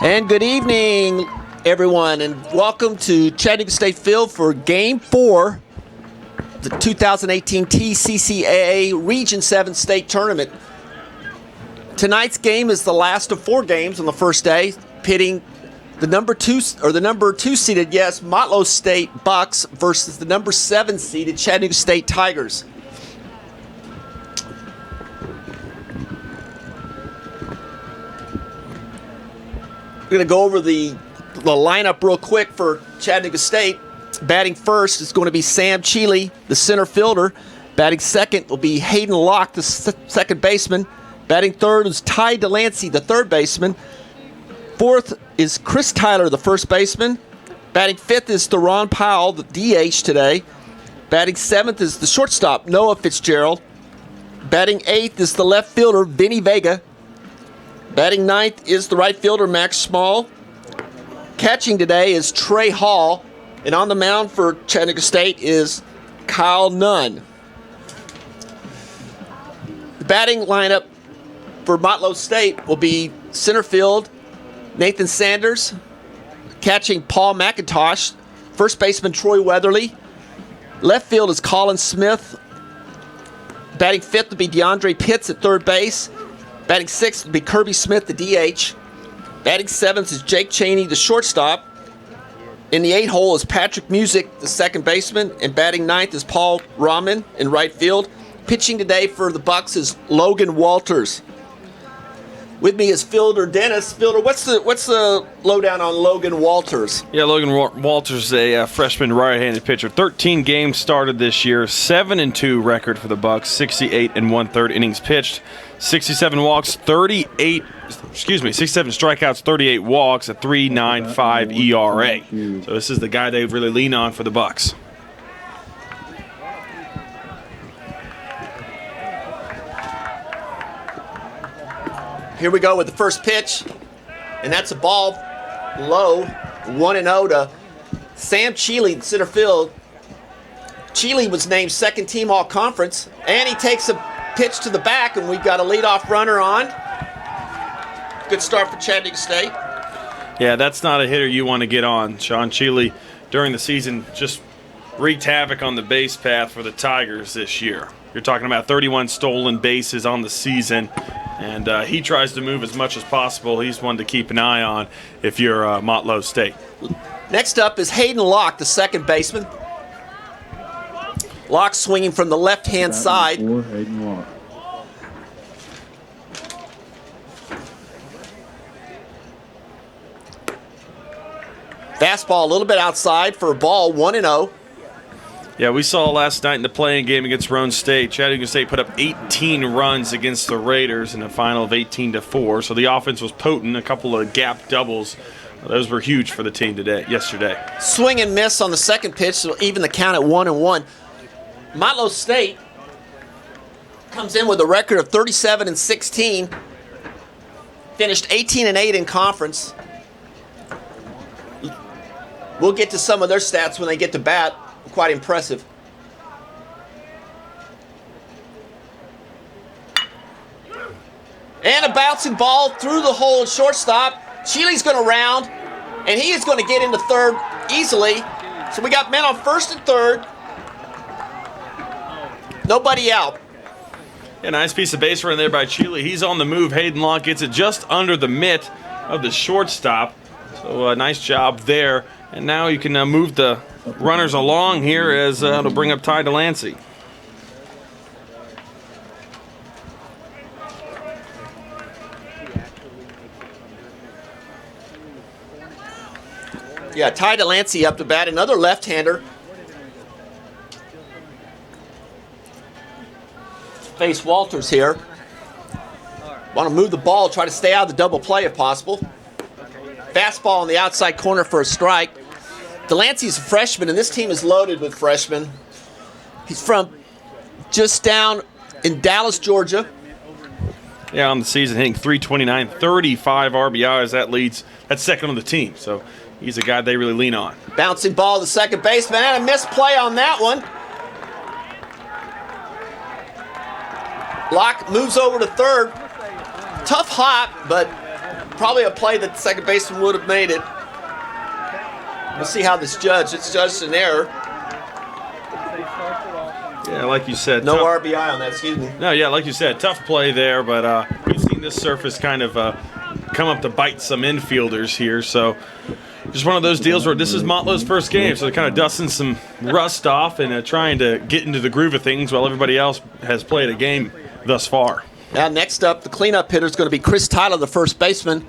And good evening, everyone, and welcome to Chattanooga State Field for Game 4, the 2018 TCCAA Region 7 State Tournament. Tonight's game is the last of 4 games on the first day, pitting the number 2 seeded, Motlow State Bucs versus the number 7 seeded Chattanooga State Tigers. We're going to go over the lineup real quick for Chattanooga State. Batting first is going to be Sam Cheeley, the center fielder. Batting second will be Hayden Locke, the second baseman. Batting third is Ty Delancey, the third baseman. Fourth is Chris Tyler, the first baseman. Batting fifth is Theron Powell, the DH today. Batting seventh is the shortstop, Noah Fitzgerald. Batting eighth is the left fielder, Vinny Vega. Batting ninth is the right fielder, Max Small. Catching today is Trey Hall. And on the mound for Chattanooga State is Kyle Nunn. The batting lineup for Motlow State will be center field, Nathan Sanders. Catching, Paul McIntosh. First baseman, Troy Weatherly. Left field is Colin Smith. Batting fifth will be DeAndre Pitts at third base. Batting sixth will be Kirby Smith, the DH. Batting seventh is Jake Cheney, the shortstop. In the 8 hole is Patrick Music, the second baseman. And batting ninth is Paul Rahman in right field. Pitching today for the Bucs is Logan Walters. With me is Fielder Dennis. Fielder, what's the lowdown on Logan Walters? Yeah, Logan Walters is a freshman right-handed pitcher. 13 games started this year, 7-2 record for the Bucs, 68 1/3 innings pitched, 67 walks, 67 strikeouts, 38 walks, a 3.95 ERA. So this is the guy they really lean on for the Bucs. Here we go with the first pitch, and that's a ball low, 1-0 to Sam Cheeley, center field. Cheeley was named second team all-conference, and he takes a pitch to the back, and we've got a leadoff runner on. Good start for Chattanooga State. Yeah, that's not a hitter you want to get on. Sean Cheeley, during the season, just wreaked havoc on the base path for the Tigers this year. You're talking about 31 stolen bases on the season, and he tries to move as much as possible. He's one to keep an eye on if you're Motlow State. Next up is Hayden Locke, the second baseman. Locke swinging from the left-hand side. Fastball a little bit outside for a ball, 1-0. Yeah, we saw last night in the playing game against Roane State, Chattanooga State put up 18 runs against the Raiders in a final of 18-4. So the offense was potent. A couple of gap doubles. Those were huge for the team yesterday. Swing and miss on the second pitch, so even the count at 1-1. Motlow State comes in with a record of 37-16. Finished 18-8 in conference. We'll get to some of their stats when they get to bat. Quite impressive. And a bouncing ball through the hole at shortstop. Cheeley's going to round, and he is going to get into third easily. So we got men on first and third. Nobody out. Yeah, nice piece of base run there by Cheeley. He's on the move. Hayden Locke gets it just under the mitt of the shortstop. So a nice job there. And now you can move the runners along here as it'll bring up Ty Delancey. Yeah, Ty Delancey up to bat, another left-hander. Face Walters here. Want to move the ball, try to stay out of the double play if possible. Fastball on the outside corner for a strike. Delancey's a freshman, and this team is loaded with freshmen. He's from just down in Dallas, Georgia. Yeah, on the season, hitting .329, 35 RBIs. That's second on the team, so he's a guy they really lean on. Bouncing ball to the second baseman, and a missed play on that one. Locke moves over to third. Tough hop, but probably a play that the second baseman would have made it. We'll see how this judged. It's judged an error. Yeah, like you said. No tough, RBI on that, excuse me. No, yeah, like you said, tough play there, but we've seen this surface kind of come up to bite some infielders here. So just one of those deals where this is Motlow's first game, so they're kind of dusting some rust off and trying to get into the groove of things while everybody else has played a game thus far. Now next up, the cleanup hitter is going to be Chris Tyler, the first baseman.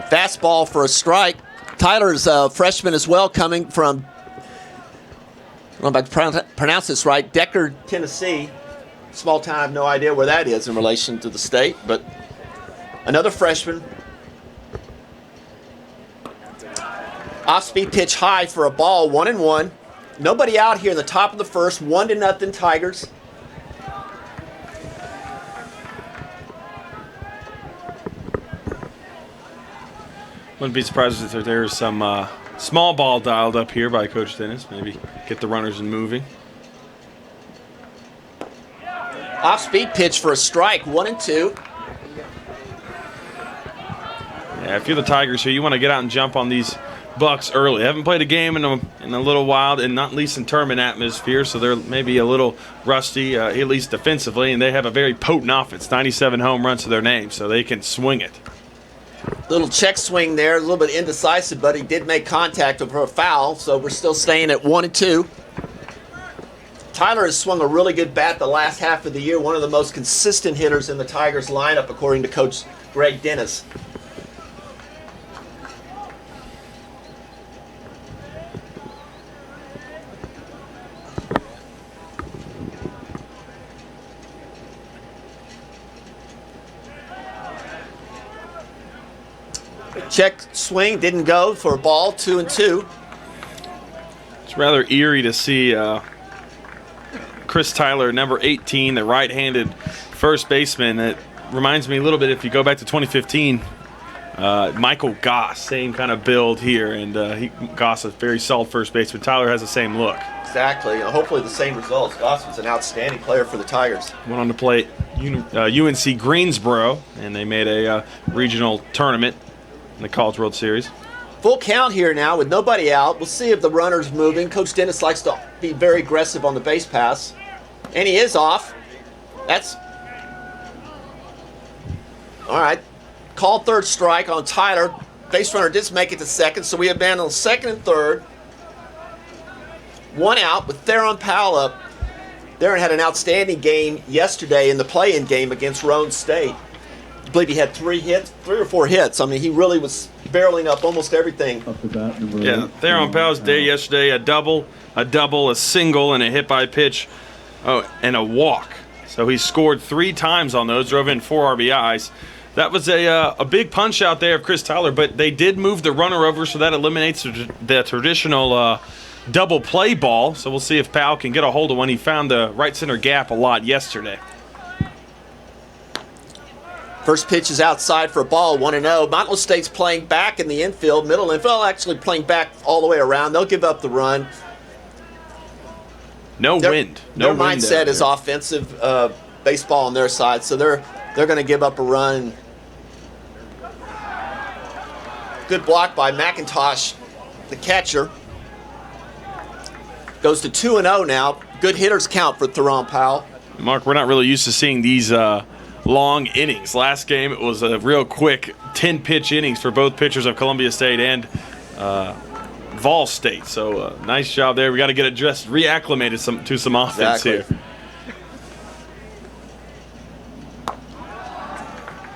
Fastball for a strike. Tyler's a freshman as well, coming from, I don't know if I can pronounce this right, Decker, Tennessee. Small town, I have no idea where that is in relation to the state, but another freshman. Off-speed pitch high for a ball, 1-1. Nobody out here in the top of the first, 1-0 Tigers. Wouldn't be surprised if there's some small ball dialed up here by Coach Dennis. Maybe get the runners moving. Off-speed pitch for a strike, 1-2. Yeah, if you're the Tigers here, you want to get out and jump on these Bucs early. They haven't played a game in a little while, and not least in tournament atmosphere, so they're maybe a little rusty, at least defensively, and they have a very potent offense, 97 home runs to their name, so they can swing it. Little check swing there, a little bit indecisive, but he did make contact for a foul, so we're still staying at 1-2. Tyler has swung a really good bat the last half of the year, one of the most consistent hitters in the Tigers lineup, according to Coach Greg Dennis. Check swing, didn't go for a ball, 2-2. It's rather eerie to see Chris Tyler, number 18, the right-handed first baseman. That reminds me a little bit, if you go back to 2015, Michael Goss, same kind of build here, and Goss is a very solid first baseman. Tyler has the same look. Exactly. Hopefully the same results. Goss was an outstanding player for the Tigers. Went on to play UNC Greensboro, and they made a regional tournament in the College World Series. Full count here now with nobody out. We'll see if the runner's moving. Coach Dennis likes to be very aggressive on the base pass. And he is off. That's all right. Called third strike on Tyler. Base runner did make it to second, so we abandon second and third. One out with Theron Powell up. Theron had an outstanding game yesterday in the play-in game against Roan State. I believe he had 3 or 4 hits. I mean, he really was barreling up almost everything. Yeah, Theron Powell's day yesterday, a double, a single, and a hit by pitch, and a walk. So he scored 3 times on those, drove in 4 RBIs. That was a big punch out there of Chris Tyler, but they did move the runner over, so that eliminates the traditional double play ball. So we'll see if Powell can get a hold of one. He found the right center gap a lot yesterday. First pitch is outside for a ball, 1-0. Motlow State's playing back in the infield, middle infield, actually playing back all the way around. They'll give up the run. No wind. Their mindset is offensive baseball on their side, so they're going to give up a run. Good block by McIntosh, the catcher. Goes to 2-0 now. Good hitters count for Theron Powell. Mark, we're not really used to seeing these long innings. Last game, it was a real quick 10-pitch innings for both pitchers of Columbia State and Vol State. So nice job there. We got to get it just reacclimated to some offense here.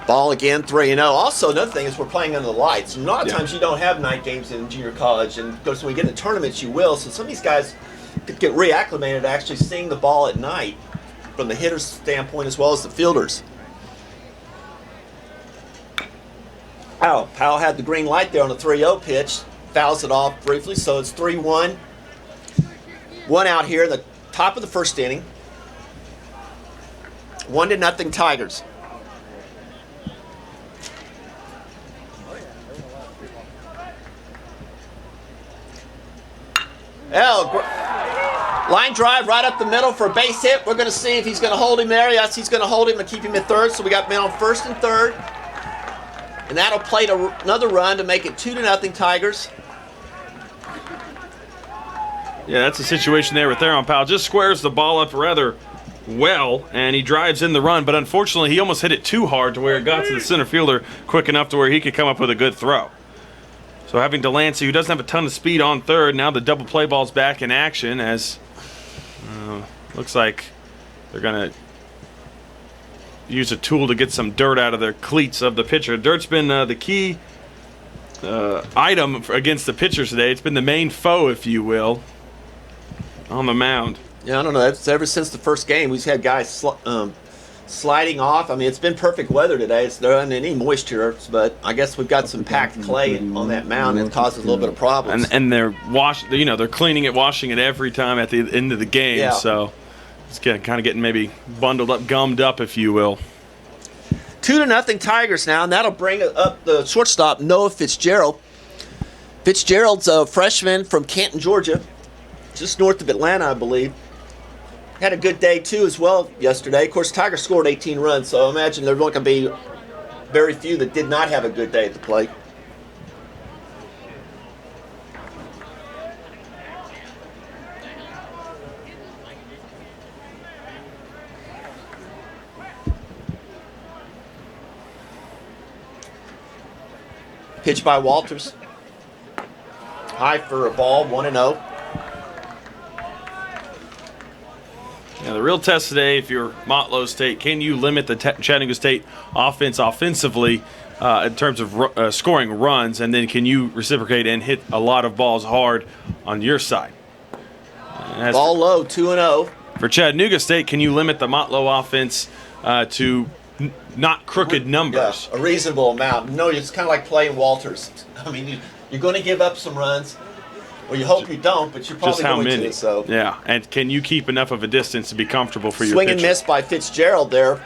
Ball again, 3-0. Also, another thing is we're playing under the lights. A lot of times you don't have night games in junior college, and of course when we get in tournaments you will. So some of these guys could get reacclimated to actually seeing the ball at night from the hitter's standpoint as well as the fielders. Powell had the green light there on the 3-0 pitch. Fouls it off briefly, so it's 3-1. 1 out here in the top of the first inning. 1-0 Tigers. Line drive right up the middle for a base hit. We're going to see if he's going to hold him there. Yes, he's going to hold him and keep him at third. So we got men on first and third. And that'll play another run to make it 2-0 Tigers. Yeah, that's a situation there with Theron Powell. Just squares the ball up rather well, and he drives in the run. But unfortunately, he almost hit it too hard to where it got to the center fielder quick enough to where he could come up with a good throw. So having Delancey, who doesn't have a ton of speed on third, now the double play ball's back in action as looks like they're going to use a tool to get some dirt out of their cleats of the pitcher. Dirt's been the key item against the pitchers today. It's been the main foe, if you will, on the mound. Yeah, I don't know. It's ever since the first game, we've had guys sliding off. I mean, it's been perfect weather today. There isn't any moisture, but I guess we've got some packed clay on that mound that causes a little bit of problems. And they're they're cleaning it, washing it every time at the end of the game. Yeah. So it's kind of getting maybe bundled up, gummed up, if you will. 2-0 Tigers now, and that'll bring up the shortstop, Noah Fitzgerald. Fitzgerald's a freshman from Canton, Georgia, just north of Atlanta, I believe. Had a good day, too, as well yesterday. Of course, Tigers scored 18 runs, so I imagine there's going to be very few that did not have a good day at the plate. Pitch by Walters. High for a ball, 1-0. Yeah, the real test today, if you're Motlow State, can you limit the Chattanooga State offense offensively in terms of scoring runs, and then can you reciprocate and hit a lot of balls hard on your side? Ball low, 2-0. For Chattanooga State, can you limit the Motlow offense to not crooked numbers? Yeah, a reasonable amount. No, it's kind of like playing Walters. I mean, you're going to give up some runs. Well, you hope you don't, but you're probably Just how going many? to. So. Yeah, and can you keep enough of a distance to be comfortable for your Swing pitcher? and miss by Fitzgerald there.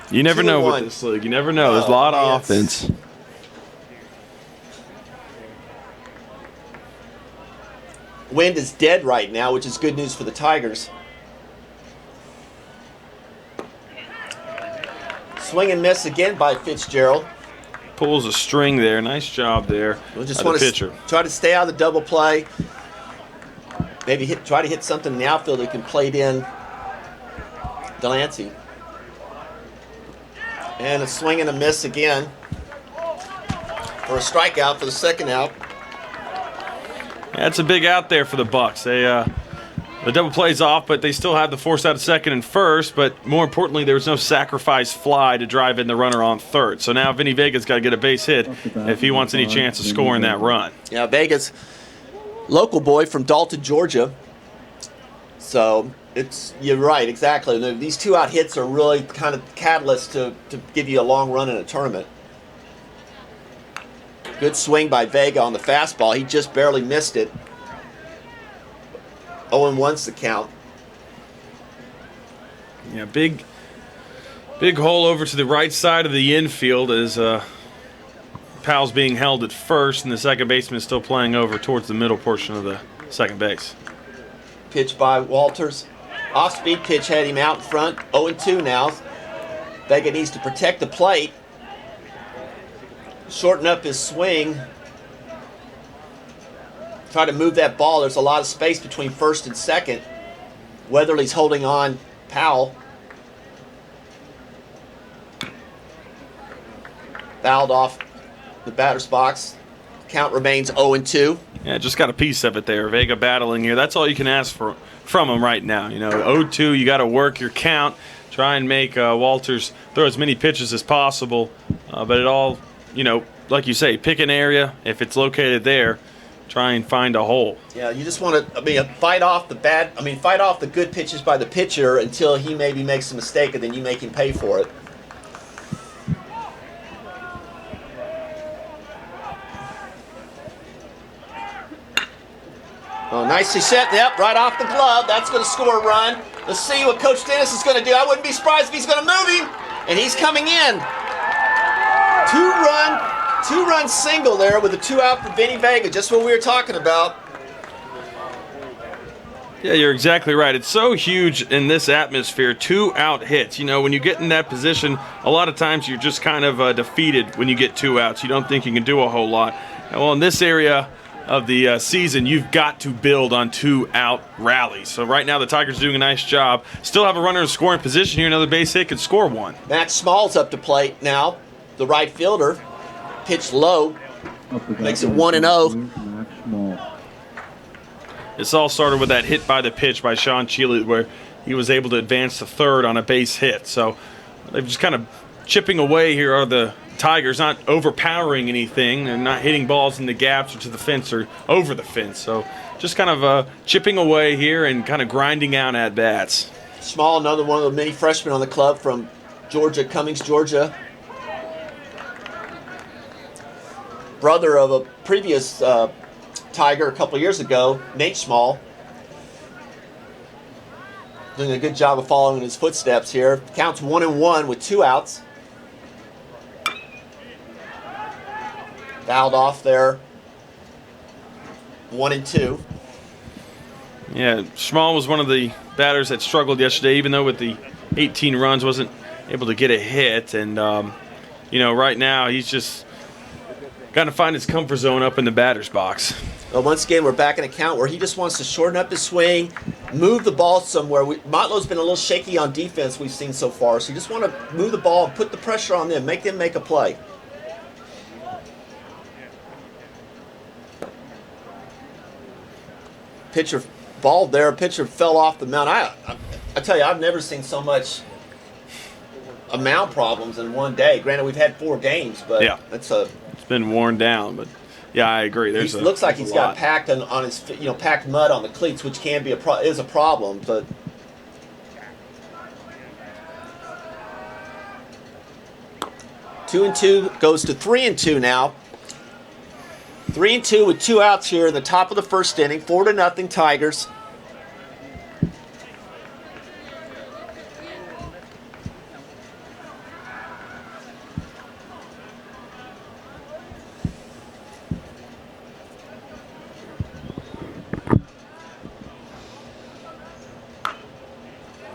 You never know 2-1. with this league. You never know. There's a lot of offense. Wind is dead right now, which is good news for the Tigers. Swing and miss again by Fitzgerald. Pulls a string there. Nice job there. We'll just by want the to pitcher. try to stay out of the double play. Maybe try to hit something in the outfield that can play it in Delancey. And a swing and a miss again for a strikeout for the second out. That's a big out there for the Bucs. The double play's off, but they still have the force out of second and first. But more importantly, there was no sacrifice fly to drive in the runner on third. So now Vinny Vega's got to get a base hit if he wants any chance of scoring that run. Yeah, Vega's local boy from Dalton, Georgia. So you're right, exactly. These 2-out hits are really kind of catalyst to give you a long run in a tournament. Good swing by Vega on the fastball. He just barely missed it. 0-1's the count. Yeah, big hole over to the right side of the infield as Powell's being held at first, and the second baseman is still playing over towards the middle portion of the second base. Pitch by Walters. Off-speed pitch had him out in front. 0-2 now. Vega needs to protect the plate. Shorten up his swing. Try to move that ball. There's a lot of space between first and second. Weatherly's holding on Powell. Fouled off the batter's box. Count remains 0-2. Yeah, just got a piece of it there. Vega battling here. That's all you can ask from him right now. 0-2, you got to work your count. Try and make Walters throw as many pitches as possible. But it all, like you say, pick an area. If it's located there, try and find a hole. Yeah, you just want to fight off the good pitches by the pitcher until he maybe makes a mistake, and then you make him pay for it. Oh, nicely set. Yep, right off the glove. That's going to score a run. Let's see what Coach Dennis is going to do. I wouldn't be surprised if he's going to move him. And he's coming in. Two-run single there with a 2-out for Vinny Vega. Just what we were talking about. Yeah, you're exactly right. It's so huge in this atmosphere, 2-out hits. You know, when you get in that position, a lot of times you're just kind of defeated when you get 2 outs. You don't think you can do a whole lot. Well, in this area of the season, you've got to build on 2-out rallies. So right now the Tigers are doing a nice job. Still have a runner in scoring position here. Another base hit could score one. Matt Small's up to plate now, the right fielder. Pitch low, makes it 1-0. This all started with that hit by the pitch by Sean Cheely where he was able to advance to third on a base hit. So they're just kind of chipping away here are the Tigers, not overpowering anything. They're not hitting balls in the gaps or to the fence or over the fence. So just kind of chipping away here and kind of grinding out at-bats. Small, another one of the many freshmen on the club from Georgia, Cummings, Georgia. Brother of a previous Tiger a couple years ago, Nate Small. Doing a good job of following in his footsteps here. Counts 1-1 with 2 outs. Fouled off there. 1-2. Yeah, Small was one of the batters that struggled yesterday, even though with the 18 runs wasn't able to get a hit. And, you know, right now he's just got to find his comfort zone up in the batter's box. Well, once again, we're back in a count where he just wants to shorten up his swing, move the ball somewhere. Motlow's been a little shaky on defense we've seen so far, so you just want to move the ball and put the pressure on them, make them make a play. Pitcher ball there, pitcher fell off the mound. I tell you, I've never seen so much mound problems in one day. Granted, we've had 4 games, but yeah, it's been worn down, but yeah, I agree. He looks like he's got packed on his, packed mud on the cleats, which can be is a problem. But 2-2 goes to 3-2 now. 3-2 with 2 outs here in the top of the first inning. 4-0 Tigers.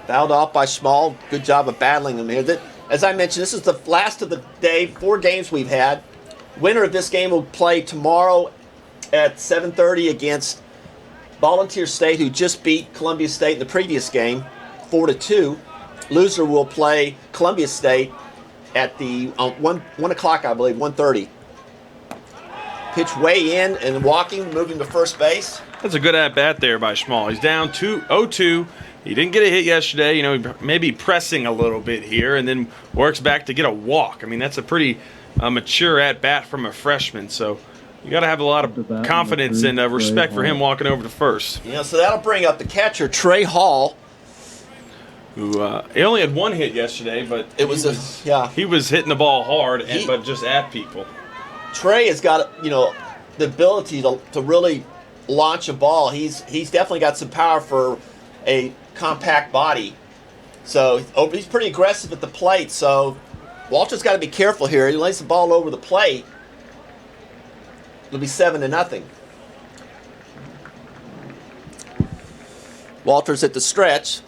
Fouled off by Small. Good job of battling him here. As I mentioned, this is the last of the day. 4 games we've had. Winner of this game will play tomorrow at 7:30 against Volunteer State, who just beat Columbia State in the previous game, 4-2. Loser will play Columbia State at the 1 o'clock, I believe, 1:30. Pitch way in and walking, moving to first base. That's a good at-bat there by Small. He's down 0-2. He didn't get a hit yesterday. You know, maybe pressing a little bit here and then works back to get a walk. I mean, that's a pretty mature at-bat from a freshman. So you got to have a lot of confidence and respect for him walking over to first. So that'll bring up the catcher, Trey Hall. Who he only had 1 hit yesterday, but he was hitting the ball hard, but just at people. Trey has got the ability to really launch a ball. He's definitely got some power for a compact body. So he's pretty aggressive at the plate. So Walter's got to be careful here. He lays the ball over the plate. It'll be 7-0. Walter's at the stretch.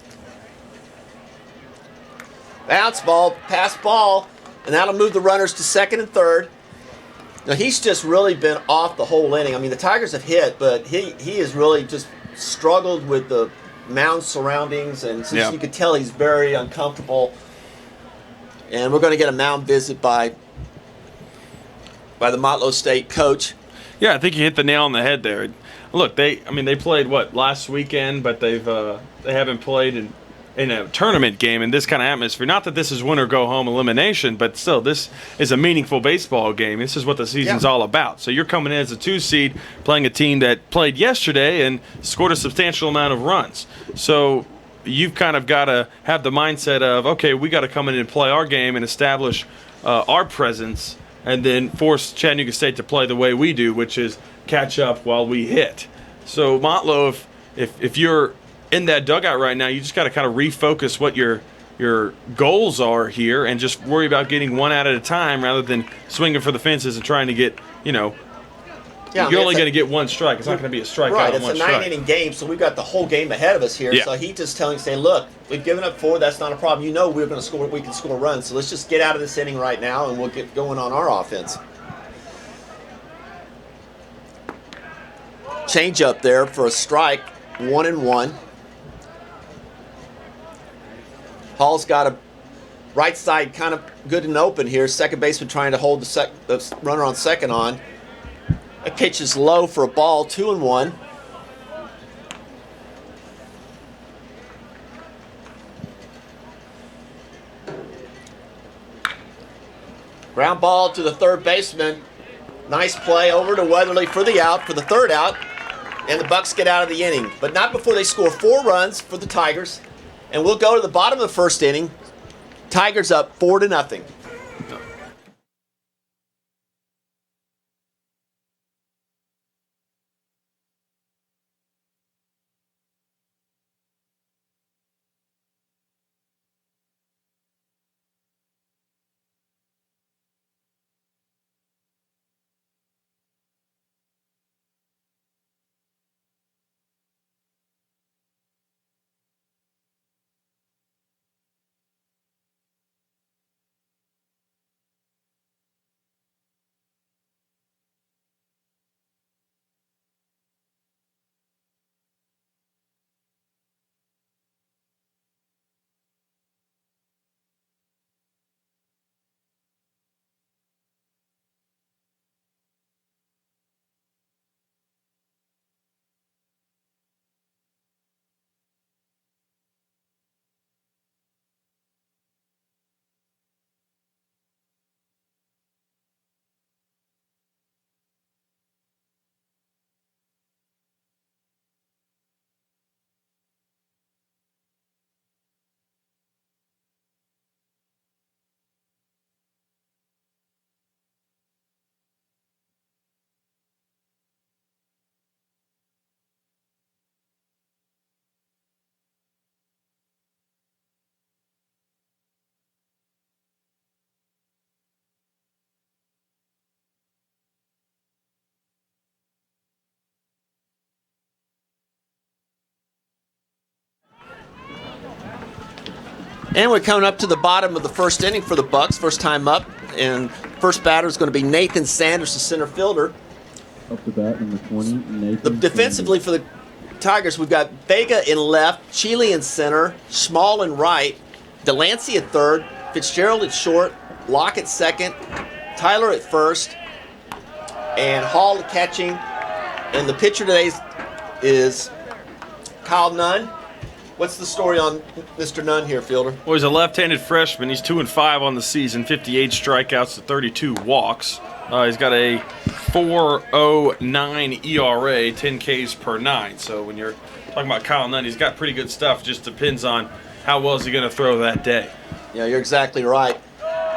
Bounce ball, pass ball, and that'll move the runners to second and third. Now he's just really been off the whole inning. I mean, the Tigers have hit, but he has really just struggled with the mound surroundings, and since you could tell he's very uncomfortable. And we're going to get a mound visit by the Motlow State coach. Yeah, I think you hit the nail on the head there. Look, they played last weekend, but they haven't played in a tournament game in this kind of atmosphere. Not that this is win or go home elimination, but still, this is a meaningful baseball game. This is what the season's all about. So you're coming in as a 2 seed, playing a team that played yesterday and scored a substantial amount of runs. So you've kind of got to have the mindset of, okay, we got to come in and play our game and establish our presence, and then force Chattanooga State to play the way we do, which is catch up while we hit. So Motlow, if you're in that dugout right now, you just got to kind of refocus what your goals are here and just worry about getting 1 out at a time rather than swinging for the fences and trying to get Yeah, I you're mean, only going to get one strike. It's not going to be a strikeout right, on it's one a strike. 9-inning game, so we've got the whole game ahead of us here. Yeah. So he just saying, look, we've given up 4. That's not a problem. You know we're going to score. We can score runs. So let's just get out of this inning right now, and we'll get going on our offense. Change up there for a strike, 1-1. Hall's got a right side kind of good and open here. Second baseman trying to hold the runner on second on. A pitch is low for a ball, 2-1. Ground ball to the third baseman. Nice play over to Weatherly for the out, for the third out. And the Bucs get out of the inning. But not before they score 4 runs for the Tigers. And we'll go to the bottom of the first inning. Tigers up 4-0. And we're coming up to the bottom of the first inning for the Bucs. First time up. And first batter is going to be Nathan Sanders, the center fielder. Up to bat, number 20, Nathan. Defensively for the Tigers, we've got Vega in left, Chile in center, Small in right, Delancey at third, Fitzgerald at short, Locke at second, Tyler at first, and Hall catching. And the pitcher today is Kyle Nunn. What's the story on Mr. Nunn here, Fielder? Well, he's a left-handed freshman. He's 2-5 on the season, 58 strikeouts to 32 walks. He's got a 4.09 ERA, 10 Ks per 9. So when you're talking about Kyle Nunn, he's got pretty good stuff. Just depends on how well is he going to throw that day. Yeah, you're exactly right.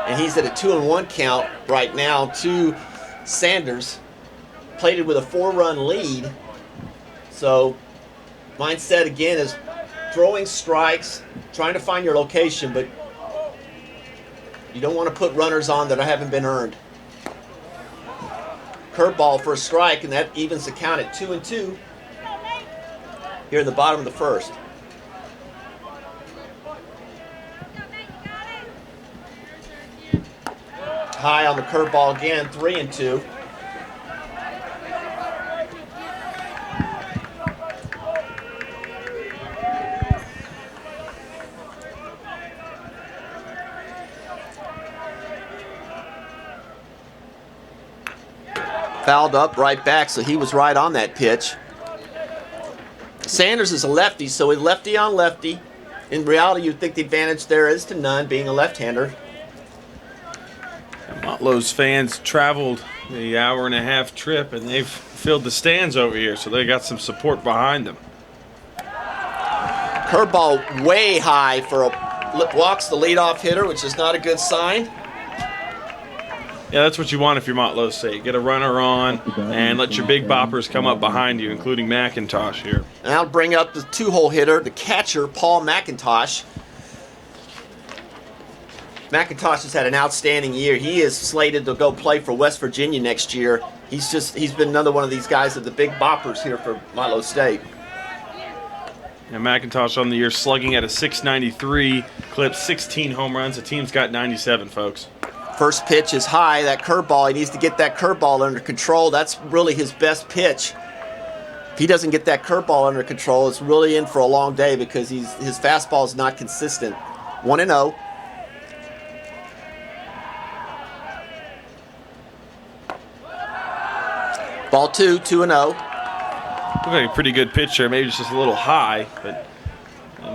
And he's at a 2-1 count right now to Sanders. Played it with a 4-run lead. So mindset again is throwing strikes, trying to find your location, but you don't want to put runners on that haven't been earned. Curveball for a strike, and that evens the count at 2-2 here in the bottom of the first. High on the curveball again, 3-2. Fouled up right back, so he was right on that pitch. Sanders is a lefty, so a lefty on lefty. In reality, you'd think the advantage there is to Nunn being a left-hander. Motlow's fans traveled the hour-and-a-half trip, and they've filled the stands over here, so they got some support behind them. Curveball way high for a walks the leadoff hitter, which is not a good sign. Yeah, that's what you want if you're Motlow's sake. Get a runner on and let your big boppers come up behind you, including McIntosh here. And I'll bring up the two-hole hitter, the catcher, Paul McIntosh. McIntosh has had an outstanding year. He is slated to go play for West Virginia next year He's been another one of these guys of the big boppers here for Motlow State. And McIntosh on the year slugging at a .693, clipped 16 home runs. The team's got 97, folks. First pitch is high, that curveball. He needs to get that curveball under control. That's really his best pitch. If he doesn't get that curveball under control, it's really in for a long day because his fastball is not consistent. 1-0. Ball 2-0. Looked like a pretty good pitch there. Maybe it's just a little high, but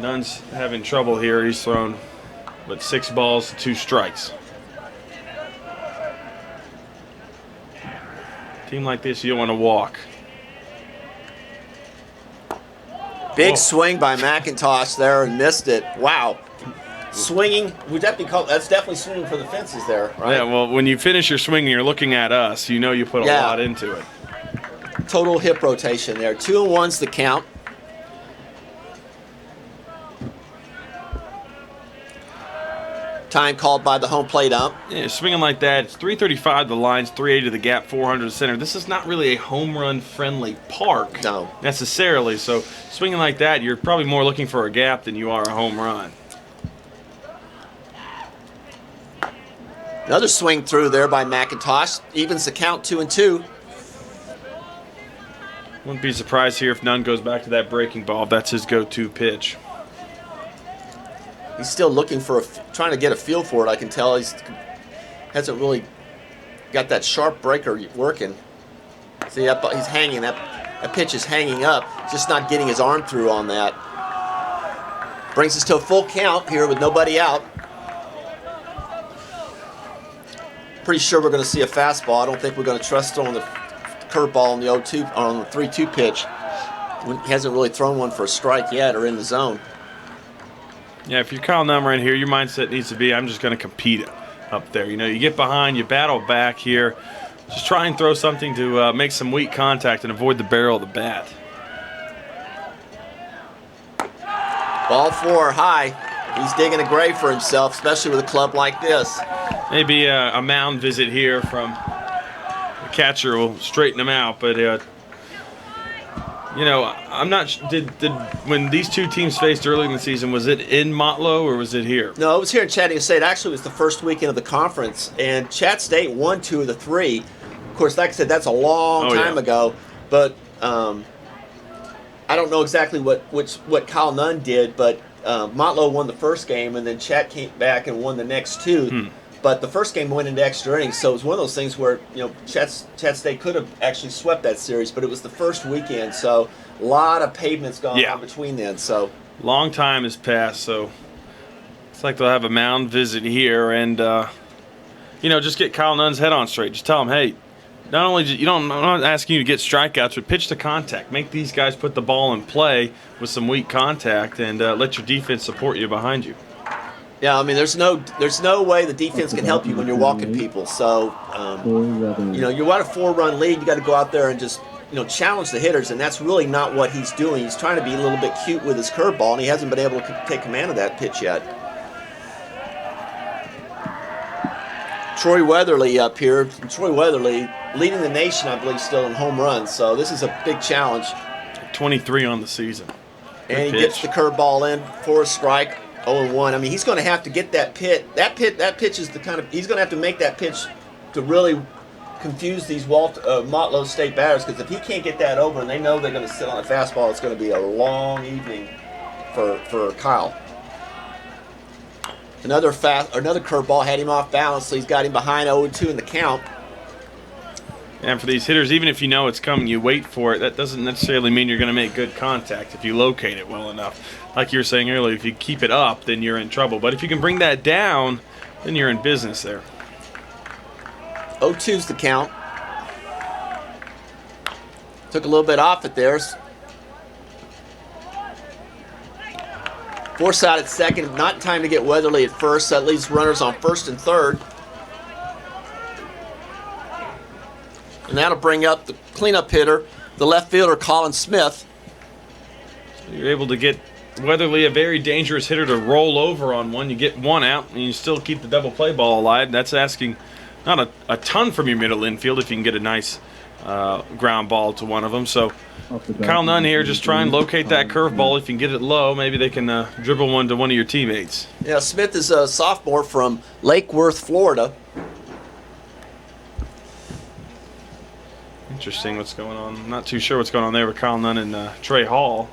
Nunn's having trouble here. He's thrown, 6 balls, 2 strikes. Team like this, you don't want to walk. Big swing by McIntosh there and missed it. Wow. Swinging, would that be called? That's definitely swinging for the fences there, right? Yeah, well, when you finish your swing and you're looking at us, you know you put a lot into it. Total hip rotation there. 2-1's the count. Time called by the home plate ump. Yeah, swinging like that, it's 335 the lines, 380 to the gap, 400 to center. This is not really a home run friendly park necessarily. So swinging like that, you're probably more looking for a gap than you are a home run. Another swing through there by McIntosh. Evens the count 2-2. Wouldn't be surprised here if Nunn goes back to that breaking ball. That's his go-to pitch. He's still looking for trying to get a feel for it. I can tell he hasn't really got that sharp breaker working. See, he's hanging. That pitch is hanging up. Just not getting his arm through on that. Brings us to a full count here with nobody out. Pretty sure we're going to see a fastball. I don't think we're going to trust on the curveball on the 0-2 or on the 3-2 pitch. He hasn't really thrown one for a strike yet or in the zone. Yeah, if you're Kyle Nunn right here, your mindset needs to be, I'm just going to compete up there. You know, you get behind, you battle back here. Just try and throw something to make some weak contact and avoid the barrel of the bat. Ball 4 high. He's digging a grave for himself, especially with a club like this. Maybe a mound visit here from the catcher will straighten him out, but you know, I'm not. Did when these two teams faced early in the season, was it in Motlow or was it here? No, it was here in Chatt State. Actually, it was the first weekend of the conference, and Chatt State won 2 of the 3. Of course, like I said, that's a long time ago. But I don't know exactly what Kyle Nunn did, but Motlow won the first game, and then Chatt came back and won the next 2. But the first game went into extra innings, so it was one of those things where, you know, Chatt State could have actually swept that series, but it was the first weekend, so a lot of pavements going on between then. So long time has passed, so it's like they'll have a mound visit here, and you know, just get Kyle Nunn's head on straight. Just tell him, hey, not only I'm not asking you to get strikeouts, but pitch to contact. Make these guys put the ball in play with some weak contact, and let your defense support you behind you. Yeah, I mean, there's no way the defense can help you when you're walking people. So, you know, you want a 4-run lead, you got to go out there and just, you know, challenge the hitters, and that's really not what he's doing. He's trying to be a little bit cute with his curveball, and he hasn't been able to take command of that pitch yet. Troy Weatherly up here. Troy Weatherly leading the nation, I believe, still in home runs. So this is a big challenge. 23 on the season. And he gets the curveball in for a strike. 0-1. I mean, he's going to have to get that pitch. That pitch is the kind of, he's going to have to make that pitch to really confuse these Motlow State batters, because if he can't get that over and they know they're going to sit on a fastball, it's going to be a long evening for Kyle. Another curveball had him off balance, so he's got him behind 0-2 in the count. And for these hitters, even if you know it's coming, you wait for it. That doesn't necessarily mean you're going to make good contact if you locate it well enough. Like you were saying earlier, if you keep it up, then you're in trouble. But if you can bring that down, then you're in business there. 0-2's the count. Took a little bit off it there. Force out at second. Not in time to get Weatherly at first. That leaves runners on first and third. And that'll bring up the cleanup hitter, the left fielder, Colin Smith. You're able to get Weatherly, a very dangerous hitter, to roll over on one. You get one out, and you still keep the double play ball alive. That's asking not a ton from your middle infield if you can get a nice ground ball to one of them. So Off the bat, Kyle Nunn here just try and locate that Colin curveball. If you can get it low, maybe they can dribble one to one of your teammates. Yeah, Smith is a sophomore from Lake Worth, Florida. Interesting what's going on. I'm not too sure what's going on there with Kyle Nunn and Trey Hall.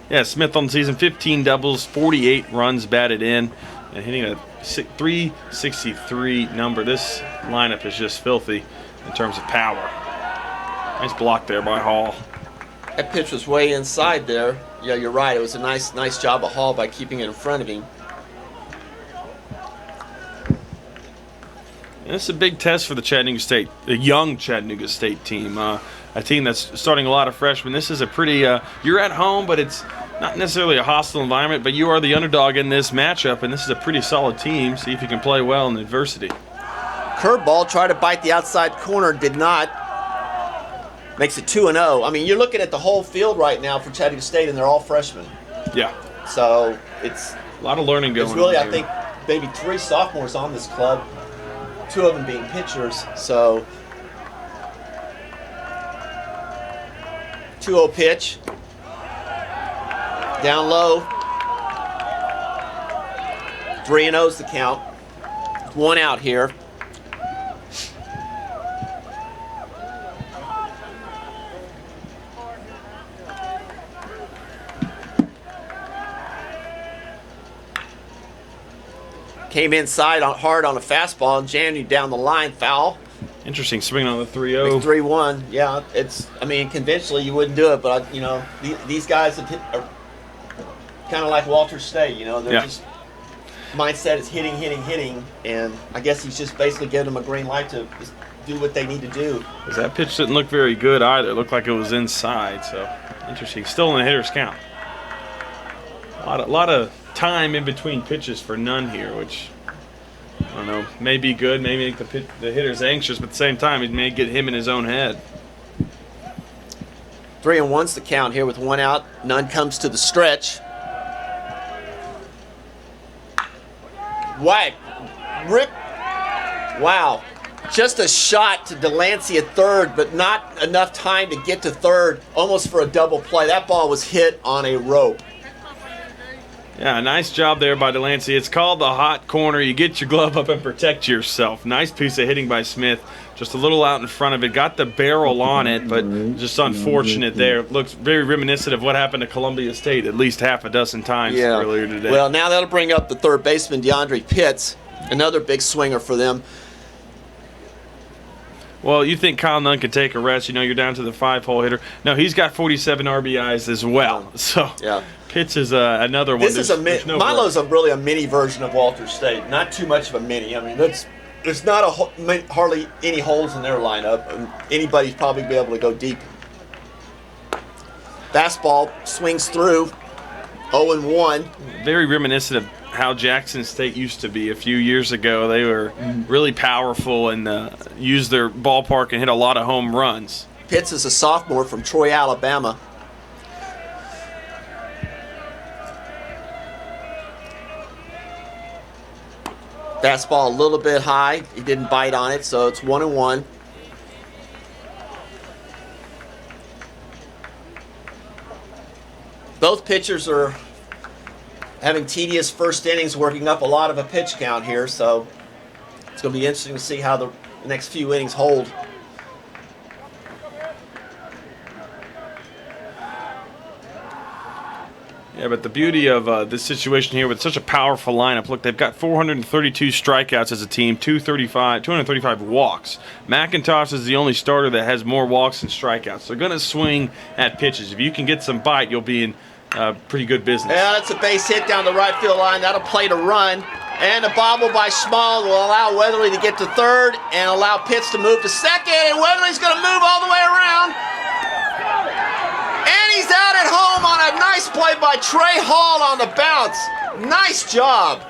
Yeah, Smith on the season, 15 doubles, 48 runs batted in, and hitting a 363 number. This lineup is just filthy in terms of power. Nice block there by Hall. That pitch was way inside there. Yeah, you're right. It was a nice job of Hall by keeping it in front of him. And this is a big test for the Chattanooga State, the young Chattanooga State team. A team that's starting a lot of freshmen. This is a pretty, you're at home, but it's not necessarily a hostile environment, but you are the underdog in this matchup, and this is a pretty solid team. See if you can play well in adversity. Curveball, tried to bite the outside corner, did not. Makes it 2-0. I mean, you're looking at the whole field right now for Chattanooga State, and they're all freshmen. Yeah. So it's A lot of learning going It's really, on I here. think, maybe 3 sophomores on this club, 2 of them being pitchers. So 2-0 pitch. Down low. 3-0's the count. 1 out here. Came inside hard on a fastball and jammed him down the line, foul. Interesting swing on the 3-0. 3-1. Yeah, I mean, conventionally you wouldn't do it, but these guys are kind of like Walter State. They're just mindset is hitting, and I guess he's just basically giving them a green light to just do what they need to do. Because that pitch didn't look very good either. It looked like it was inside. So interesting. Still in the hitter's count. A lot of time in between pitches for Nunn here, which I don't know, may be good, may make the hitters anxious, but at the same time, it may get him in his own head. 3-1's the count here with 1 out. Nunn comes to the stretch. Whack. Rip. Wow. Just a shot to Delancey at third, but not enough time to get to third, almost for a double play. That ball was hit on a rope. Yeah, nice job there by Delancey. It's called the hot corner. You get your glove up and protect yourself. Nice piece of hitting by Smith. Just a little out in front of it. Got the barrel on it, but just unfortunate there. Looks very reminiscent of what happened to Columbia State at least half a dozen times earlier today. Well, now that'll bring up the third baseman, DeAndre Pitts, another big swinger for them. Well, you think Kyle Nunn could take a rest. You're down to the 5-hole hitter. No, he's got 47 RBIs as well. So yeah. Pitts is another one. This is Motlow's really a mini version of Walter State. Not too much of a mini. I mean, there's not hardly any holes in their lineup, and anybody's probably be able to go deep. Fastball swings through. 0-1. Very reminiscent of how Jackson State used to be a few years ago. They were really powerful and used their ballpark and hit a lot of home runs. Pitts is a sophomore from Troy, Alabama. Fastball a little bit high. He didn't bite on it, so it's 1-1. Both pitchers are having tedious first innings, working up a lot of a pitch count here, so it's going to be interesting to see how the next few innings hold. Yeah, but the beauty of this situation here with such a powerful lineup, look, they've got 432 strikeouts as a team, 235 walks. McIntosh is the only starter that has more walks than strikeouts. They're going to swing at pitches. If you can get some bite, you'll be in pretty good business. Yeah, that's a base hit down the right field line. That'll play to run. And a bobble by Small will allow Weatherly to get to third and allow Pitts to move to second. And Weatherly's going to move all the way around. And he's out at home on a nice play by Trey Hall on the bounce. Nice job.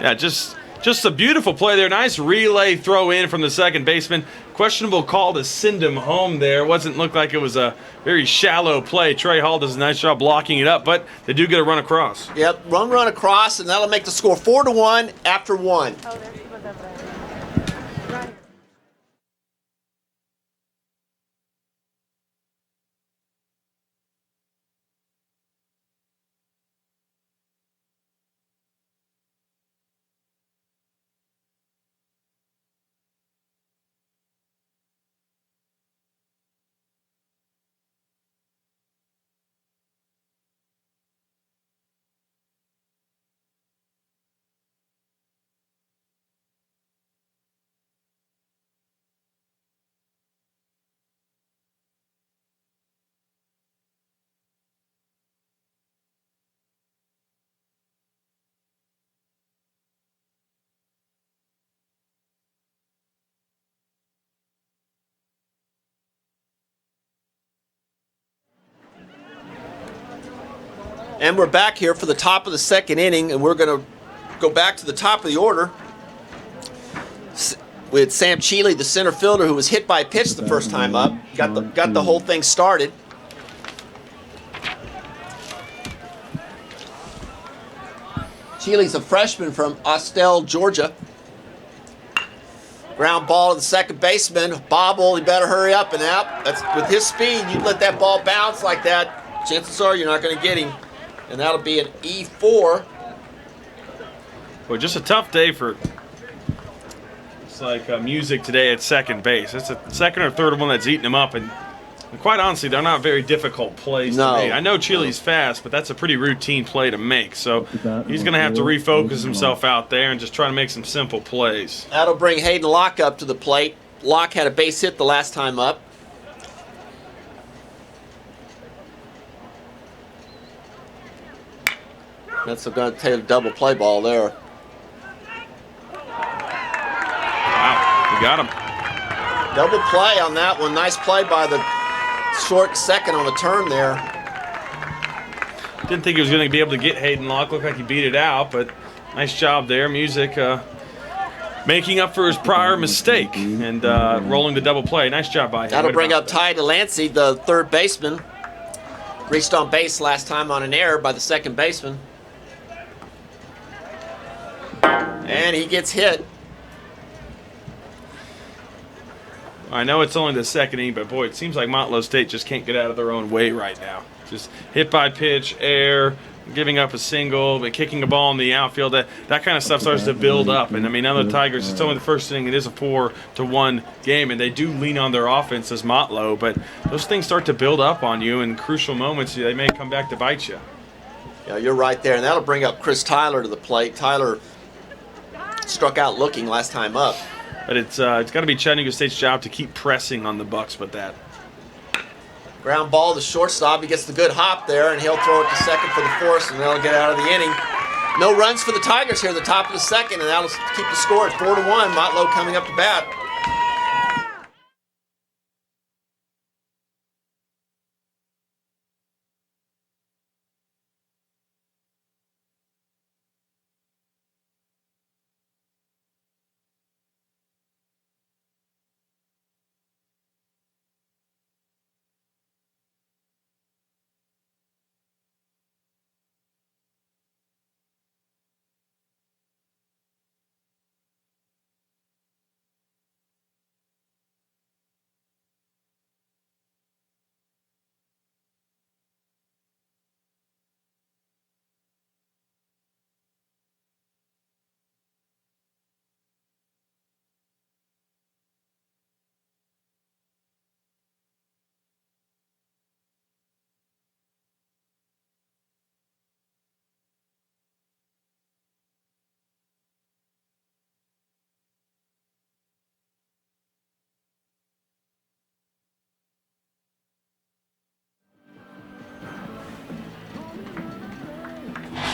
Yeah, just a beautiful play there. Nice relay throw in from the second baseman. questionable call to send him home there. It looked like it was a very shallow play. Trey Hall does a nice job blocking it up, but they do get a run across. Yep, run across, and that'll make the score 4-1 after 1. And we're back here for the top of the second inning, and we're going to go back to the top of the order with Sam Cheeley, the center fielder, who was hit by a pitch the first time up. Got the whole thing started. Cheeley's a freshman from Austell, Georgia. Ground ball to the second baseman. Bobble, he better hurry up and out. With his speed, you let that ball bounce like that, chances are you're not going to get him. And that'll be an E4. Well, just a tough day for music today at second base. It's a second or third one that's eating him up, and quite honestly, they're not very difficult plays to me. I know Cheeley's fast, but that's a pretty routine play to make. So he's going to have to refocus himself out there and just try to make some simple plays. That'll bring Hayden Locke up to the plate. Locke had a base hit the last time up. That's going to take a double play ball there. Wow, we got him. Double play on that one. Nice play by the short second on the turn there. Didn't think he was going to be able to get Hayden Locke. Looked like he beat it out, but nice job there. Music making up for his prior mistake and rolling the double play. Nice job by him. That'll bring up Ty Delancey, the third baseman. Reached on base last time on an error by the second baseman. And he gets hit. I know it's only the second inning, but boy, it seems like Motlow State just can't get out of their own way right now. Just hit by pitch, error, giving up a single, but kicking a ball in the outfield. That kind of stuff starts to build up. And I mean, now the Tigers, it's only the first inning. It is a 4-1 game, and they do lean on their offense as Motlow, but those things start to build up on you in crucial moments. They may come back to bite you. Yeah, you're right there, and that'll bring up Chris Tyler to the plate. Tyler struck out looking last time up. But it's got to be Chattanooga State's job to keep pressing on the Bucs with that. Ground ball to shortstop. He gets the good hop there, and he'll throw it to second for the force, and they'll get out of the inning. No runs for the Tigers here at the top of the second, and that'll keep the score at 4-1. Motlow coming up to bat.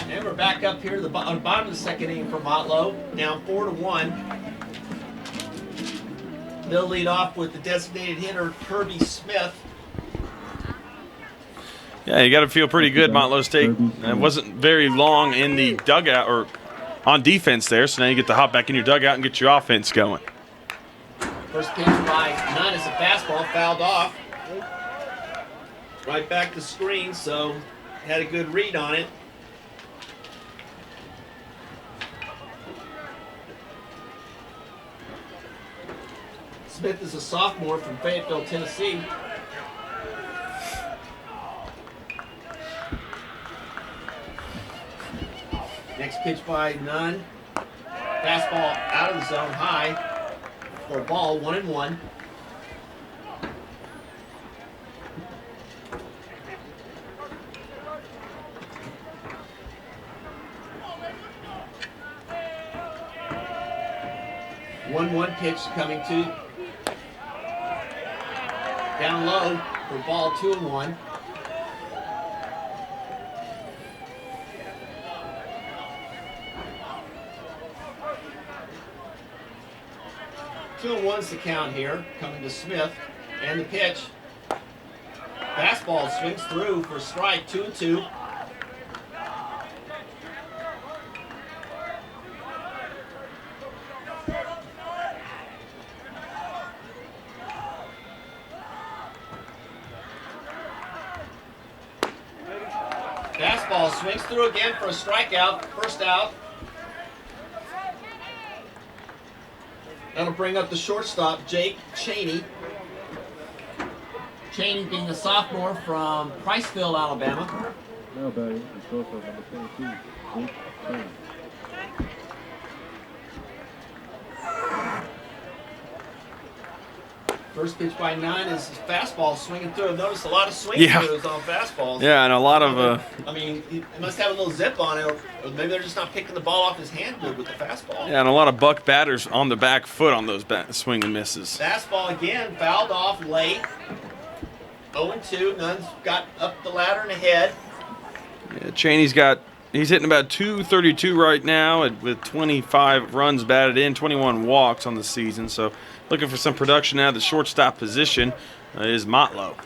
And we're back up here to the bottom of the second inning for Motlow, down 4-1. They'll lead off with the designated hitter, Kirby Smith. Yeah, you got to feel pretty good, Motlow State. It wasn't very long in the dugout or on defense there, so now you get to hop back in your dugout and get your offense going. First pitch by Nunn is a fastball, fouled off. Right back to screen, so had a good read on it. Smith is a sophomore from Fayetteville, Tennessee. Next pitch by Nunn. Fastball out of the zone, high for a ball, 1-1. One pitch coming to down low for ball, 2-1. Two and one's the count here, coming to Smith, and the pitch. Fastball swings through for a strike, 2-2. Fastball swings through again for a strikeout, first out. That'll bring up the shortstop, Jake Cheney. Cheney being a sophomore from Priceville, Alabama. Now batting the shortstop number 22, Jake Cheney. First pitch by Nunn is his fastball swinging through. I've noticed a lot of swing throughs on fastballs. Yeah, and a lot of. I mean, he must have a little zip on it, or maybe they're just not picking the ball off his hand good with the fastball. Yeah, and a lot of Buck batters on the back foot on those swing and misses. Fastball again, fouled off late. 0-2. Nunn's got up the ladder and ahead. Yeah, he's hitting about 232 right now with 25 runs batted in, 21 walks on the season. So looking for some production out of the shortstop position is Motlow.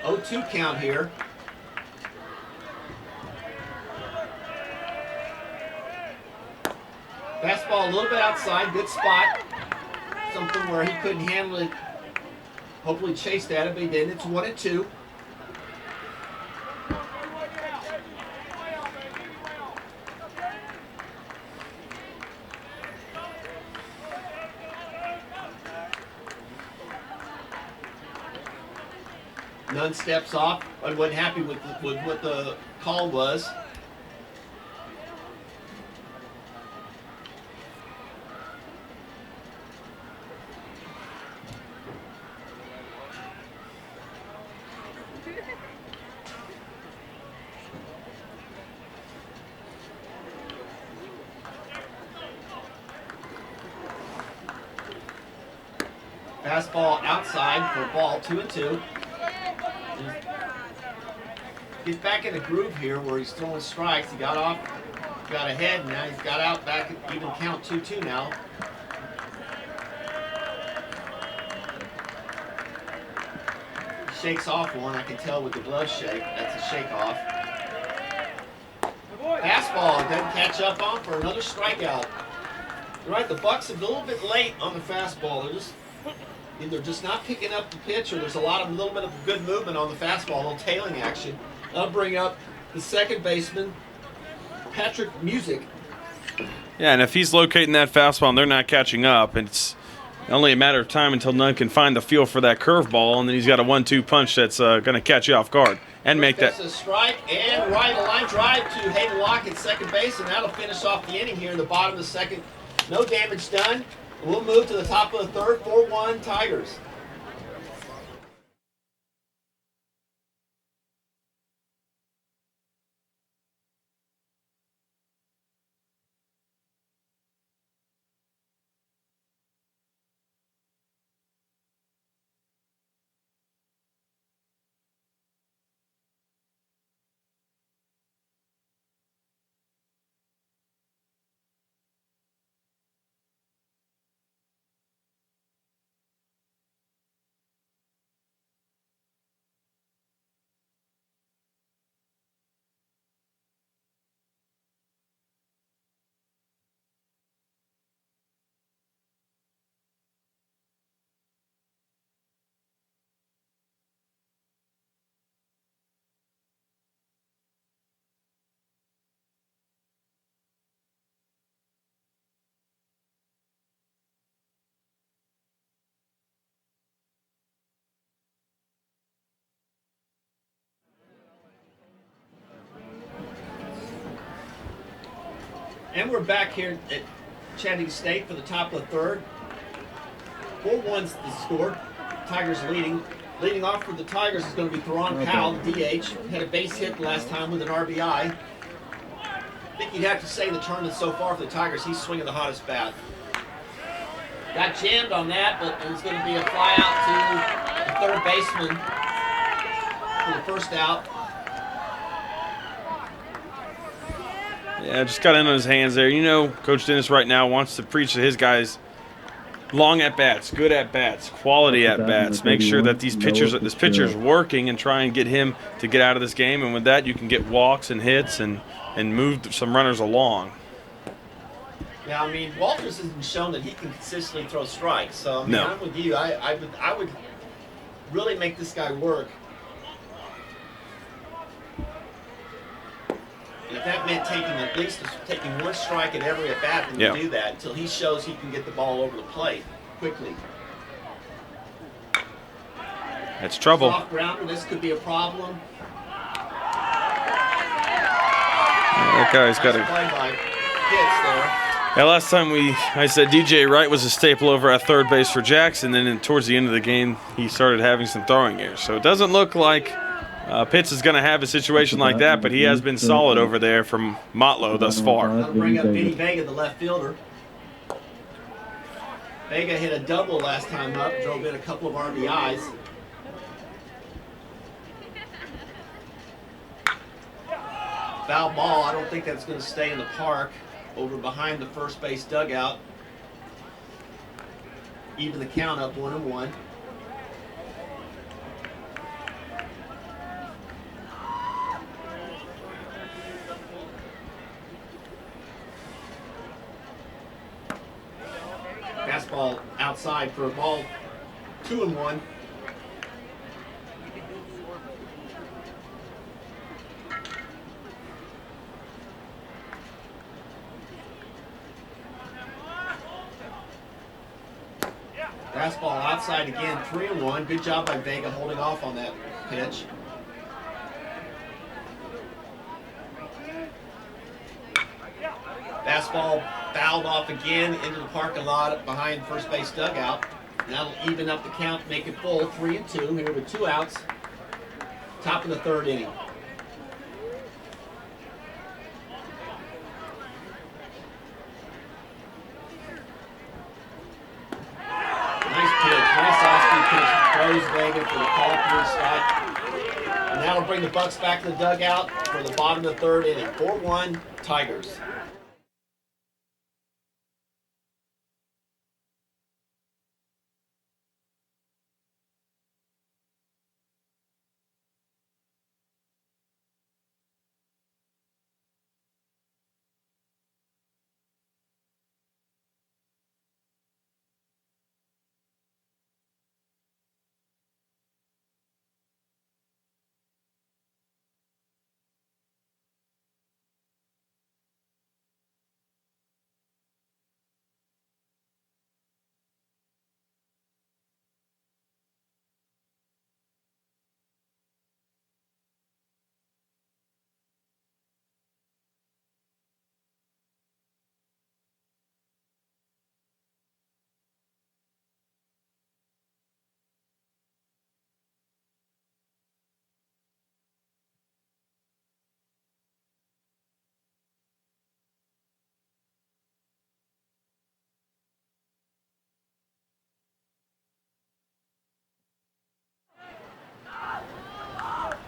0-2 count here. Fastball a little bit outside, good spot. Something where he couldn't handle it. Hopefully chased at it, but he didn't. It's 1-2. Nunn steps off. I wasn't happy with what the call was. Fastball outside for a ball, 2-2. Get back in the groove here where he's throwing strikes. He got off, got ahead, and now he's got out back at even count 2-2 now. Shakes off one, I can tell with the glove shake. That's a shake off. Fastball doesn't catch up on for another strikeout. You're right, the Bucs are a little bit late on the fastball. They're just either just not picking up the pitch, or there's a little bit of good movement on the fastball, a little tailing action. I'll bring up the second baseman, Patrick Music. Yeah, and if he's locating that fastball and they're not catching up, it's only a matter of time until Nunn can find the feel for that curveball, and then he's got a 1-2 punch that's going to catch you off guard and make that. That's a strike, and right, a line drive to Hayden Locke at second base, and that'll finish off the inning here in the bottom of the second. No damage done. We'll move to the top of the third, 4-1 Tigers. And we're back here at Chattanooga State for the top of the third. 4-1's the score. Tigers leading. Leading off for the Tigers is going to be Theron Powell, DH. Had a base hit last time with an RBI. I think you'd have to say the tournament so far for the Tigers, he's swinging the hottest bat. Got jammed on that, but it's going to be a fly out to the third baseman for the first out. Yeah, just got in on his hands there. You know, Coach Dennis right now wants to preach to his guys long at bats, good at bats, quality at bats. Make sure that this pitcher's working and try and get him to get out of this game. And with that, you can get walks and hits and move some runners along. Yeah, I mean, Walters hasn't shown that he can consistently throw strikes. So I mean, No. I'm with you. I would really make this guy work. If that meant at least taking one strike at every at bat, then you do that until he shows he can get the ball over the plate quickly. That's trouble. Soft grounder, this could be a problem. That guy's got Nice play by Pitts there. Yeah, last time I said DJ Wright was a staple over at third base for Jackson. Then towards the end of the game, he started having some throwing errors. So it doesn't look like Pitts is going to have a situation like that, but he has been solid over there from Motlow thus far. That'll bring up Vinny Vega, the left fielder. Vega hit a double last time up, drove in a couple of RBIs. Foul ball, I don't think that's going to stay in the park. Over behind the first base dugout. Even the count up 1-1. Fastball outside for a ball, 2-1. Fastball outside again, 3-1. Good job by Vega holding off on that pitch. Fastball fouled off again into the parking lot behind first base dugout. That'll even up the count, make it full, 3-2 here with 2 outs. Top of the third inning. Throws Vega for the call for the strike. And that'll bring the Bucs back to the dugout for the bottom of the third inning. 4-1 Tigers.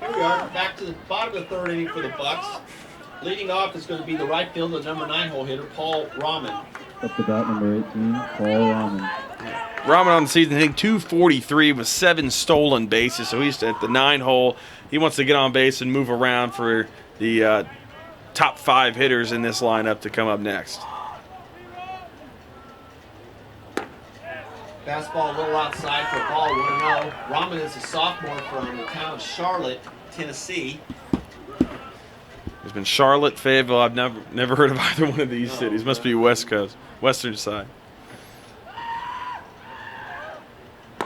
Here we are, back to the bottom of the third inning for the Bucs. Leading off is going to be the right fielder, the number 9 hole hitter, Paul Rahman. Up to bat, number 18, Paul Rahman. Rahman on the season hitting .243 with 7 stolen bases, so he's at the 9 hole. He wants to get on base and move around for the top 5 hitters in this lineup to come up next. Fastball a little outside for a ball, 1-0. Rahman is a sophomore from the town of Charlotte, Tennessee. There's been Charlotte, Fayetteville. I've never heard of either one of these cities. Must be West Coast, western side.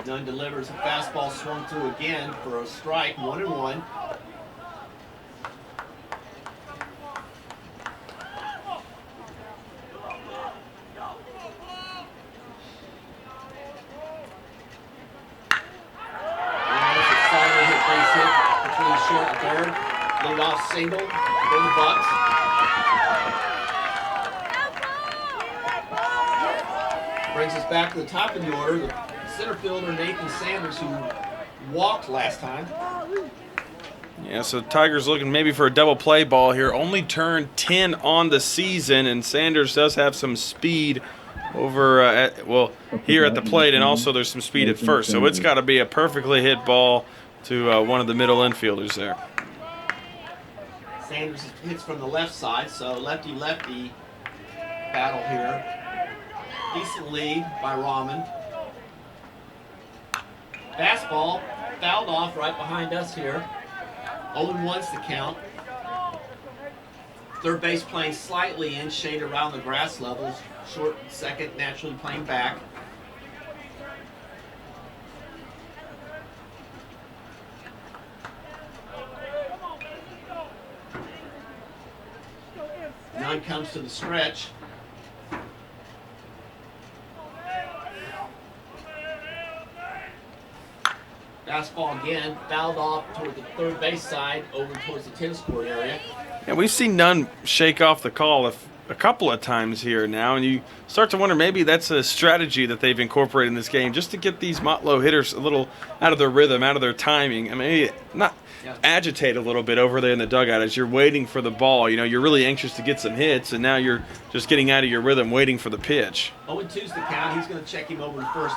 Dunn delivers a fastball swung through again for a strike, 1-1. short and third. Lead off single for the Bucs. Brings us back to the top of the order. The center fielder, Nathan Sanders, who walked last time. Yeah, so Tigers looking maybe for a double play ball here. Only turned 10 on the season, and Sanders does have some speed over here at the plate, and also there's some speed at first. So it's got to be a perfectly hit ball to one of the middle infielders there. Sanders hits from the left side, so lefty-lefty battle here. Decent lead by Rahman. Fastball fouled off right behind us here. 0-1's the count. Third base playing slightly in, shade around the grass levels. Short second naturally playing back. None comes to the stretch. Fastball again, fouled off toward the third base side, over towards the tennis court area. Yeah, we've seen Nunn shake off the call a couple of times here now, and you start to wonder maybe that's a strategy that they've incorporated in this game just to get these Motlow hitters a little out of their rhythm, out of their timing. I mean, not agitate a little bit over there in the dugout as you're waiting for the ball. You know, you're really anxious to get some hits, and now you're just getting out of your rhythm waiting for the pitch. 0-2's the count. He's going to check him over to first.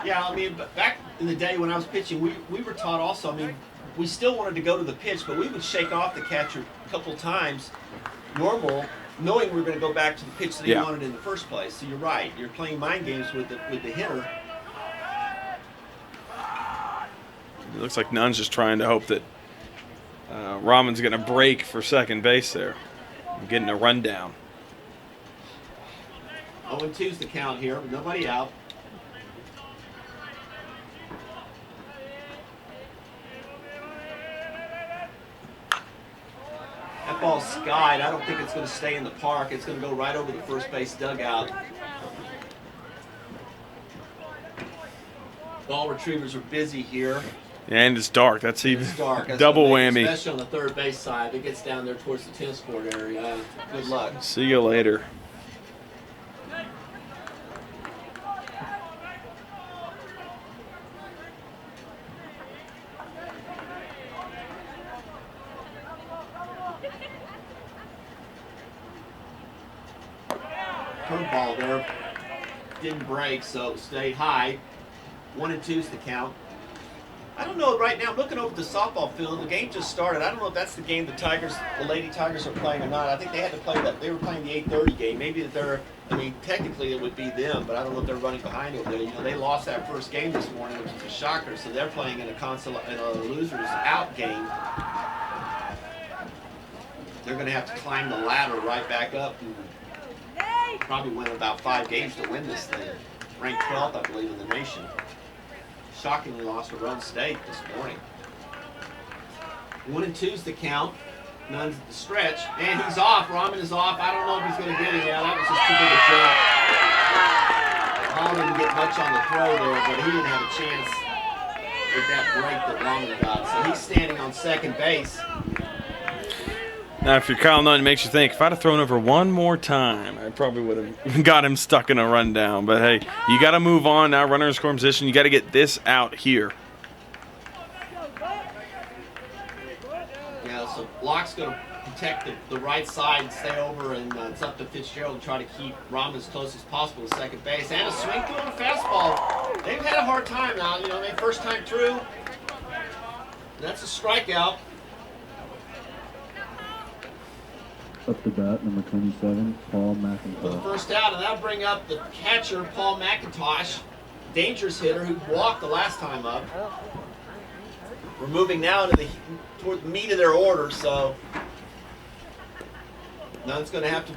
Yeah, I mean, back in the day when I was pitching, we were taught also, I mean, we still wanted to go to the pitch, but we would shake off the catcher a couple of times, normal, knowing we were going to go back to the pitch that he wanted in the first place. So you're right. You're playing mind games with the hitter. It looks like Nunn's just trying to hope that Rahman's going to break for second base there. Getting a rundown. 0-2's the count here, with nobody out. That ball's skied. I don't think it's going to stay in the park. It's going to go right over the first base dugout. Ball retrievers are busy here. And it's dark. That's even dark. That's double whammy. Especially on the third base side. If it gets down there towards the tennis court area, good luck. See you later. Curveball there. Didn't break, so it stayed high. 1-2's the count. I don't know right now. I'm looking over the softball field. The game just started. I don't know if that's the game the Lady Tigers are playing or not. I think they had to play that. They were playing the 8:30 game. Maybe that they're. I mean, technically it would be them, but I don't know if they're running behind over there. You know, they lost that first game this morning, which was a shocker. So they're playing in a losers out game. They're going to have to climb the ladder right back up and probably win about 5 games to win this thing. Ranked 12th, I believe, in the nation. Shockingly lost to Rhode State this morning. 1-2's the count. Nunn's at the stretch. And he's off. Rahman is off. I don't know if he's going to get him. Yeah, that was just too big a jump. Rahman didn't get much on the throw there, but he didn't have a chance with that break that Rahman got. So he's standing on second base. Now, if you're Kyle Nunn, it makes you think, if I'd have thrown over one more time, I probably would have got him stuck in a rundown. But, hey, you got to move on now, runner in scoring position. You got to get this out here. Yeah, so Locke's going to protect the right side and stay over, and it's up to Fitzgerald to try to keep Rahman as close as possible to second base. And a swing through on a fastball. They've had a hard time now. You know, their first time through. That's a strikeout. Up to bat, number 27, Paul For the McIntosh. first out, and that'll bring up the catcher, Paul McIntosh, dangerous hitter who walked the last time up. We're moving now into toward the meat of their order, so Nunn's going to have to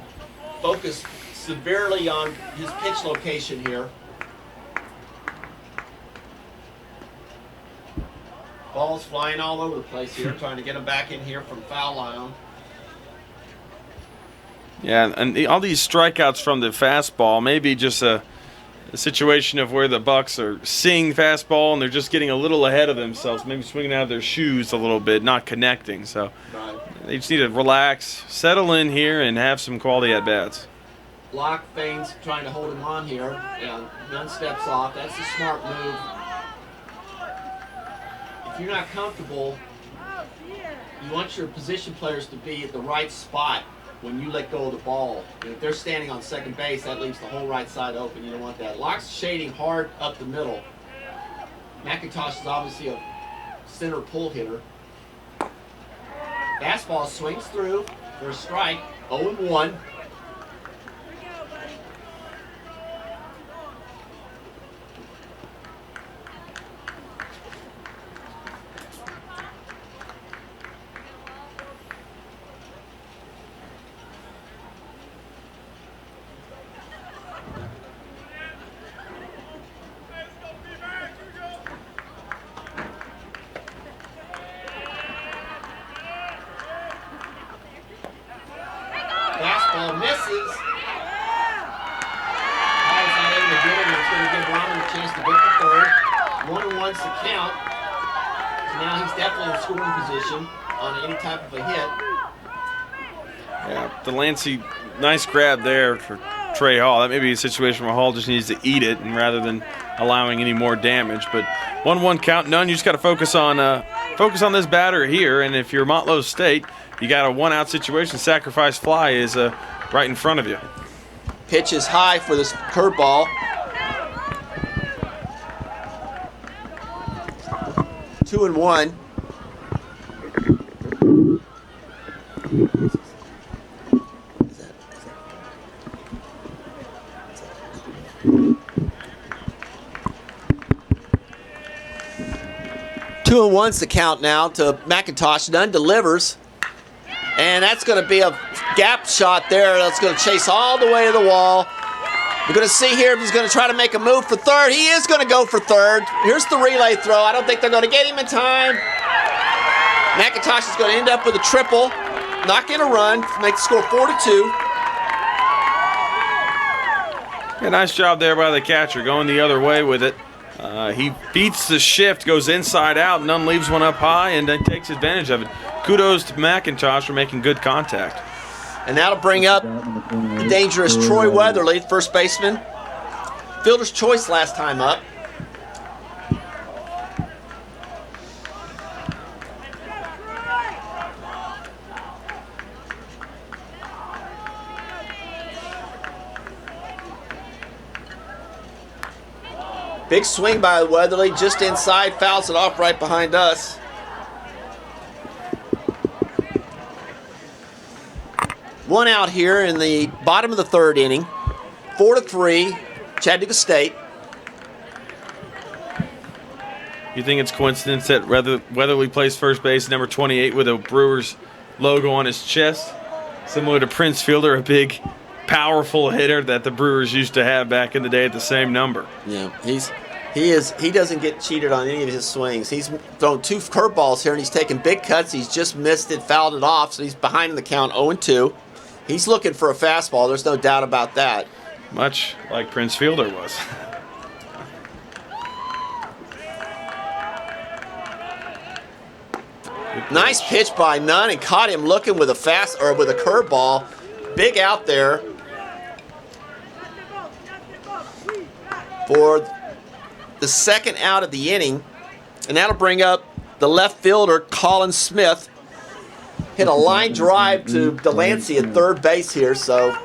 focus severely on his pitch location here. Ball's flying all over the place here, trying to get him back in here from foul line. Yeah, and all these strikeouts from the fastball, maybe just a a situation of where the Bucs are seeing fastball and they're just getting a little ahead of themselves, maybe swinging out of their shoes a little bit, not connecting. So they just need to relax, settle in here, and have some quality at-bats. Locke feigns trying to hold him on here. Yeah, none steps off. That's a smart move. If you're not comfortable, you want your position players to be at the right spot when you let go of the ball. And if they're standing on second base, that leaves the whole right side open. You don't want that. Locke's shading hard up the middle. McIntosh is obviously a center pull hitter. Fastball swings through for a strike. 0-1. Fastball misses. Ball's not able to get it, and it's going to give Rahman a chance to get to third. 1-1's the count. So now he's definitely in scoring position on any type of a hit. Yeah, Delancey, nice grab there for Trey Hall. That may be a situation where Hall just needs to eat it, and rather than allowing any more damage. But 1-1 count, none. You just got to focus on this batter here. And if you're Motlow State, you got a one-out situation. Sacrifice fly is right in front of you. Pitch is high for this curveball. 2-1. Two and one's the count now to McIntosh. None delivers. And that's going to be a gap shot there. That's going to chase all the way to the wall. We're going to see here if he's going to try to make a move for third. He is going to go for third. Here's the relay throw. I don't think they're going to get him in time. McIntosh is going to end up with a triple. Knock in a run. Make the score 4-2. Yeah, nice job there by the catcher, going the other way with it. He beats the shift, goes inside out, none leaves one up high, and then takes advantage of it. Kudos to McIntosh for making good contact. And that'll bring up the dangerous Troy Weatherly, first baseman. Fielder's choice last time up. Big swing by Weatherly, just inside, fouls it off right behind us. One out here in the bottom of the third inning. 4-3, Chattanooga State. You think it's coincidence that Weatherly plays first base, number 28, with a Brewers logo on his chest? Similar to Prince Fielder, a big, powerful hitter that the Brewers used to have back in the day at the same number. Yeah, he doesn't get cheated on any of his swings. He's thrown two curveballs here, and he's taken big cuts. He's just missed it, fouled it off, so he's behind in the count 0-2. He's looking for a fastball. There's no doubt about that. Much like Prince Fielder was. Nice pitch by Nunn, and caught him looking with a curveball. Big out there for the second out of the inning, and that'll bring up the left fielder, Colin Smith. Hit a line drive to Delancey at third base here, so.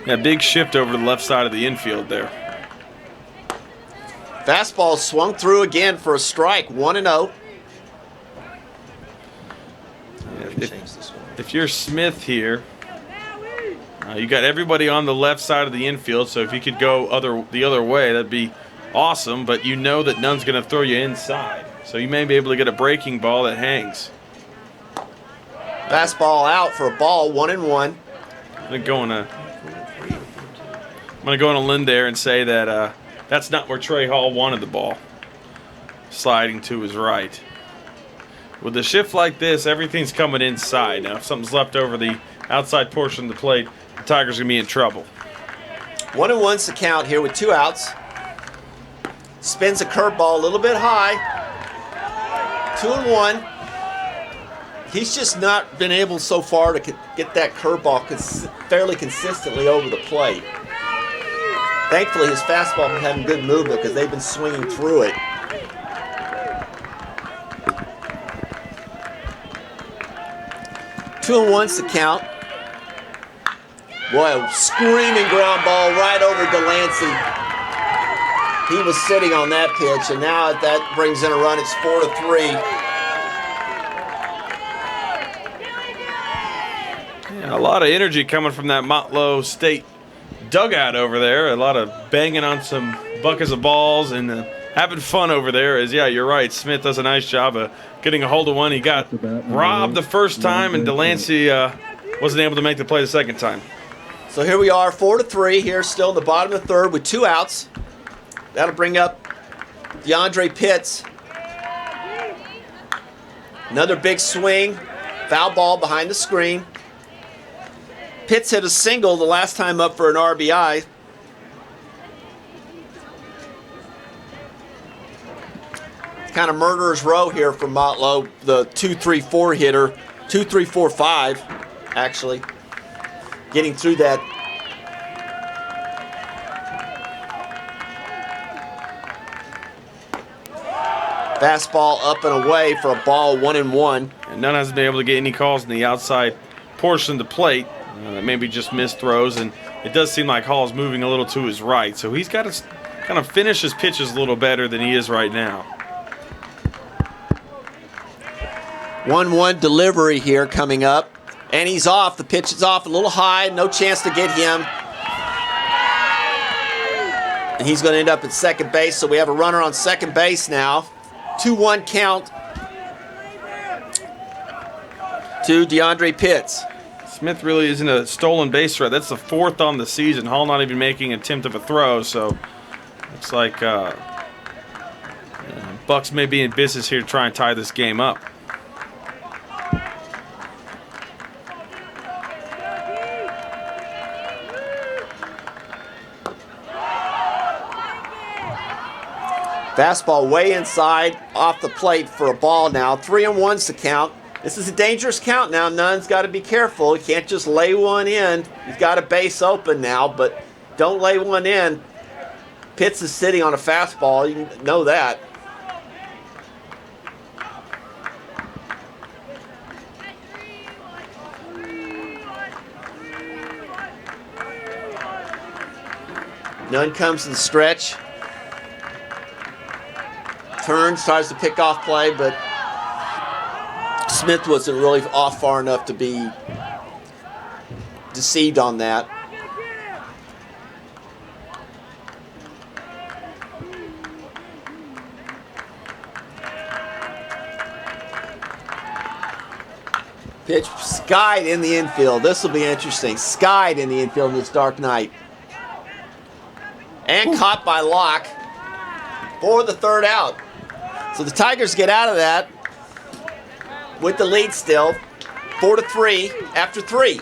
Yeah, big shift over to the left side of the infield there. Fastball swung through again for a strike, 1-0. If you're Smith here, you got everybody on the left side of the infield, so if you could go the other way, that'd be awesome, but you know that none's going to throw you inside. So you may be able to get a breaking ball that hangs. Fastball out for a ball, 1-1. I'm going to go on a limb there and say that that's not where Trey Hall wanted the ball. Sliding to his right. With a shift like this, everything's coming inside. Now, if something's left over the outside portion of the plate, the Tigers are going to be in trouble. 1-1's the count here with 2 outs. Spins a curveball a little bit high. 2-1. He's just not been able so far to get that curveball fairly consistently over the plate. Thankfully, his fastball been having good movement because they've been swinging through it. Two and one's the count. Boy, a screaming ground ball right over Delancey. He was sitting on that pitch, and now that brings in a run. It's 4-3. Yeah, a lot of energy coming from that Motlow State dugout over there. A lot of banging on some buckets of balls and having fun over there. As yeah, you're right. Smith does a nice job of getting a hold of one. He got robbed the first time, and Delancey wasn't able to make the play the second time. So here we are, 4-3 here, still in the bottom of the third with 2 outs. That'll bring up DeAndre Pitts. Another big swing, foul ball behind the screen. Pitts hit a single the last time up for an RBI. It's kind of murderer's row here for Motlow, the 2-3-4 hitter, 2-3-4-5 actually, getting through that. Fastball up and away for a ball, 1-1. And none has been able to get any calls in the outside portion of the plate. Maybe just missed throws, and it does seem like Hall's moving a little to his right. So he's got to kind of finish his pitches a little better than he is right now. 1-1 delivery here coming up. And he's off. The pitch is off a little high. No chance to get him. And he's going to end up at second base. So we have a runner on second base now. 2-1 count to DeAndre Pitts. Smith really isn't a stolen base threat. That's the 4th on the season. Hall not even making an attempt of a throw. So looks like Bucs may be in business here to try and tie this game up. Fastball way inside, off the plate for a ball now. 3-1's the count. This is a dangerous count now. Nunn's got to be careful. He can't just lay one in. He's got a base open now, but don't lay one in. Pitts is sitting on a fastball. You know that. Nunn comes to the stretch. Turns, tries to pick off play, but Smith wasn't really off far enough to be deceived on that. Pitch skied in the infield. This will be interesting. Skied in the infield in this dark night. And caught by Locke for the third out. So the Tigers get out of that with the lead still, 4-3 after 3.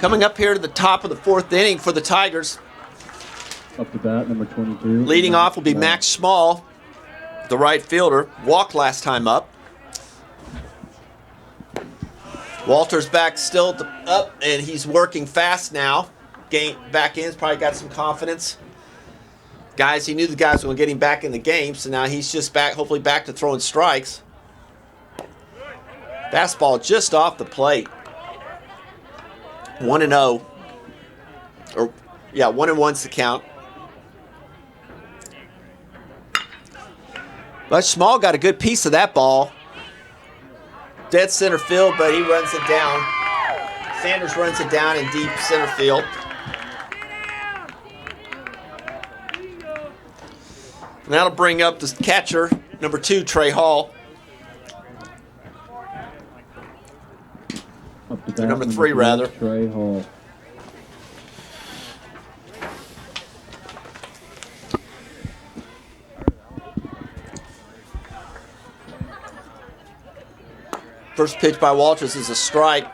Coming up here to the top of the 4th inning for the Tigers. Up to bat, number 22. Leading off will be Max Small, the right fielder. Walked last time up. Walter's back still up, and he's working fast now. Back in, he's probably got some confidence. Guys, he knew the guys were going to get him back in the game, so now he's just back, hopefully back to throwing strikes. Fastball just off the plate. 1-0. Or, yeah, 1-1's the count. But Small got a good piece of that ball. Dead center field, but he runs it down. Sanders runs it down in deep center field. And that'll bring up the catcher, number 2, Trey Hall. Up to bat, Number 3, rather. Trey Hall. First pitch by Walters is a strike.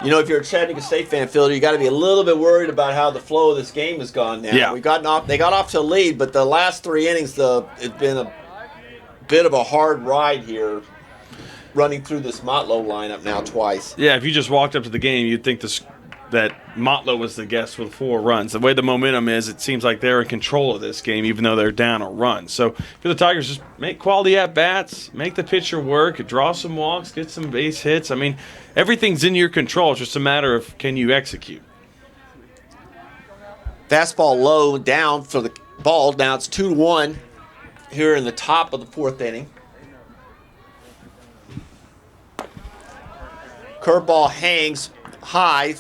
You know, if you're a Chattanooga State fan, fielder, you got to be a little bit worried about how the flow of this game has gone now. Yeah. They got off to a lead, but the last 3 innings, it's been a bit of a hard ride here, running through this Motlow lineup now twice. Yeah, if you just walked up to the game, you'd think that Motlow was the guest with 4 runs. The way the momentum is, it seems like they're in control of this game, even though they're down a run. So for the Tigers, just make quality at-bats, make the pitcher work, draw some walks, get some base hits. I mean, everything's in your control. It's just a matter of, can you execute? Fastball low down for the ball. Now it's 2-1 here in the top of the 4th inning. Curveball hangs high.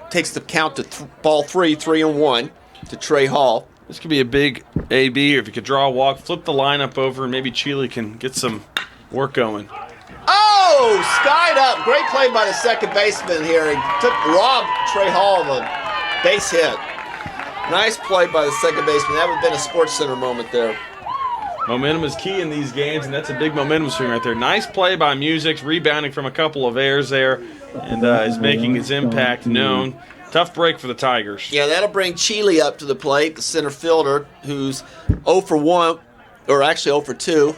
Takes the count to ball 3, 3-1 to Trey Hall. This could be a big AB, or if you could draw a walk, flip the lineup over, and maybe Chile can get some work going. Oh, skied up. Great play by the second baseman here. He robbed Trey Hall of a base hit. Nice play by the second baseman. That would have been a Sports Center moment there. Momentum is key in these games, and that's a big momentum swing right there. Nice play by Music, rebounding from a couple of errors there, and is making his impact known. Tough break for the Tigers. Yeah, that'll bring Chile up to the plate, the center fielder, who's 0 for 1, or actually 0 for 2.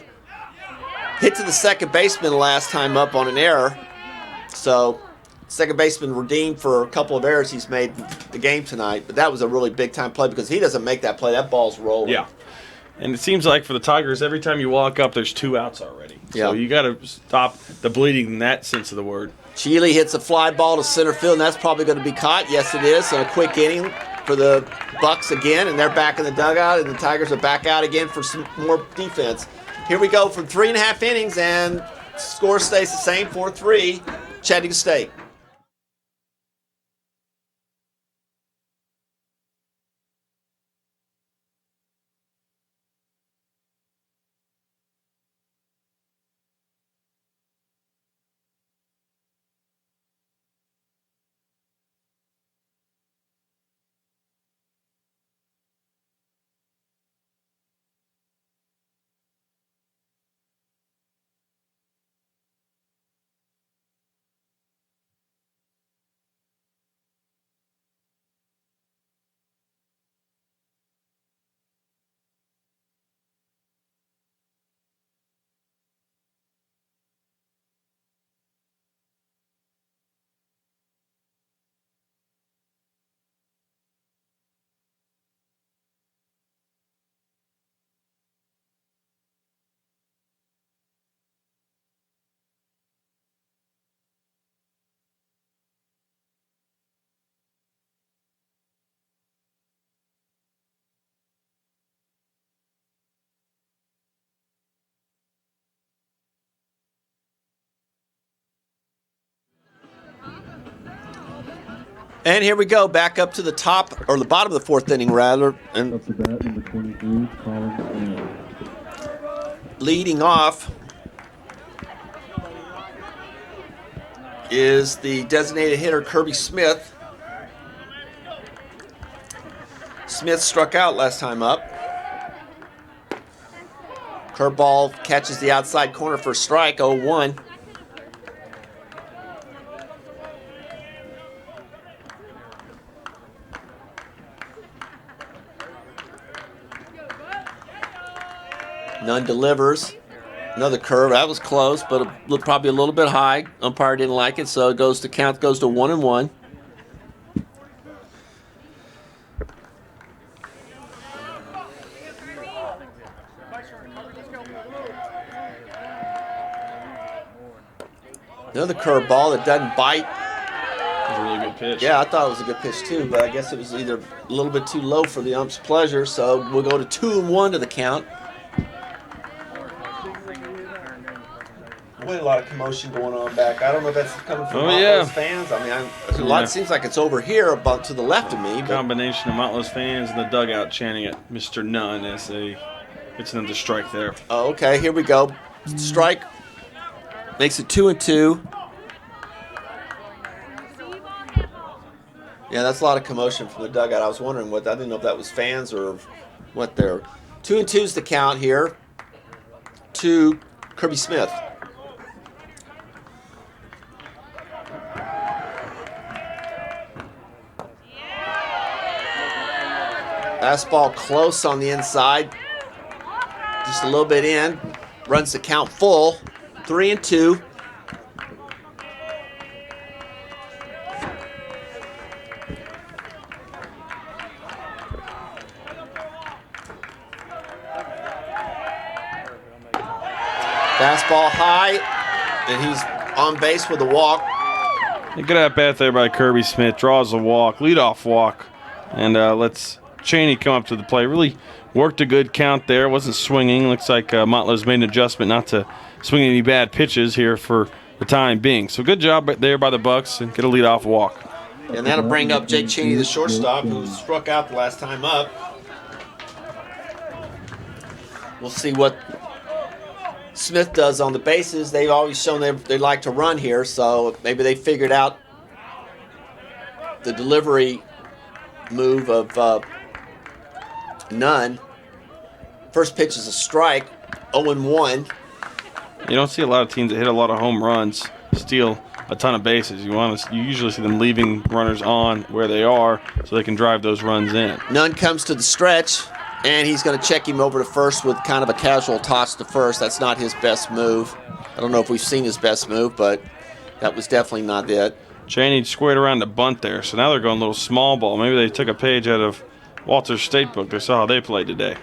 Hit to the second baseman last time up on an error. So, second baseman redeemed for a couple of errors he's made in the game tonight. But that was a really big-time play because he doesn't make that play. That ball's rolling. Yeah. And it seems like for the Tigers, every time you walk up, there's 2 outs already. So you got to stop the bleeding in that sense of the word. Chile hits a fly ball to center field, and that's probably going to be caught. Yes, it is. So a quick inning for the Bucs again, and they're back in the dugout, and the Tigers are back out again for some more defense. Here we go from 3.5 innings, and score stays the same, 4-3, Chattanooga State. And here we go, back up to the top, or the bottom of the 4th inning, rather. And Up to bat, number 23, Colin. leading off is the designated hitter, Kirby Smith. Smith struck out last time up. Curveball catches the outside corner for a strike, 0-1. Nunn delivers. Another curve. That was close, but probably a little bit high. Umpire didn't like it, so it goes to 1-1. Another curveball that doesn't bite. That was a really good pitch. Yeah, I thought it was a good pitch too, but I guess it was either a little bit too low for the ump's pleasure, so we'll go to 2-1 to the count. Really a lot of commotion going on back. I don't know if that's coming from Motlow's fans. I mean, a lot. It seems like it's over here, about to the left of me. Combination of Motlow's fans and the dugout chanting at Mr. Nunn as it's another strike there. Oh, okay, here we go. Strike makes it 2-2. Yeah, that's a lot of commotion from the dugout. I was wondering I didn't know if that was fans or what there. 2-2's the count here to Kirby Smith. Fastball close on the inside. Just a little bit in. Runs the count full. 3-2. Fastball high, and he's on base with a walk. A good at bat there by Kirby Smith. Draws a walk, leadoff walk, and lets Cheney come up to the plate. Really worked a good count there. Wasn't swinging. Looks like Motlow's made an adjustment not to swing any bad pitches here for the time being. So good job there by the Bucs and get a leadoff walk. And that'll bring up Jake Cheney, the shortstop, who struck out the last time up. We'll see what Smith does on the bases. They've always shown they like to run here, so maybe they figured out the delivery move of Nunn. First pitch is a strike, 0-1. You don't see a lot of teams that hit a lot of home runs steal a ton of bases. You usually see them leaving runners on where they are so they can drive those runs in. Nunn comes to the stretch, and he's going to check him over to first with kind of a casual toss to first. That's not his best move. I don't know if we've seen his best move, but that was definitely not it. Cheney squared around the bunt there, so now they're going a little small ball. Maybe they took a page out of Walter's state book. They saw how they played today.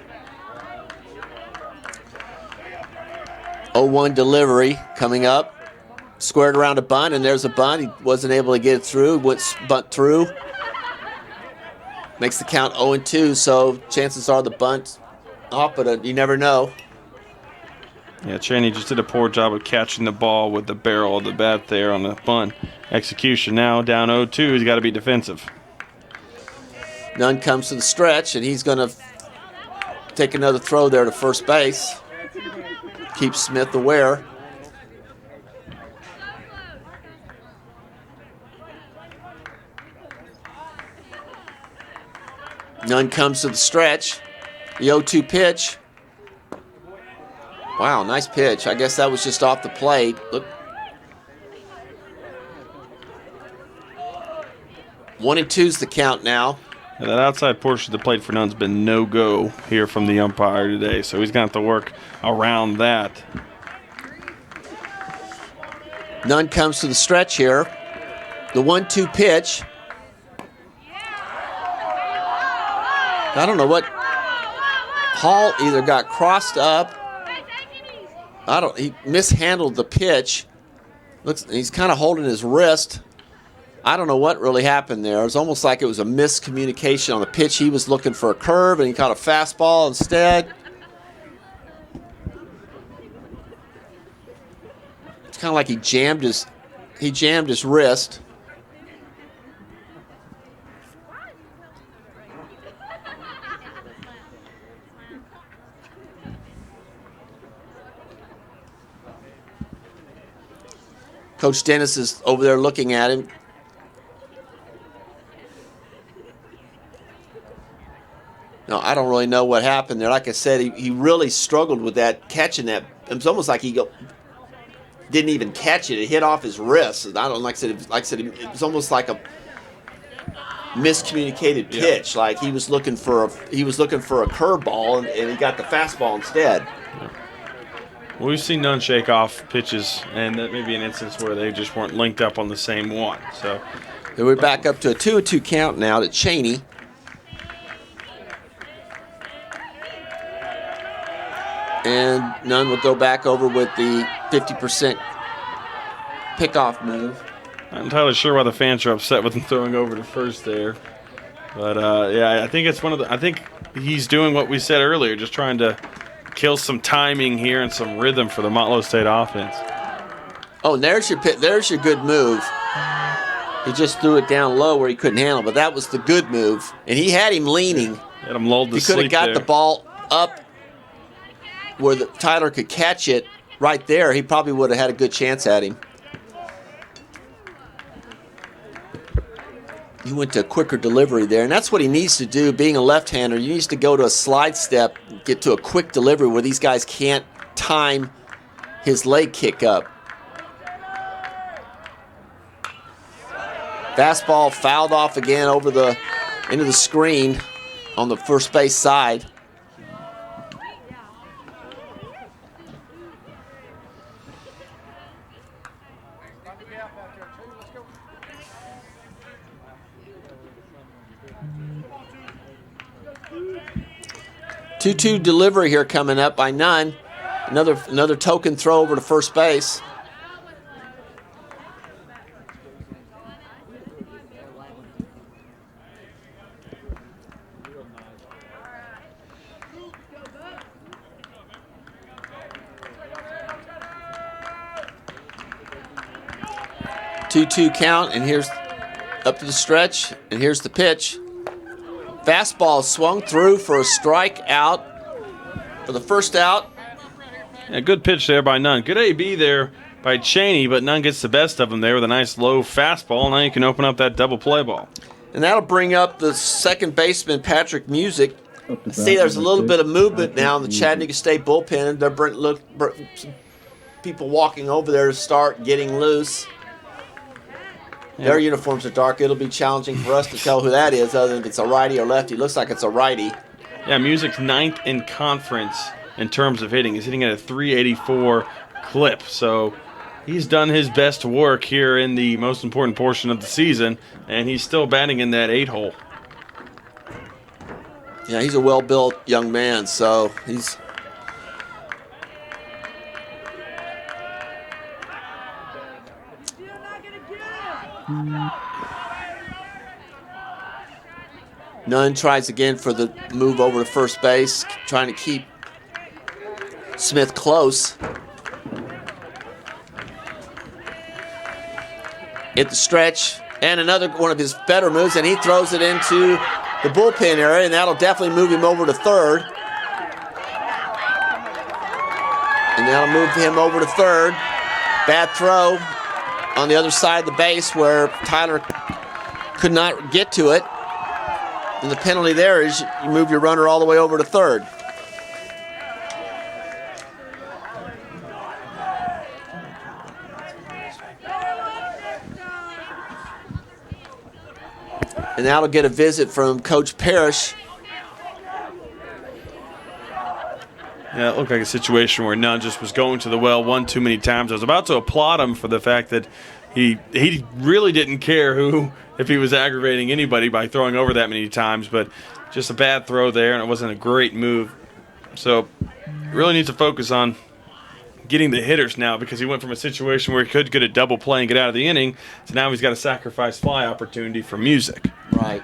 0-1 delivery coming up. Squared around a bunt, and there's a bunt. He wasn't able to get it through. Went bunt through. Makes the count 0-2, so chances are the bunt off, but you never know. Yeah, Cheney just did a poor job of catching the ball with the barrel of the bat there on the bunt execution. Now down 0-2, he's got to be defensive. Nunn comes to the stretch, and he's going to take another throw there to first base. Keep Smith aware. Nunn comes to the stretch. The 0-2 pitch. Wow, nice pitch. I guess that was just off the plate. Look. 1-2's the count now. And that outside portion of the plate for Nunn's been no-go here from the umpire today, so he's going to have to work around that. Nunn comes to the stretch here. The 1-2 pitch. I don't know what. Hall either got crossed up. He mishandled the pitch. He's kind of holding his wrist. I don't know what really happened there. It was almost like it was a miscommunication on the pitch. He was looking for a curve, and he caught a fastball instead. It's kind of like he jammed his wrist. Coach Dennis is over there looking at him. No, I don't really know what happened there. Like I said, he really struggled with that, catching that. It was almost like he didn't even catch it. It hit off his wrist. I don't like I said. It was almost like miscommunicated pitch. Like he was looking for a curveball and he got the fastball instead. Well, we've seen none shake off pitches, and that may be an instance where they just weren't linked up on the same one. So then we're back up to a 2-2 count now to Cheney. And Nunn will go back over with the 50% pickoff move. Not entirely sure why the fans are upset with him throwing over to first there. But, yeah, I think it's I think he's doing what we said earlier, just trying to kill some timing here and some rhythm for the Motlow State offense. Oh, and there's your good move. He just threw it down low where he couldn't handle it, but that was the good move. And he had him leaning. Had him lulled to sleep. He could have got the ball up where Tyler could catch it right there. He probably would have had a good chance at him. He went to a quicker delivery there, and that's what he needs to do. Being a left-hander, he needs to go to a slide step, get to a quick delivery where these guys can't time his leg kick up. Fastball fouled off again over into the screen on the first base side. Two-two delivery here coming up by Nunn. Another token throw over to first base. Two-two count, and here's up to the stretch, and here's the pitch. Fastball swung through for a strike out for the first out. Yeah, good pitch there by Nunn. Good AB there by Cheney, but Nunn gets the best of him there with a nice low fastball. Now you can open up that double play ball. And that'll bring up the second baseman, Patrick Music. See, there's a little bit of movement now in the Chattanooga State bullpen. They're people walking over there to start getting loose. Their uniforms are dark. It'll be challenging for us to tell who that is, other than if it's a righty or lefty. Looks like it's a righty. Yeah, Music's 9th in conference in terms of hitting. He's hitting at a 384 clip. So he's done his best work here in the most important portion of the season, and he's still batting in that 8-hole. Yeah, he's a well-built young man, so he's... Nunn tries again for the move over to first base, trying to keep Smith close. Hit the stretch, and another one of his better moves, and he throws it into the bullpen area, and that'll definitely move him over to third. And that'll move him over to third. Bad throw on the other side of the base where Tyler could not get to it. And the penalty there is you move your runner all the way over to third. And that'll get a visit from Coach Parrish. Yeah, it looked like a situation where Nunn just was going to the well one too many times. I was about to applaud him for the fact that he really didn't care if he was aggravating anybody by throwing over that many times, but just a bad throw there, and it wasn't a great move. So really needs to focus on getting the hitters now, because he went from a situation where he could get a double play and get out of the inning to now he's got a sacrifice fly opportunity for Music. Right.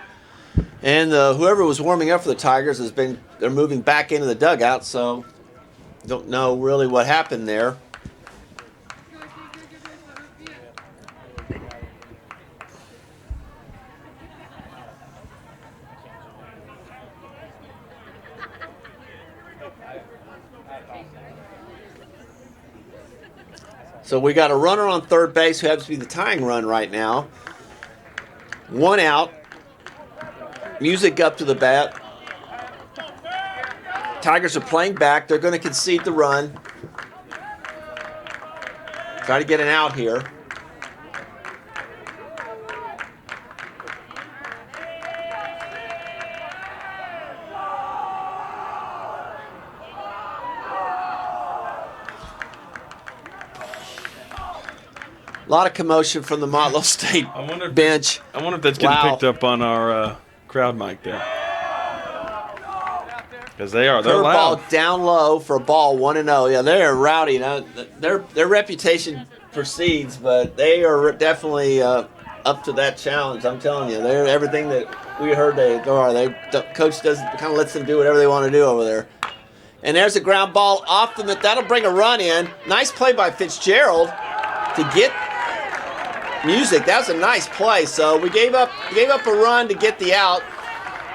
And whoever was warming up for the Tigers they're moving back into the dugout, so don't know really what happened there. So we got a runner on third base who happens to be the tying run right now. One out. Music up to the bat. Tigers are playing back. They're going to concede the run. Try to get an out here. lot of commotion from the Motlow State bench. I wonder if that's getting picked up on our crowd mic there. Because they're loud. Curveball down low for a ball, 1-0. Yeah, they're rowdy. Now, their reputation precedes, but they are definitely up to that challenge. I'm telling you, they're everything that we heard they are. The coach kind of lets them do whatever they want to do over there. And there's a ground ball off them. That'll bring a run in. Nice play by Fitzgerald to get Music. That was a nice play. So we gave up a run to get the out.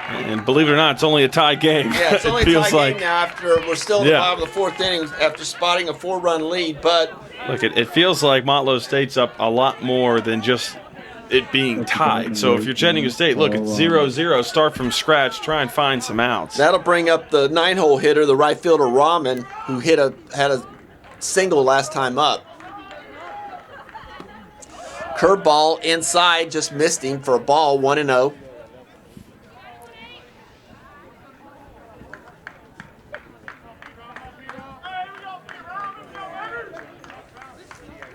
And believe it or not, it's only a tie game. Yeah, it's only a tie game now after we're still in the bottom of the fourth inning after spotting a 4-run lead. But look, it feels like Motlow State's up a lot more than just it being tied. So if you're Chattanooga State, look, it's 0-0. Start from scratch. Try and find some outs. That'll bring up the 9-hole hitter, the right fielder Rahman, who had a single last time up. Curveball inside, just missed him for a ball, 1-0.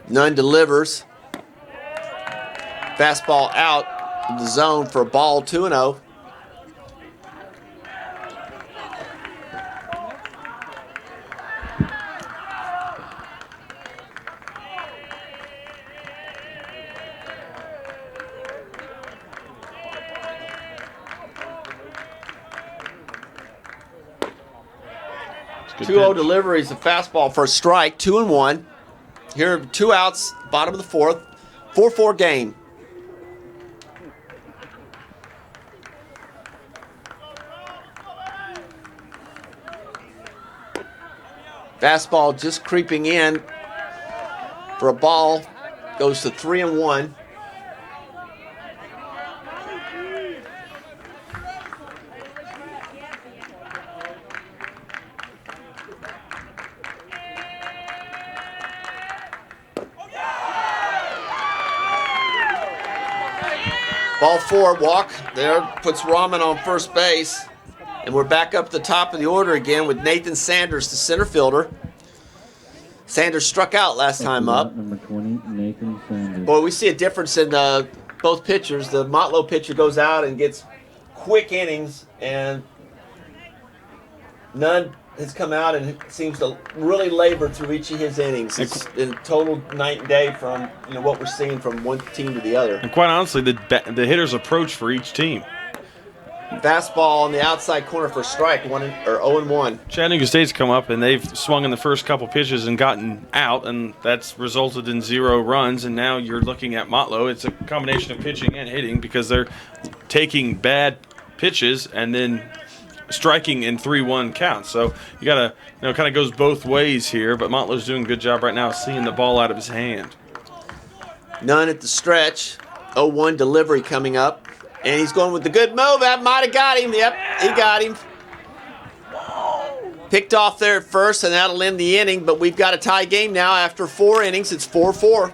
Nunn delivers. Fastball out of the zone for a ball, 2-0. Two 2-0 deliveries, a fastball for a strike, 2-1. Here, 2 outs, bottom of the fourth, 4-4 game. Fastball just creeping in for a ball, goes to 3-1. Ball 4, walk there, puts Rahman on first base. And we're back up the top of the order again with Nathan Sanders, the center fielder. Sanders struck out last time up. Number 20, Nathan Sanders. Boy, we see a difference in both pitchers. The Motlow pitcher goes out and gets quick innings, and Nunn has come out and seems to really labor through each of his innings. It's been total night and day from what we're seeing from one team to the other. And quite honestly, the hitter's approach for each team. Fastball on the outside corner for a strike, 0-1. Chattanooga State's come up and they've swung in the first couple pitches and gotten out, and that's resulted in 0 runs. And now you're looking at Motlow. It's a combination of pitching and hitting because they're taking bad pitches and then striking in 3-1 counts. So you gotta, kind of goes both ways here. But Motlow's doing a good job right now of seeing the ball out of his hand. Nunn at the stretch, 0-1 delivery coming up. And he's going with the good move. That might have got him. Yep, he got him. Picked off there at first, and that'll end the inning. But we've got a tie game now. After 4 innings, it's 4-4.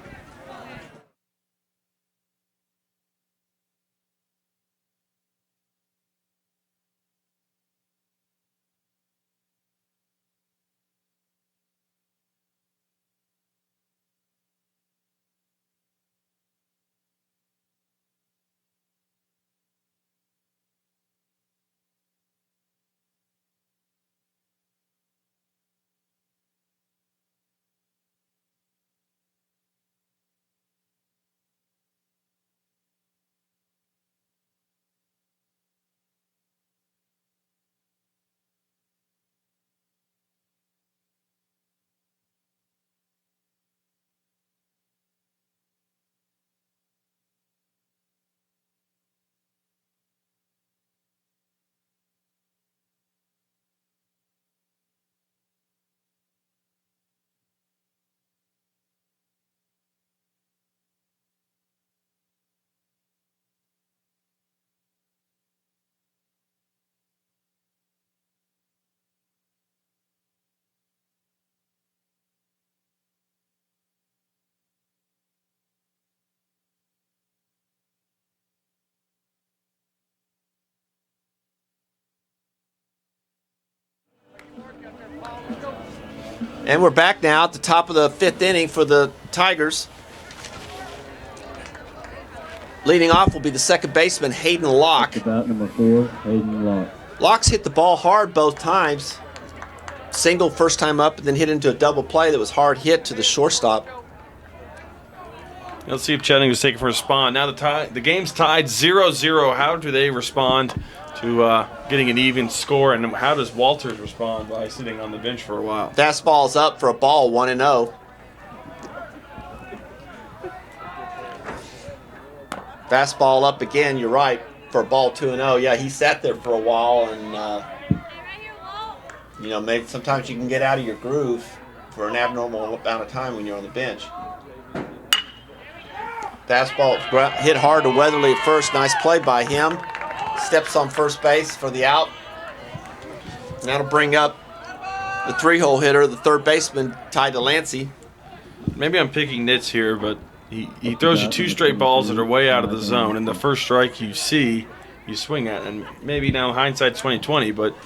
And we're back now at the top of the 5th inning for the Tigers. Leading off will be the second baseman, Hayden Locke. About number 4, Hayden Locke. Locke's hit the ball hard both times. Single first time up, and then hit into a double play that was hard hit to the shortstop. Let's see if Chattanooga State can respond. Now the game's tied 0-0. How do they respond to getting an even score, and how does Walters respond by sitting on the bench for a while? Fastball's up for a ball, 1-0. Fastball up again, you're right, for a ball 2-0. Yeah, he sat there for a while, and you know, maybe sometimes you can get out of your groove for an abnormal amount of time when you're on the bench. Fastball hit hard to Weatherly at first. Nice play by him. Steps on first base for the out. And that'll bring up the 3-hole hitter, the third baseman, Ty Delancey. Maybe I'm picking nits here, but he throws you 2 straight balls that are way out of the zone, and the first strike you see, you swing at. And maybe now hindsight's 20/20, but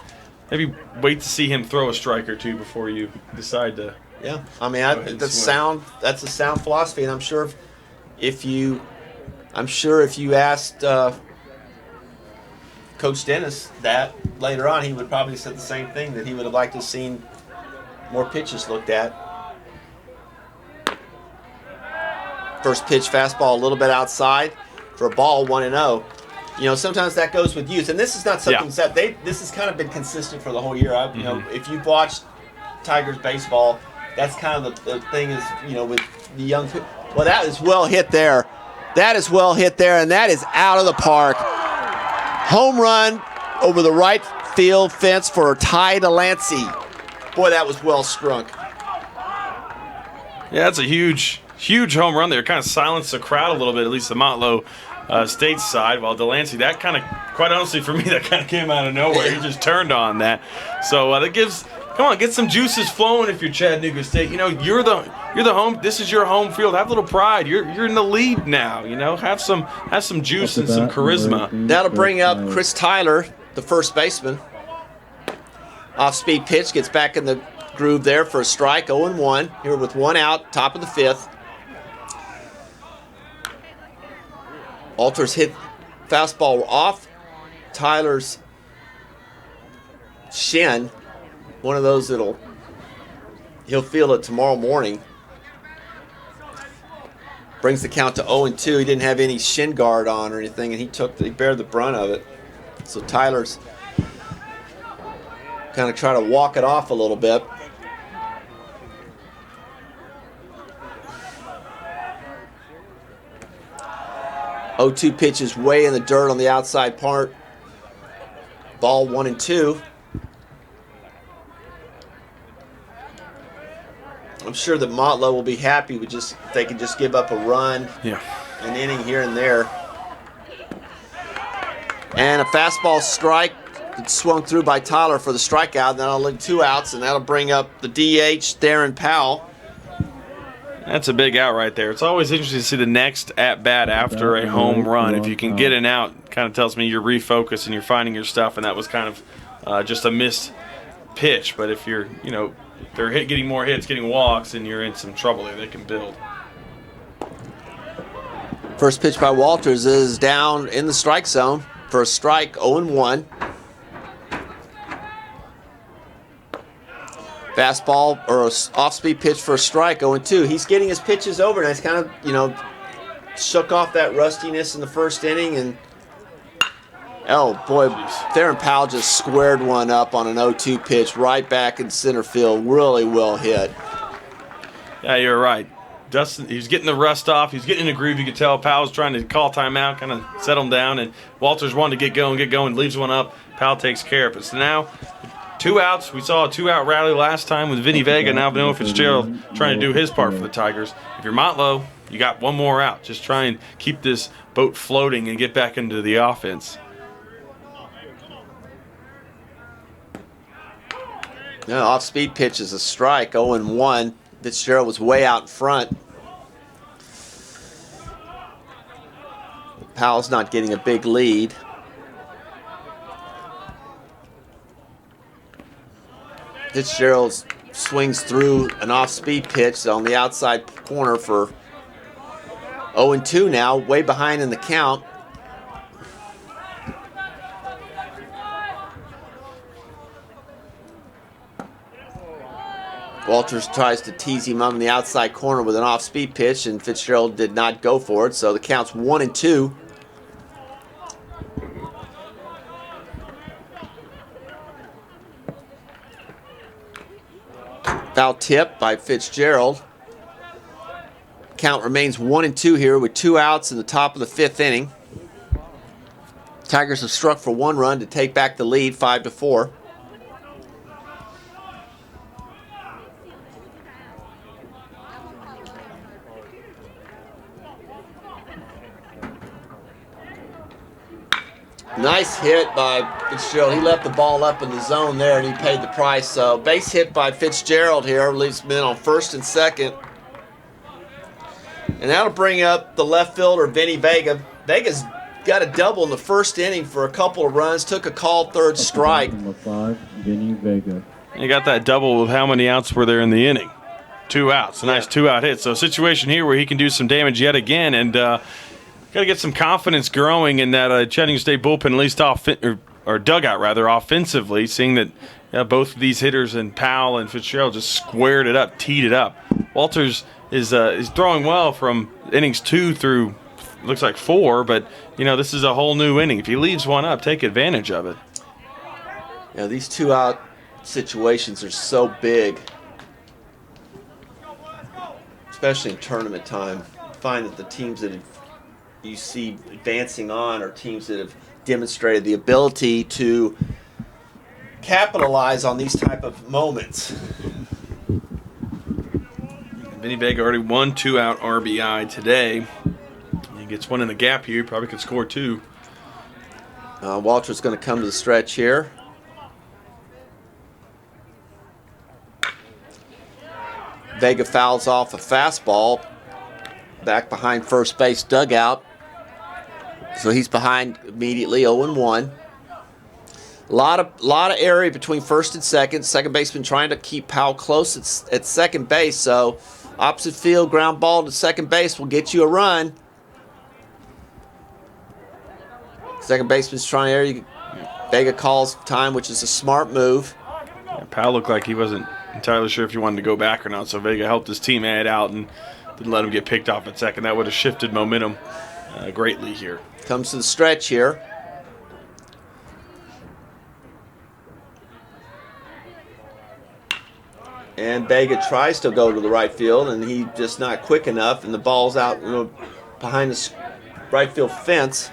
maybe wait to see him throw a strike or two before you decide to. Yeah, I mean that's a sound philosophy, and I'm sure if you asked Coach Dennis that later on, he would probably say the same thing, that he would have liked to have seen more pitches looked at. First pitch fastball a little bit outside for a ball, 1-0. You know, sometimes that goes with youth, and this is not something that this has kind of been consistent for the whole year. You know, if you've watched Tigers baseball, that's kind of the thing is, you know, with the young. Well, that is well hit there. That is well hit there, and that is out of the park. Home run over the right field fence for Ty Delancey. Boy, that was well strung. Yeah, that's a huge home run there. Kind of silenced the crowd a little bit, at least the Motlow State side, while Delancey, that kind of, quite honestly for me, that kind of came out of nowhere. He just turned on that. So that gives, come on, get some juices flowing if you're Chattanooga State. You know, you're the home, this is your home field. Have a little pride. You're in the lead now, you know. Have some juice and some charisma. That'll bring up Chris Tyler, the first baseman. Off-speed pitch, gets back in the groove there for a strike, 0-1. Here with 1 out, top of the 5th. Walters hit fastball off Tyler's shin. One of those he'll feel it tomorrow morning. Brings the count to 0-2. He didn't have any shin guard on or anything, and he bared the brunt of it. So Tyler's kind of try to walk it off a little bit. O2 pitch is way in the dirt on the outside part. Ball 1-2. I'm sure that Motlow will be happy with if they can just give up a run, an inning here and there. And a fastball strike that's swung through by Tyler for the strikeout. And that'll leave 2 outs, and that'll bring up the DH, Theron Powell. That's a big out right there. It's always interesting to see the next at-bat after a home run. If you can get an out, kind of tells me you're refocused and you're finding your stuff, and that was kind of just a missed pitch. But if you're, you know, they're getting more hits, getting walks, and you're in some trouble there, they can build. First pitch by Walters is down in the strike zone for a strike, 0-1. Fastball or off-speed pitch for a strike, 0-2. He's getting his pitches over, and he's kind of, you know, shook off that rustiness in the first inning. And, oh, boy, Theron Powell just squared one up on an 0-2 pitch right back in center field. Really well hit. Yeah, you're right. Dustin, he was getting the rust off. He was getting in a groove. You could tell Powell was trying to call timeout, kind of settle him down, and Walters wanted to get going, leaves one up. Powell takes care of it. So now 2 outs. We saw a 2-out rally last time with Vinny Vega. Now Noah Fitzgerald trying to do his part for the Tigers. If you're Motlow, you got 1 more out. Just try and keep this boat floating and get back into the offense. No, off-speed pitch is a strike, 0-1. Fitzgerald was way out in front. Powell's not getting a big lead. Fitzgerald swings through an off-speed pitch on the outside corner for 0-2 now, way behind in the count. Walters tries to tease him up in the outside corner with an off-speed pitch, and Fitzgerald did not go for it, so the count's 1-2. Foul tip by Fitzgerald. Count remains 1-2 here with 2 outs in the top of the 5th inning. Tigers have struck for 1 run to take back the lead, 5-4. Nice hit by Fitzgerald. He left the ball up in the zone there, and he paid the price. So base hit by Fitzgerald here, leaves men on first and second. And that'll bring up the left fielder, Vinny Vega. Vega's got a double in the first inning for a couple of runs, took a called third strike. Number 5, Vinny Vega. You got that double with how many outs were there in the inning? 2 outs. A nice 2-out hit. So a situation here where he can do some damage yet again, and got to get some confidence growing in that Chattanooga State bullpen, at least or dugout rather, offensively, seeing that both of these hitters and Powell and Fitzgerald just squared it up, teed it up. Walters is throwing well from innings 2 through looks like 4, but this is a whole new inning. If he leaves one up, take advantage of it. Yeah, these 2-out situations are so big, especially in tournament time. You find that the teams that you see advancing on are teams that have demonstrated the ability to capitalize on these type of moments. Vinny Vega already won 2-out RBI today. He gets one in the gap here. He probably could score 2. Walter's going to come to the stretch here. Vega fouls off a fastball back behind first base dugout. So he's behind immediately, 0-1. A lot of area between first and second. Second baseman trying to keep Powell close at second base. So opposite field, ground ball to second base will get you a run. Second baseman's trying area. Vega calls time, which is a smart move. Yeah, Powell looked like he wasn't entirely sure if he wanted to go back or not. So Vega helped his teammate out and didn't let him get picked off at second. That would have shifted momentum greatly here. Comes to the stretch here. And Vega tries to go to the right field, and he's just not quick enough, and the ball's out behind the right field fence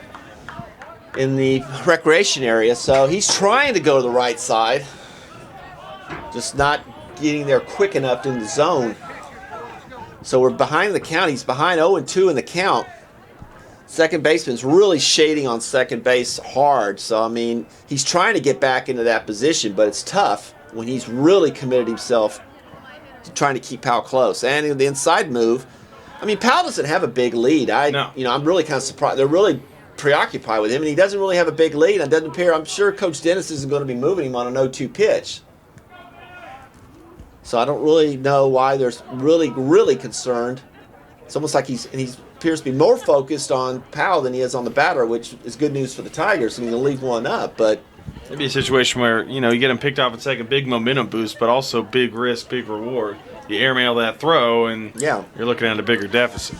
in the recreation area. So he's trying to go to the right side, just not getting there quick enough in the zone. So we're behind the count. He's behind 0-2 in the count. Second baseman's really shading on second base hard. So, he's trying to get back into that position, but it's tough when he's really committed himself to trying to keep Powell close. And the inside move, Powell doesn't have a big lead. No. I'm really kind of surprised. They're really preoccupied with him, and he doesn't really have a big lead. It doesn't appear, I'm sure Coach Dennis isn't going to be moving him on an 0-2 pitch. So I don't really know why they're really concerned. It's almost like he appears to be more focused on Powell than he is on the batter, which is good news for the Tigers. They'll leave one up, but maybe a situation where you get him picked off at second, big momentum boost, but also big risk, big reward. You airmail that throw, and you're looking at a bigger deficit.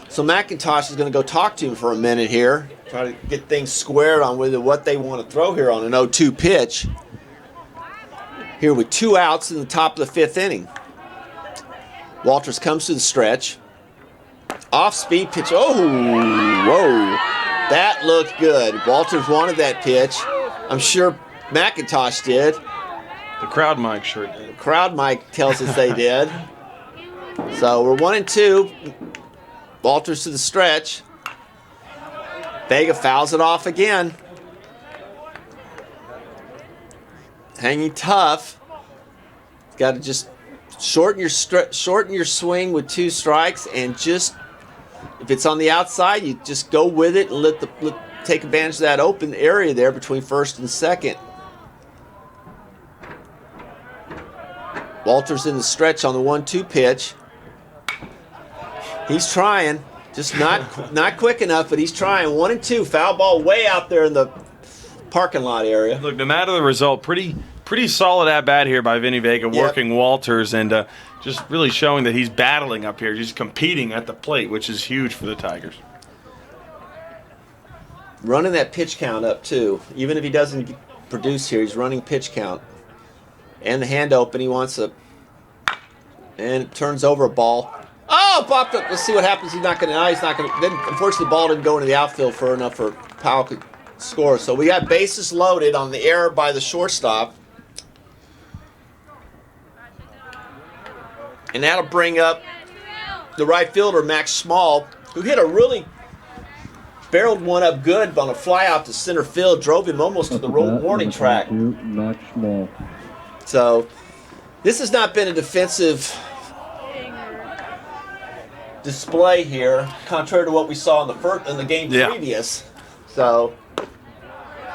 So McIntosh is going to go talk to him for a minute here, try to get things squared on what they want to throw here on an 0-2 pitch. Here with 2 outs in the top of the 5th inning. Walters comes to the stretch. Off-speed pitch. Oh, whoa. That looked good. Walters wanted that pitch. I'm sure McIntosh did. The crowd mic sure did. The crowd mic tells us they did. So we're 1-2. Walters to the stretch. Vega fouls it off again. Hanging tough. Got to just shorten your swing with 2 strikes, and just if it's on the outside, you just go with it and take advantage of that open area there between first and second. Walters in the stretch on the 1-2 pitch. He's trying. Just not quick enough, but he's trying. 1-2, foul ball way out there in the parking lot area. Look, no matter the result, pretty solid at bat here by Vinny Vega, working Walters and just really showing that he's battling up here, just competing at the plate, which is huge for the Tigers. Running that pitch count up too. Even if he doesn't produce here, he's running pitch count. And the hand open, he wants a, and it turns over a ball. Oh, bopped it. Let's see what happens. He's not going to. Then unfortunately, the ball didn't go into the outfield far enough for Powell to score. So we got bases loaded on the error by the shortstop. And that'll bring up the right fielder, Max Small, who hit a really barreled one up good on a fly out to center field, drove him almost to the warning track. Max Small. So this has not been a defensive display here, contrary to what we saw in the game previous. So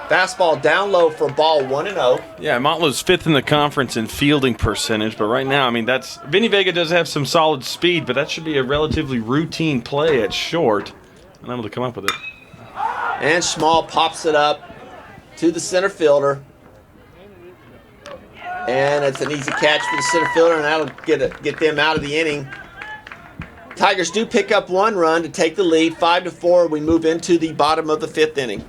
fastball down low for a ball, 1-0. Yeah, Motlow's 5th in the conference in fielding percentage, but right now, I mean, that's Vinny Vega does have some solid speed, but that should be a relatively routine play at short. Unable to come up with it. And Small pops it up to the center fielder. And it's an easy catch for the center fielder, and that'll get them out of the inning. Tigers do pick up 1 run to take the lead, 5-4. We move into the bottom of the 5th inning.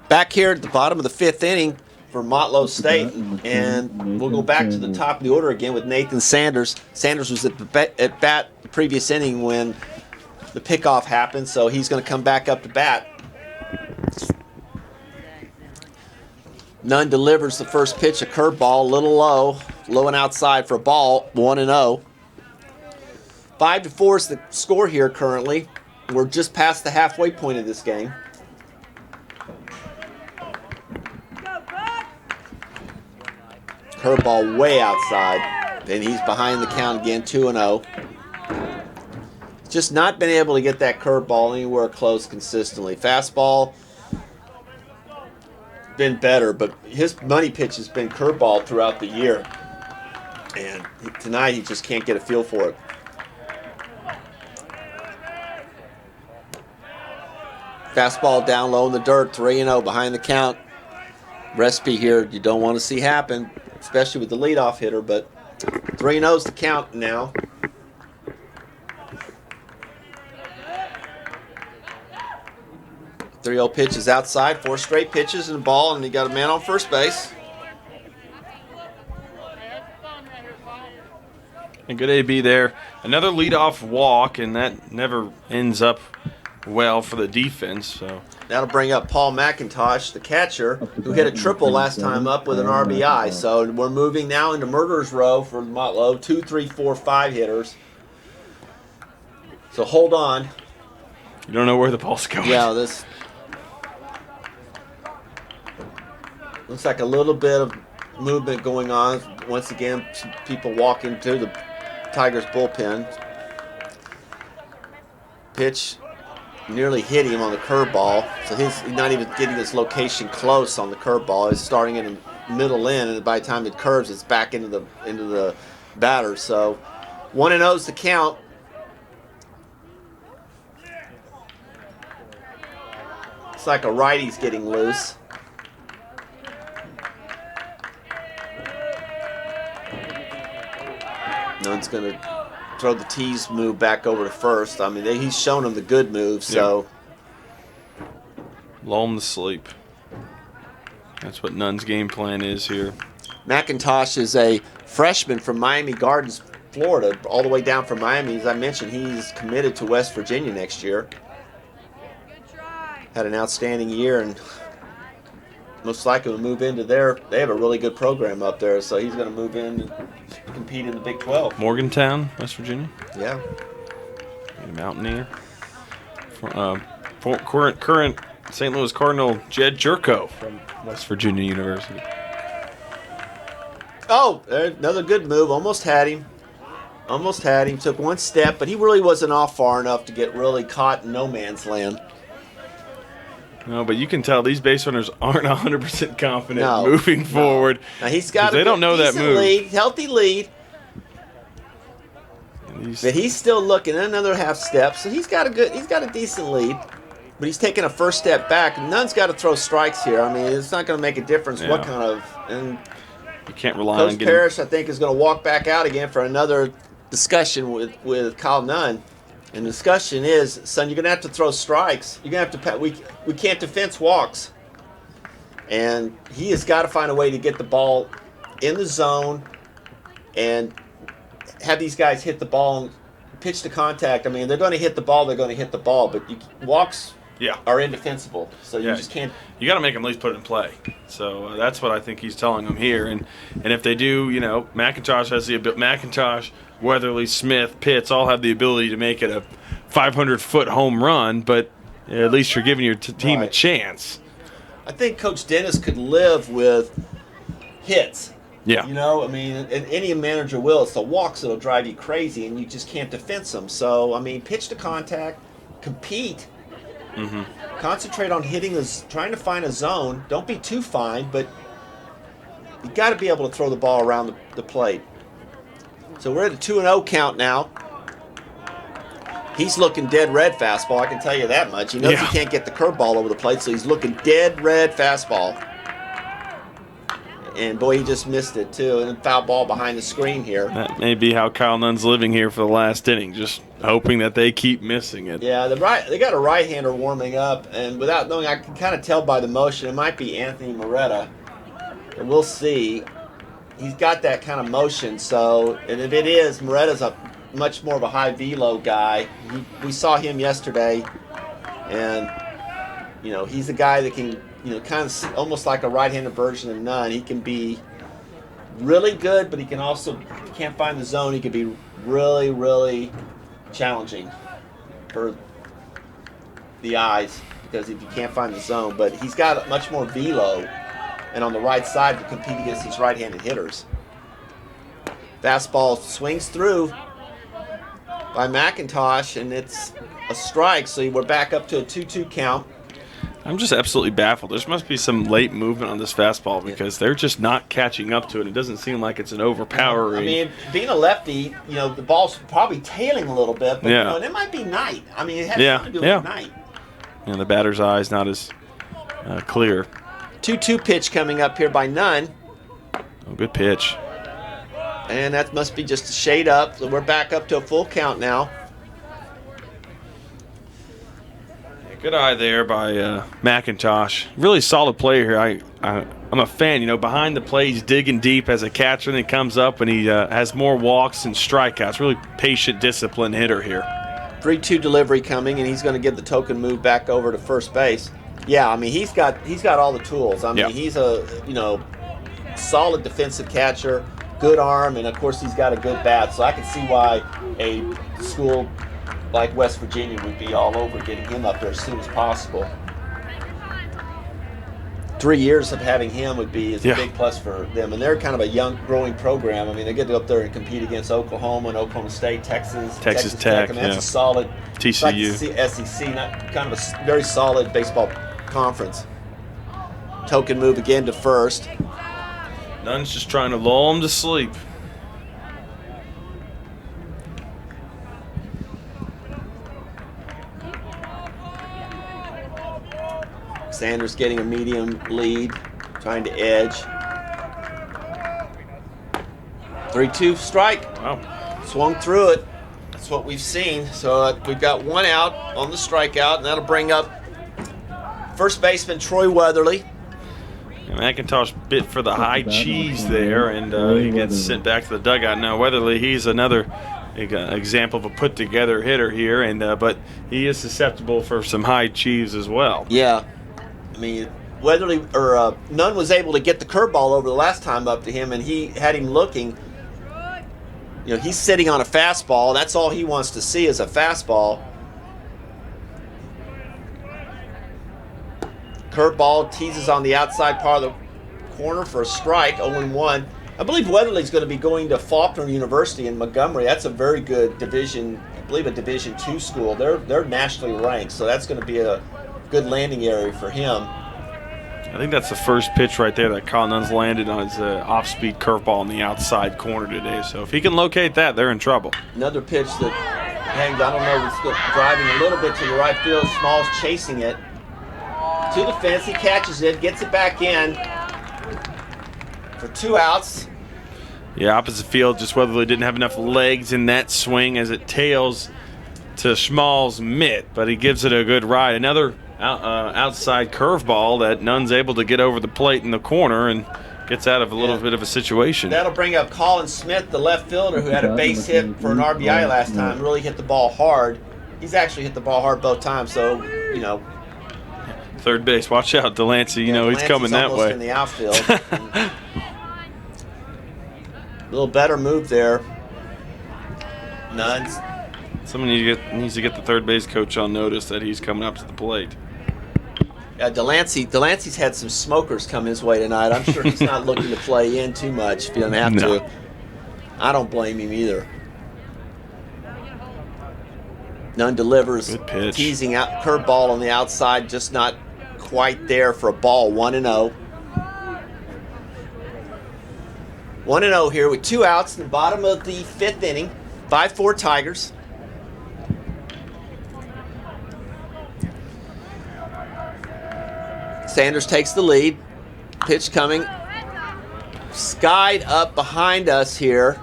Back here at the bottom of the 5th inning for Motlow State, and we'll go back to the top of the order again with Nathan Sanders. Sanders was at bat the previous inning when the pickoff happened, so he's going to come back up to bat. Nunn delivers the first pitch, a curveball, a little low and outside for a ball, 1-0. 5-4 is the score here currently. We're just past the halfway point of this game. Curveball way outside, and he's behind the count again, 2-0. Just not been able to get that curveball anywhere close consistently. Fastball been better, but his money pitch has been curveball throughout the year, and tonight he just can't get a feel for it. Fastball down low in the dirt, 3-0 behind the count. Recipe here you don't want to see happen, especially with the leadoff hitter, but 3-0's the count now. The 3-0 pitch is outside, 4 straight pitches and a ball, and he got a man on first base. And good AB there. Another leadoff walk, and that never ends up well for the defense. So that'll bring up Paul McIntosh, the catcher, who hit a triple last time up with an RBI. So we're moving now into murderer's row for Motlow, 2, 3, 4, 5 hitters. So hold on. You don't know where the ball's going. Yeah, this looks like a little bit of movement going on. Once again, some people walking to the Tigers bullpen. Pitch nearly hit him on the curveball, so he's not even getting his location close on the curveball. He's starting in the middle in, and by the time it curves, it's back into the batter. So 1-0's the count. Looks like a righty's getting loose. Nunn's going to throw the tease move back over to first. I mean, he's shown him the good move, so. Lull him to sleep. That's what Nunn's game plan is here. McIntosh is a freshman from Miami Gardens, Florida, all the way down from Miami. As I mentioned, he's committed to West Virginia next year. Had an outstanding year and most likely will move into there. They have a really good program up there, so he's going to move in and compete in the Big 12. Morgantown, West Virginia. Yeah. A Mountaineer. Current St. Louis Cardinal Jed Jerko from West Virginia University. Oh, another good move. Almost had him. Almost had him. Took one step, but he really wasn't off far enough to get really caught in no man's land. No, but you can tell these base runners aren't 100% confident moving forward. Now he's got they don't know that move. Lead, healthy lead. But he's still looking at another half step, so he's got a decent lead. But he's taking a first step back. Nunn's got to throw strikes here. I mean, it's not going to make a difference what kind of. And you can't rely Coach on getting. Parrish, I think, is going to walk back out again for another discussion with Kyle Nunn. And the discussion is, son, you're going to have to throw strikes. You're going to have to. We can't defense walks. And he has got to find a way to get the ball in the zone and have these guys hit the ball and pitch to contact. I mean, they're going to hit the ball. They're going to hit the ball, but walks. Yeah. Are indefensible, so you just can't. You got to make them at least put it in play. So that's what I think he's telling them here. And if they do, McIntosh has the ability. McIntosh, Weatherly, Smith, Pitts all have the ability to make it a 500-foot home run. But at least you're giving your team a chance. I think Coach Dennis could live with hits. Yeah. I mean, and any manager will. It's the walks that'll drive you crazy, and you just can't defense them. So I mean, pitch to contact, compete. Mm-hmm. Concentrate on trying to find a zone. Don't be too fine, but you got to be able to throw the ball around the plate. So we're at a 2-0 count now. He's looking dead red fastball, I can tell you that much. He knows he can't get the curveball over the plate, so he's looking dead red fastball. And boy, he just missed it too. And foul ball behind the screen here. That may be how Kyle Nunn's living here for the last inning, just hoping that they keep missing it. Yeah, they got a right-hander warming up, and without knowing, I can kind of tell by the motion, it might be Anthony Moretta. And we'll see. He's got that kind of motion, so, and if it is, Moretta's a much more of a high velo guy. We saw him yesterday, and, he's a guy that can, kind of almost like a right-handed version of Nunn. He can be really good, but he can also, if he can't find the zone, he can be really, really challenging for the eyes because if you can't find the zone. But he's got much more velo and on the right side to compete against these right-handed hitters. Fastball swings through by McIntosh, and it's a strike, so we're back up to a 2-2 count. I'm just absolutely baffled. There must be some late movement on this fastball because they're just not catching up to it. It doesn't seem like it's an overpowering. I mean, being a lefty, the ball's probably tailing a little bit, but and it might be night. I mean, it has something to do with night. The batter's eye is not as clear. 2-2 pitch coming up here by Nunn. Oh, good pitch. And that must be just a shade up. So we're back up to a full count now. Good eye there by McIntosh. Really solid player here. I'm a fan. Behind the plate, he's digging deep as a catcher, and he comes up and he has more walks and strikeouts. Really patient, disciplined hitter here. 3-2 delivery coming, and he's going to give the token move back over to first base. Yeah, I mean he's got all the tools. I mean he's a solid defensive catcher, good arm, and of course he's got a good bat. So I can see why a school like West Virginia would be all over getting him up there as soon as possible. 3 years of having him is a big plus for them. And they're kind of a young, growing program. I mean, they get up there and compete against Oklahoma and Oklahoma State, Texas Tech. I mean, that's a solid TCU. Like SEC, not kind of a very solid baseball conference. Token move again to first. Nunn's just trying to lull him to sleep. Sanders getting a medium lead, trying to edge. 3-2 strike. Wow. Swung through it. That's what we've seen. So we've got one out on the strikeout, and that'll bring up first baseman Troy Weatherly. And McIntosh bit for the high cheese there, and he gets sent back to the dugout. Now Weatherly, he's another example of a put-together hitter here, and but he is susceptible for some high cheese as well. Yeah, I mean Weatherly or Nunn was able to get the curveball over the last time up to him, and he had him looking. You know, he's sitting on a fastball. That's all he wants to see is a fastball. Curveball teases on the outside part of the corner for a strike, 0-1. I believe Weatherly's going to be going to Faulkner University in Montgomery. That's a very good division, I believe a Division II school. They're nationally ranked, so that's going to be a good landing area for him. I think that's the first pitch right there that Colin Nunn's landed on his off-speed curveball in the outside corner today. So if he can locate that, they're in trouble. Another pitch that hangs, I don't know, it's driving a little bit to the right field. Small's chasing it to the fence. He catches it, gets it back in for 2 outs. Yeah, opposite field, just Weatherly didn't have enough legs in that swing as it tails to Schmall's mitt, but he gives it a good ride. Another outside curveball that Nunn's able to get over the plate in the corner and gets out of a little bit of a situation. That'll bring up Colin Smith, the left fielder, who had a base hit for an RBI last time. Really hit the ball hard. He's actually hit the ball hard both times, so, you know. Third base, watch out, Delancey. You know, he's coming that way. In the outfield. A little better move there. Nuns. Someone needs to get the third base coach on notice that he's coming up to the plate. Delancey's had some smokers come his way tonight. I'm sure he's not looking to play in too much if he doesn't have to. I don't blame him either. Nunn delivers. Good pitch. Teasing out curveball on the outside, just not quite there for a ball. 1-0. 1-0 here with 2 outs in the bottom of the 5th inning. 5-4 Tigers. Sanders takes the lead. Pitch coming. Skied up behind us here.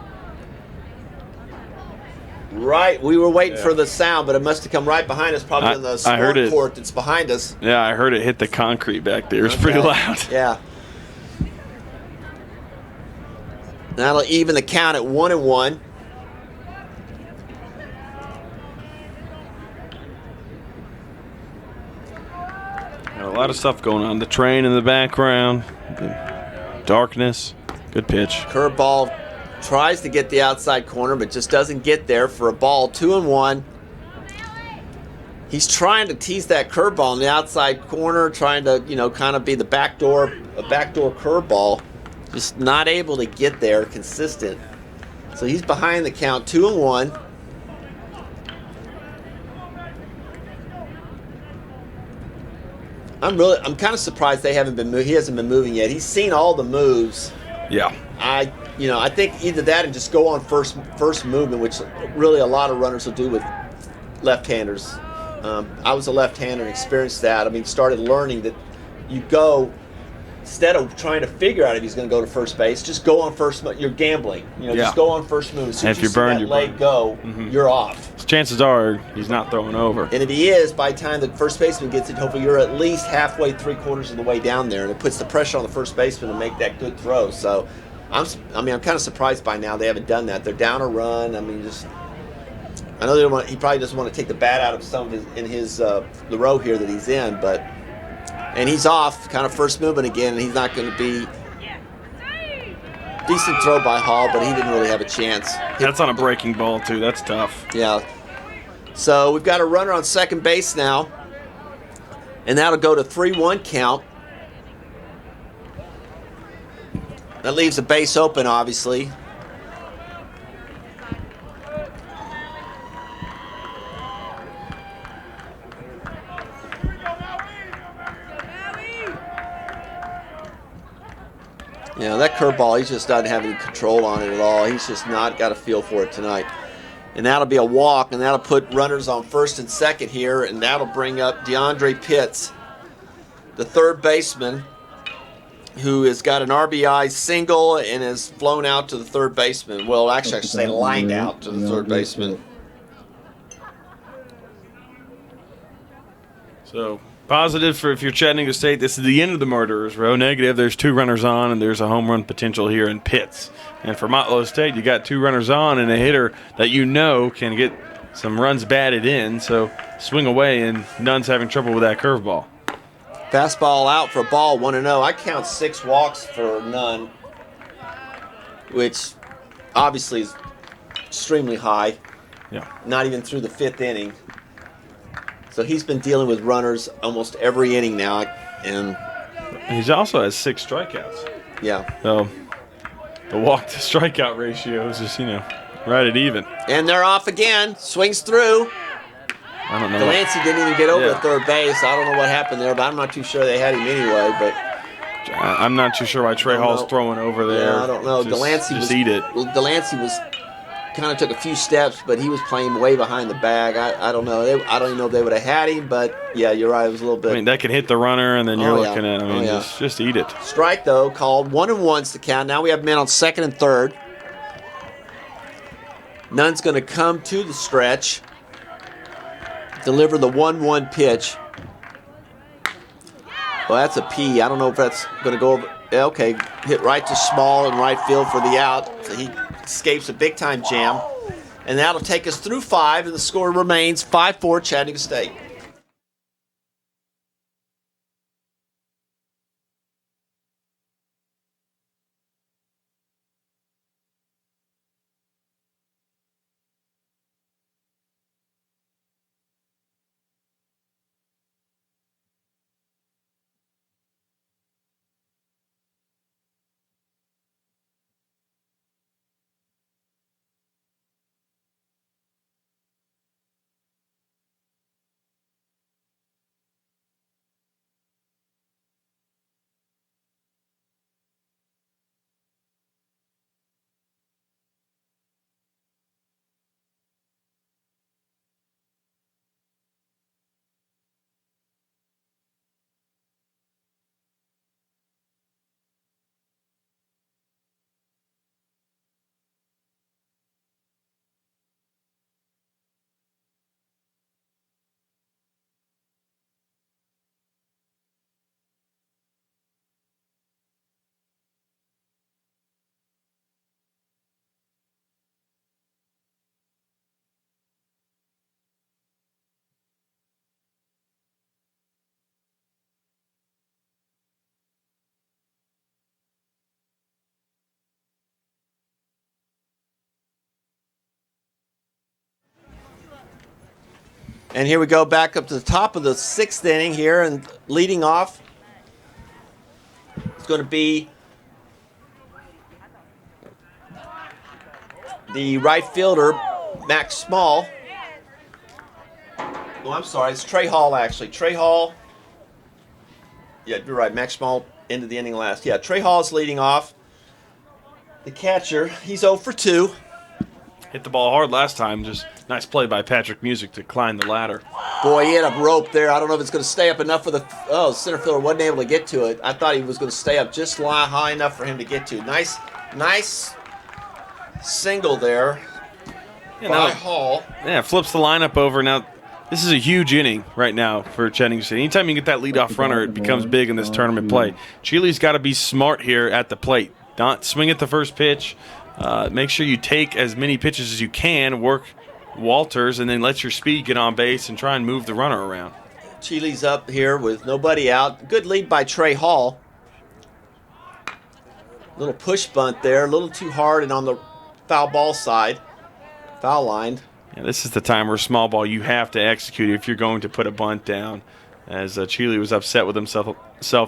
Right, we were waiting for the sound, but it must have come right behind us, probably on the sport court that's behind us. Yeah, I heard it hit the concrete back there. It was pretty loud. Yeah. That'll even the count at 1-1. Got a lot of stuff going on. The train in the background, the darkness. Good pitch. Curveball tries to get the outside corner, but just doesn't get there for a ball. 2-1. He's trying to tease that curveball in the outside corner, trying to, you know, kind of be a backdoor curveball. Just not able to get there consistent. So he's behind the count, 2-1. I'm kind of surprised they haven't been moving. He hasn't been moving yet. He's seen all the moves. Yeah. I think either that and just go on first movement, which really a lot of runners will do with left-handers. I was a left-hander and experienced that. I mean, started learning that you go, instead of trying to figure out if he's going to go to first base, just go on first. You're gambling. Just go on first move. As soon as you see that leg go, you're off. Chances are he's not throwing over. And if he is, by the time the first baseman gets it, hopefully you're at least halfway, 3/4 of the way down there, and it puts the pressure on the first baseman to make that good throw. So, I'm kind of surprised by now they haven't done that. They're down a run. I mean, I know he probably doesn't want to take the bat out of some of the row here that he's in, and he's off, kind of first movement again, and he's not going to be. Decent throw by Hall, but he didn't really have a chance. That's on a breaking ball, too. That's tough. Yeah. So we've got a runner on second base now, and that'll go to 3-1 count. That leaves a base open, obviously. You know, that curveball, he just doesn't have any control on it at all. He's just not got a feel for it tonight. And that'll be a walk, and that'll put runners on first and second here, and that'll bring up DeAndre Pitts. the third baseman, who has got an RBI single and has flown out to the third baseman. Well, actually, I should say lined out to the third baseman. So positive for if you're Chattanooga State, this is the end of the murderers row. Negative, there's 2 runners on, and there's a home run potential here in Pitts. And for Motlow State, you got 2 runners on and a hitter that you know can get some runs batted in. So swing away, and Nunn's having trouble with that curveball. Fastball out for a ball, 1-0. I count 6 walks for Nunn, which obviously is extremely high. Yeah. Not even through the 5th inning. So he's been dealing with runners almost every inning now, and he also has 6 strikeouts. Yeah. So the walk to strikeout ratio is just, right at even. And they're off again. Swings through. I don't know. Delancey didn't even get over to third base. I don't know what happened there, but I'm not too sure they had him anyway. But I'm not too sure why Trey Hall's throwing over there. Yeah, I don't know. Delancey just eat it. Well, Delancey was kind of took a few steps, but he was playing way behind the bag. I don't know. I don't even know if they would have had him, but yeah, you're right. It was a little bit. I mean, that can hit the runner, and then you're looking at. Just eat it. Strike though called. 1-1's the count. Now we have men on second and third. Nunn's going to come to the stretch, deliver the 1-1 pitch. Well, that's a P. I don't know if that's going to go over. Okay, hit right to Small in right field for the out. So he escapes a big-time jam. And that'll take us through 5, and the score remains 5-4 Chattanooga State. And here we go back up to the top of the 6th inning here, and leading off it's going to be the right fielder, Max Small. Oh, I'm sorry, it's Trey Hall actually. Trey Hall. Yeah, you're right. Max Small into the inning last. Yeah, Trey Hall's leading off. The catcher, he's 0 for 2. Hit the ball hard last time. Just nice play by Patrick Music to climb the ladder. Boy, he hit a rope there. I don't know if it's going to stay up enough for the center fielder wasn't able to get to it. I thought he was going to stay up just high enough for him to get to. Nice single there by Hall. Yeah, flips the lineup over. Now, this is a huge inning right now for Chattanooga State. Anytime you get that leadoff runner, it becomes big in this tournament play. Chile's got to be smart here at the plate. Don't swing at the first pitch. Make sure you take as many pitches as you can, work Walters, and then let your speed get on base and try and move the runner around. Chile's up here with nobody out. Good lead by Trey Hall. Little push bunt there, a little too hard and on the foul ball side, foul line. Yeah, this is the time where small ball you have to execute if you're going to put a bunt down, as Chile was upset with himself,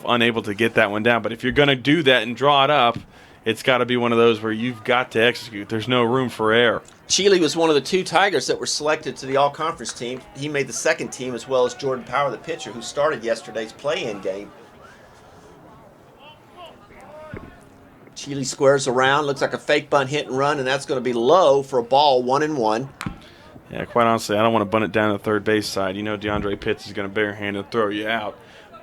unable to get that one down. But if you're going to do that and draw it up, it's got to be one of those where you've got to execute. There's no room for error. Chile was one of the 2 Tigers that were selected to the all-conference team. He made the second team, as well as Jordan Power, the pitcher, who started yesterday's play-in game. Chile squares around, looks like a fake bunt hit and run, and that's going to be low for a ball, 1-1. Yeah, quite honestly, I don't want to bunt it down the third base side. You know DeAndre Pitts is going to barehand and throw you out.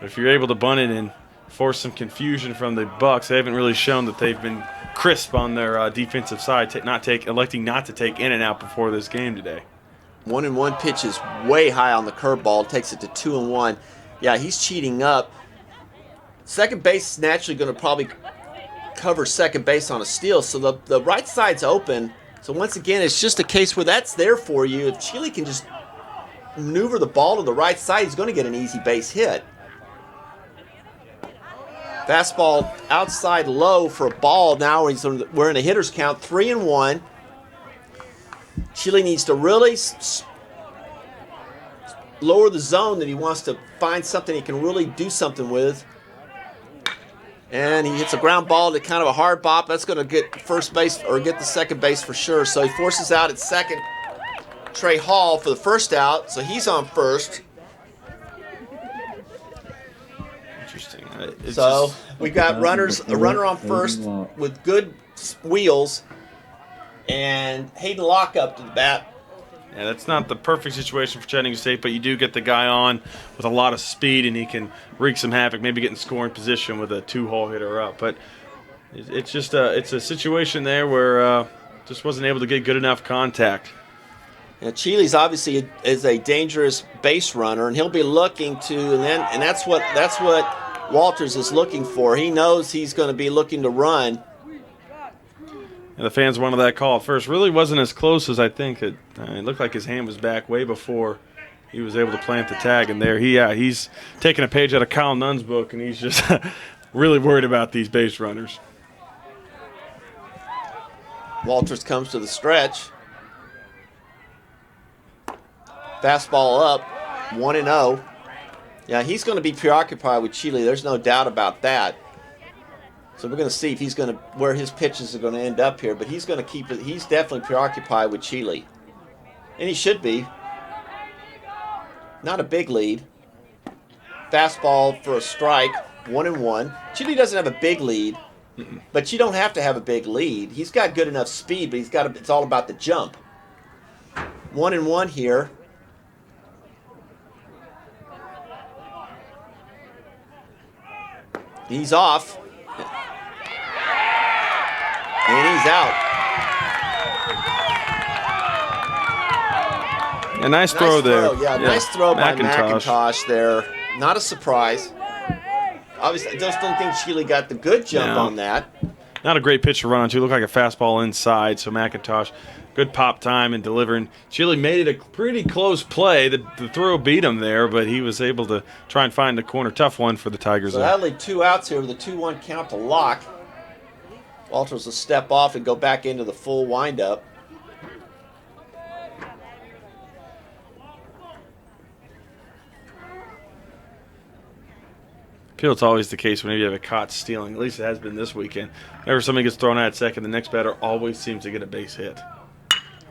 If you're able to bunt it and force some confusion from the Bucs, they haven't really shown that they've been crisp on their defensive side, electing not to take in and out before this game today. 1-1 pitch is way high on the curveball. Takes it to 2-1. Yeah, he's cheating up. Second base is naturally going to probably cover second base on a steal, so the right side's open. So once again, it's just a case where that's there for you. If Chile can just maneuver the ball to the right side, he's going to get an easy base hit. Fastball outside low for a ball. Now we're in a hitter's count, 3-1. Chile needs to really lower the zone that he wants to find something he can really do something with. And he hits a ground ball to kind of a hard bop. That's going to get first base or get the second base for sure. So he forces out at second Trey Hall for the first out. So he's on first. Interesting. So we've got a runner on first with good wheels. And Hayden Locke up to the bat. Yeah, that's not the perfect situation for Chattanooga State, but you do get the guy on with a lot of speed, and he can wreak some havoc, maybe get in scoring position with a 2-hole hitter up. But it's just it's a situation there where just wasn't able to get good enough contact. Yeah, Chile's obviously is a dangerous base runner, and he'll be looking to, and that's what Walters is looking for. He knows he's going to be looking to run. And the fans wanted that call at first. Really wasn't as close as I think. It looked like his hand was back way before he was able to plant the tag. And there, he's taking a page out of Kyle Nunn's book, and he's just really worried about these base runners. Walters comes to the stretch. Fastball up, 1-0. Yeah, he's going to be preoccupied with Chile. There's no doubt about that. So we're going to see if he's going to where his pitches are going to end up here, but he's going to keep it. He's definitely preoccupied with Chile, and he should be. Not a big lead. Fastball for a strike, 1-1. Chile doesn't have a big lead, but you don't have to have a big lead. He's got good enough speed, but it's all about the jump. 1-1 here. He's off. And he's out. A nice throw there. Yeah, nice throw by McIntosh there. Not a surprise. Obviously, I just don't think Chile got the good jump on that. Not a great pitch to run on, too. Looked like a fastball inside, so McIntosh, good pop time and delivering. Chile made it a pretty close play. The throw beat him there, but he was able to try and find the corner. Tough one for the Tigers. So that'll leave 2 outs here with a 2-1 count to Locke. Walters will step off and go back into the full windup. I feel it's always the case whenever you have a caught stealing. At least it has been this weekend. Whenever somebody gets thrown out at second, the next batter always seems to get a base hit.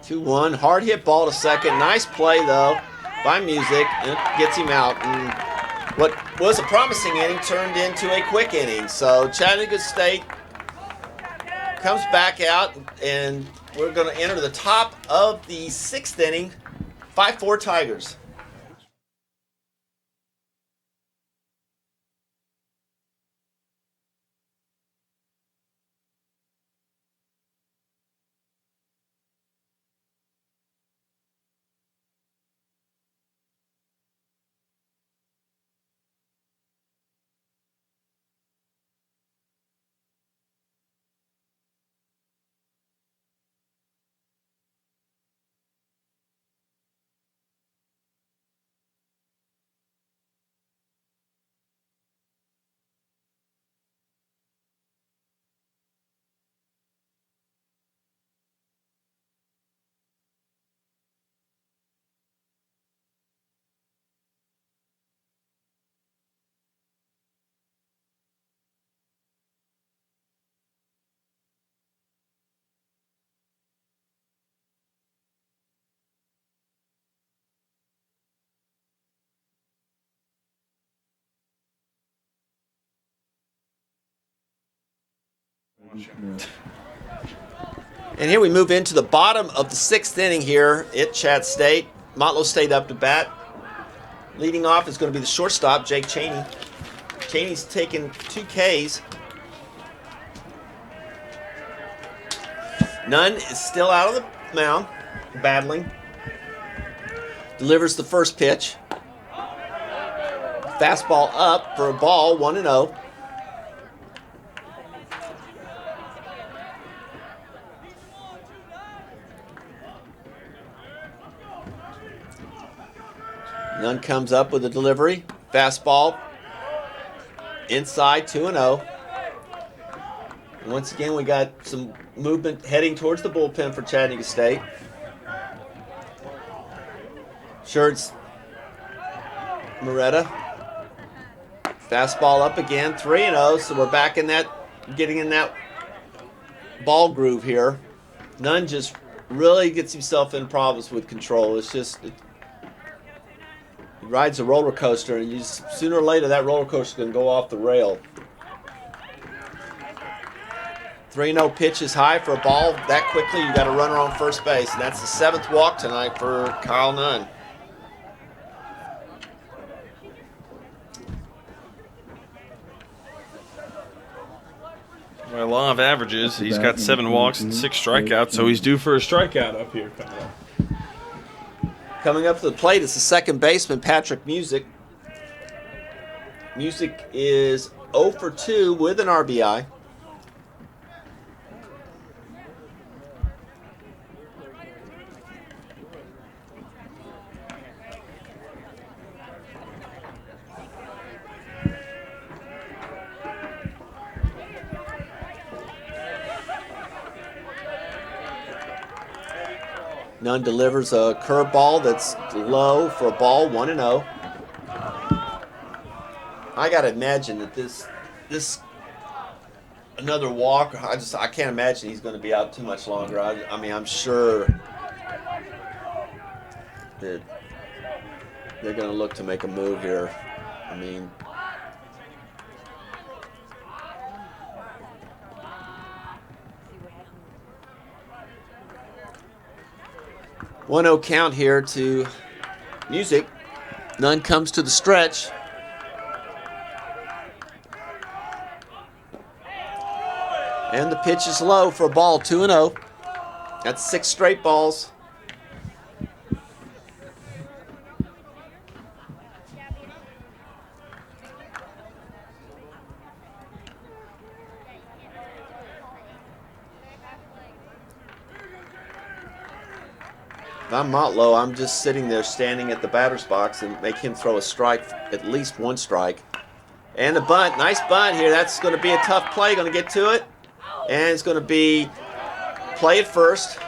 2-1, hard hit ball to second. Nice play, though, by Music. And it gets him out. And what was a promising inning turned into a quick inning. So Chattanooga State comes back out, and we're going to enter the top of the 6th inning. 5-4 Tigers. And here we move into the bottom of the 6th inning here at Chatt State. Motlow State up to bat. Leading off is going to be the shortstop, Jake Chaney. Cheney's taken 2 Ks. Nunn is still out of the mound, battling. Delivers the first pitch. Fastball up for a ball, 1-0. Nunn comes up with a delivery. Fastball inside, 2-0. Once again, we got some movement heading towards the bullpen for Chattanooga State. Shirts Moretta. Fastball up again, 3-0. So we're back in that, getting in that ball groove here. Nunn just really gets himself in problems with control. It's just, he rides a roller coaster, and sooner or later that roller coaster is going to go off the rail. 3-0 pitch is high for a ball. That quickly, you got a runner on first base. And that's the 7th walk tonight for Kyle Nunn. By law of averages, he's got 7 walks and 6 strikeouts, so he's due for a strikeout up here coming up. Coming up to the plate is the second baseman, Patrick Music. Music is 0 for 2 with an RBI. Nunn delivers a curveball that's low for a ball, 1-0. I gotta imagine that this another walk. I can't imagine he's going to be out too much longer. I mean, I'm sure that they're going to look to make a move here. I mean, one 0 count here to Music. Nunn comes to the stretch. And the pitch is low for a ball, 2-0. That's 6 straight balls. If I'm Motlow, I'm just sitting there standing at the batter's box and make him throw a strike, at least one strike. And the bunt, nice bunt here. That's going to be a tough play, going to get to it. And it's going to be play at first.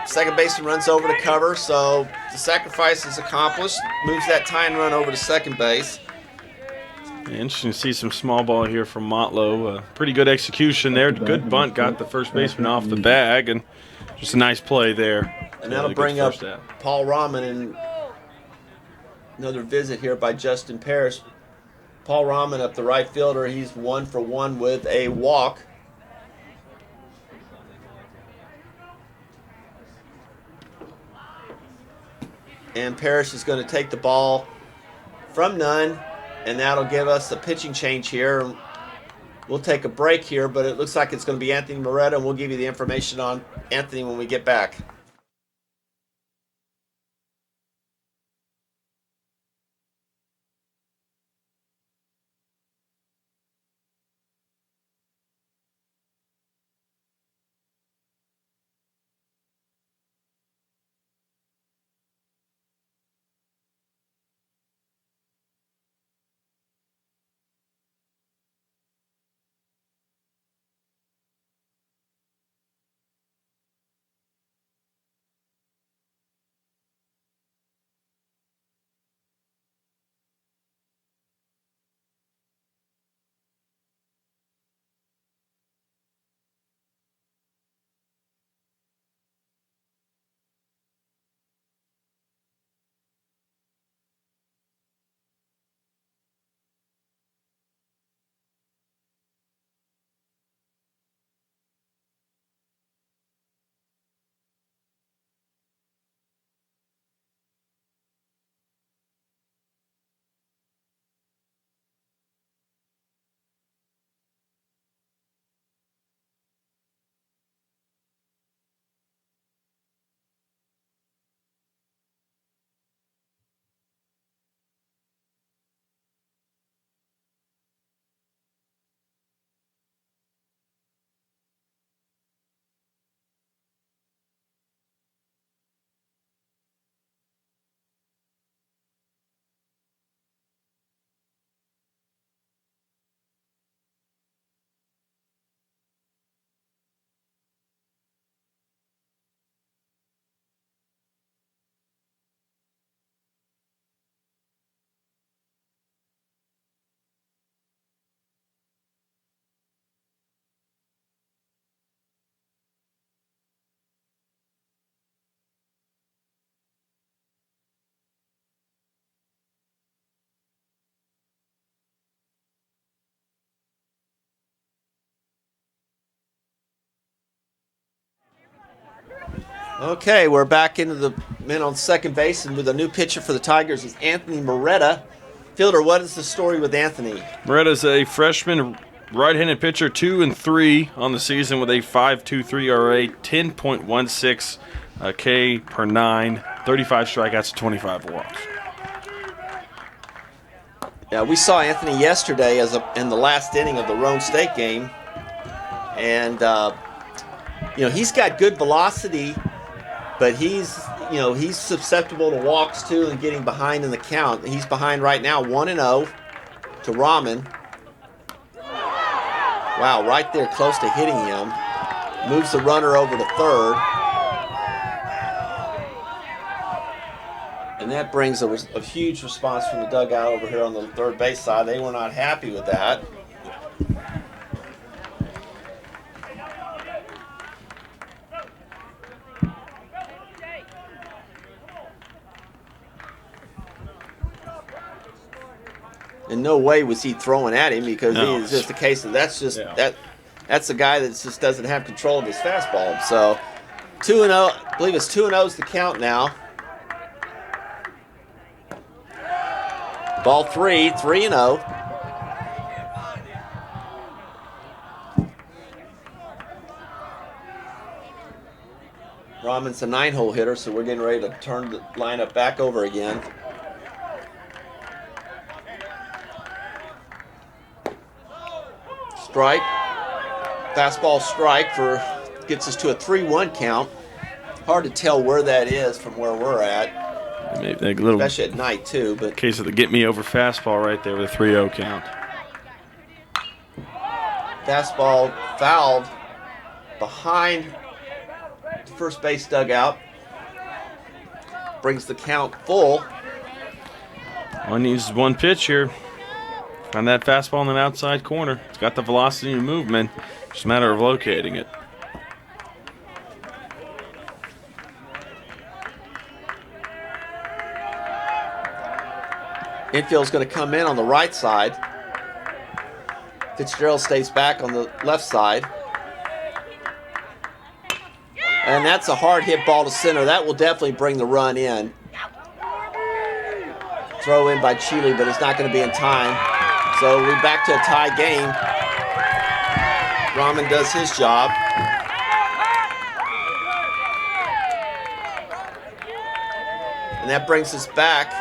Second baseman runs over to cover, so the sacrifice is accomplished. Moves that tying run over to second base. Interesting to see some small ball here from Motlow. Pretty good execution there. Good bunt, got the first baseman off the bag, and just a nice play there. And that'll bring up Paul Rahman, and another visit here by Justin Parrish. Paul Rahman up the right fielder. He's 1 for 1 with a walk. And Parrish is going to take the ball from Nunn, and that'll give us a pitching change here. We'll take a break here, but it looks like it's going to be Anthony Moretta, and we'll give you the information on Anthony when we get back. Okay, we're back into the men on second base, and with a new pitcher for the Tigers is Anthony Moretta. Fielder, what is the story with Anthony? Moretta's a freshman right-handed pitcher, 2-3 on the season with a 5.23 ERA, 10.16 K per 9, 35 strikeouts, 25 walks. Yeah, we saw Anthony yesterday in the last inning of the Roan State game, and he's got good velocity, but he's susceptible to walks too and getting behind in the count. He's behind right now 1-0 to Rahman. Wow, right there close to hitting him. Moves the runner over to third. And that brings a huge response from the dugout over here on the third base side. They were not happy with that. In no way was he throwing at him, because it's just a case of that's a guy that just doesn't have control of his fastball. So 2-0, I believe it's 2-0 is the count now. Ball 3-0. Rahman's a 9-hole hitter, so we're getting ready to turn the lineup back over again. Strike. Fastball strike gets us to a 3-1 count. Hard to tell where that is from where we're at. Maybe a little, especially at night too. But case of the get me over fastball right there with a 3-0 count. Fastball fouled behind the first base dugout. Brings the count full. All he needs is one pitch here. Find that fastball in the outside corner. It's got the velocity and movement. Just a matter of locating it. Infield's going to come in on the right side. Fitzgerald stays back on the left side. And that's a hard hit ball to center. That will definitely bring the run in. Throw in by Chile, but it's not going to be in time. So we're back to a tie game. Rahman does his job. And that brings us back.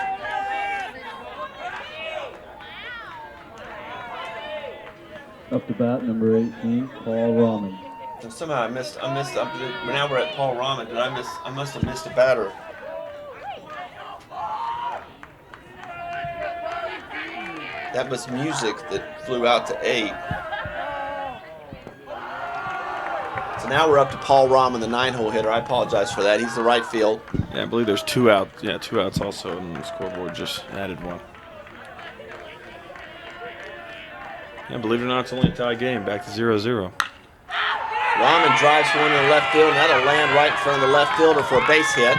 Up to bat, number 18, Paul Rahman. And somehow I missed. Now we're at Paul Rahman. I must have missed a batter. That was music that flew out to 8. So now we're up to Paul Rahman, the 9-hole hitter. I apologize for that. He's the right field. Yeah, I believe there's 2 outs. Yeah, 2 outs also, and the scoreboard just added 1. Yeah, believe it or not, it's only a tie game. Back to 0-0. Rahman drives one in the left field, and that'll land right in front of the left fielder for a base hit.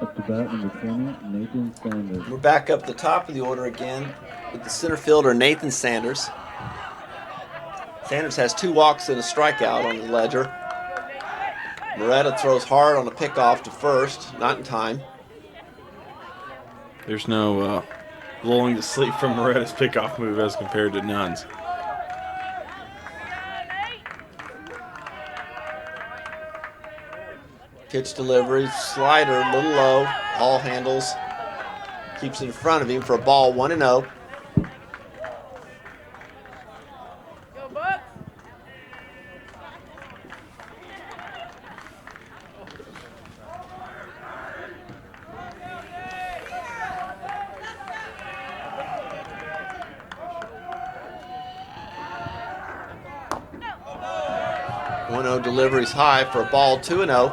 Up to bat, number 20, Nathan Sanders. We're back up the top of the order again with the center fielder, Nathan Sanders. Sanders has 2 walks and a strikeout on his ledger. Moretta throws hard on a pickoff to first, not in time. There's no lulling to sleep from Moretta's pickoff move as compared to Nunn's. Pitch delivery, slider, a little low, all handles. Keeps it in front of him for a ball, 1-0. Deliveries high for a ball, 2-0.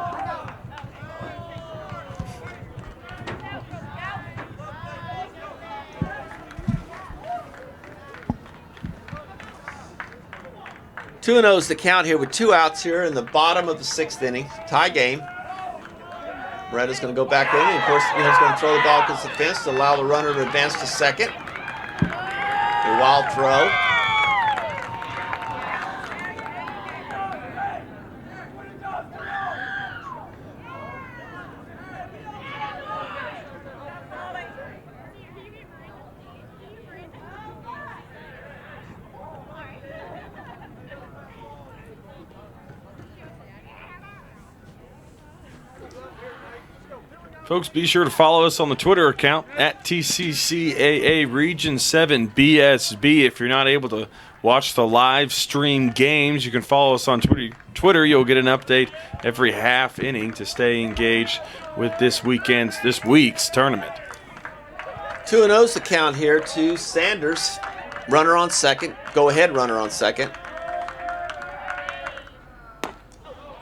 2-0 is the count here with 2 outs here in the bottom of the 6th inning. Tie game. Retta's going to go back in. And of course, he's going to throw the ball against the fence to allow the runner to advance to second. A wild throw. Folks, be sure to follow us on the Twitter account at TCCAA Region 7 BSB. If you're not able to watch the live stream games, you can follow us on Twitter. You'll get an update every half inning to stay engaged with this week's tournament. 2-0 is the count here to Sanders. Runner on second. Go ahead runner on second.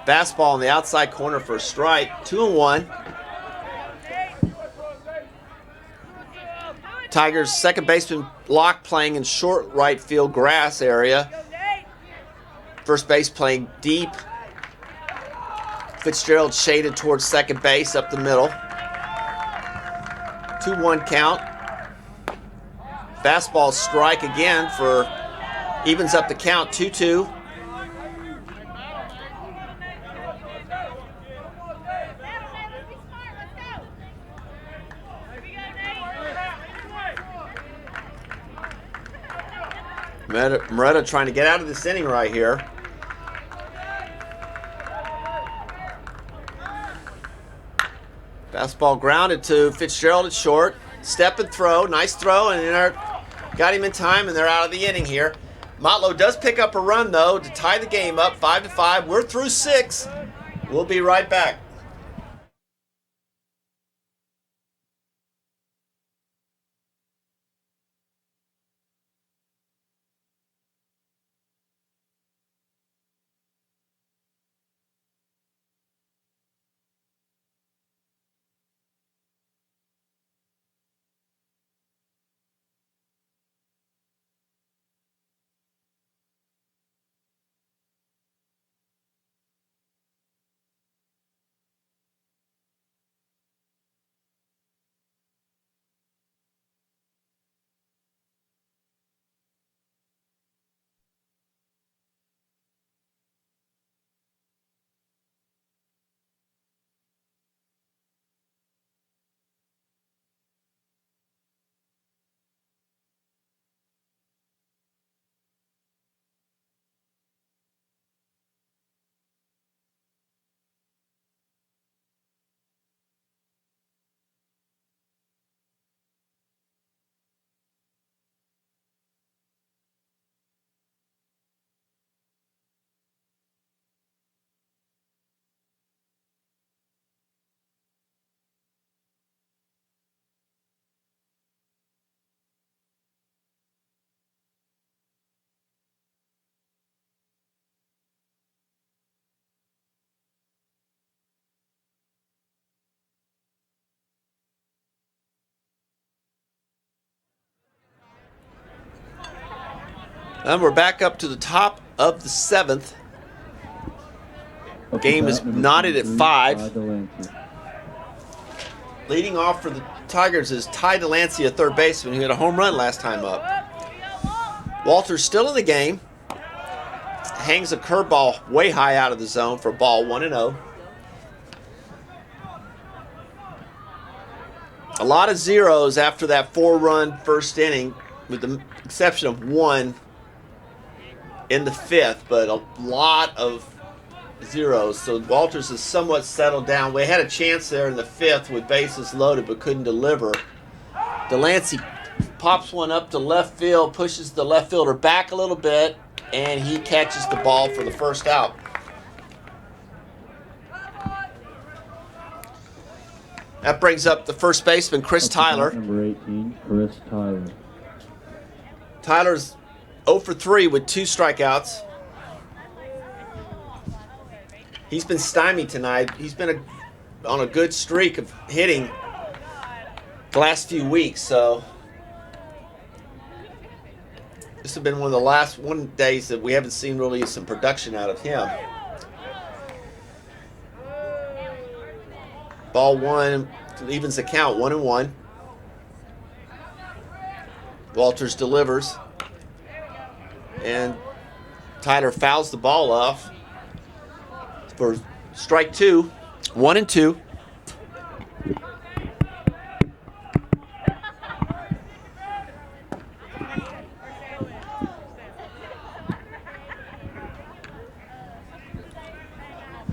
Fastball in the outside corner for a strike. 2-1. Tigers second baseman Locke playing in short right field grass area. First base playing deep. Fitzgerald shaded towards second base up the middle. 2-1 count. Fastball strike again for evens up the count. 2-2. Moretta trying to get out of this inning right here. Fastball grounded to Fitzgerald at short. Step and throw. Nice throw, and got him in time, and they're out of the inning here. Motlow does pick up a run, though, to tie the game up 5-5. We're through 6. We'll be right back. And we're back up to the top of the 7th. Game is knotted at 5. Leading off for the Tigers is Ty Delancey, a third baseman, who hit a home run last time up. Walter's still in the game. Hangs a curveball way high out of the zone for ball 1-0. A lot of zeros after that 4-run first inning, with the exception of one in the 5th, but a lot of zeros. So Walters is somewhat settled down. We had a chance there in the 5th with bases loaded, but couldn't deliver. Delancey pops one up to left field, pushes the left fielder back a little bit, and he catches the ball for the first out. That brings up the first baseman, Chris Tyler. Number 18, Chris Tyler. Tyler's 0 for 3 with 2 strikeouts. He's been stymied tonight. He's been on a good streak of hitting the last few weeks, so This has been one of the last days that we haven't seen really some production out of him. Ball one evens the count, 1-1. Walters delivers. And Tyler fouls the ball off for strike two, 1-2.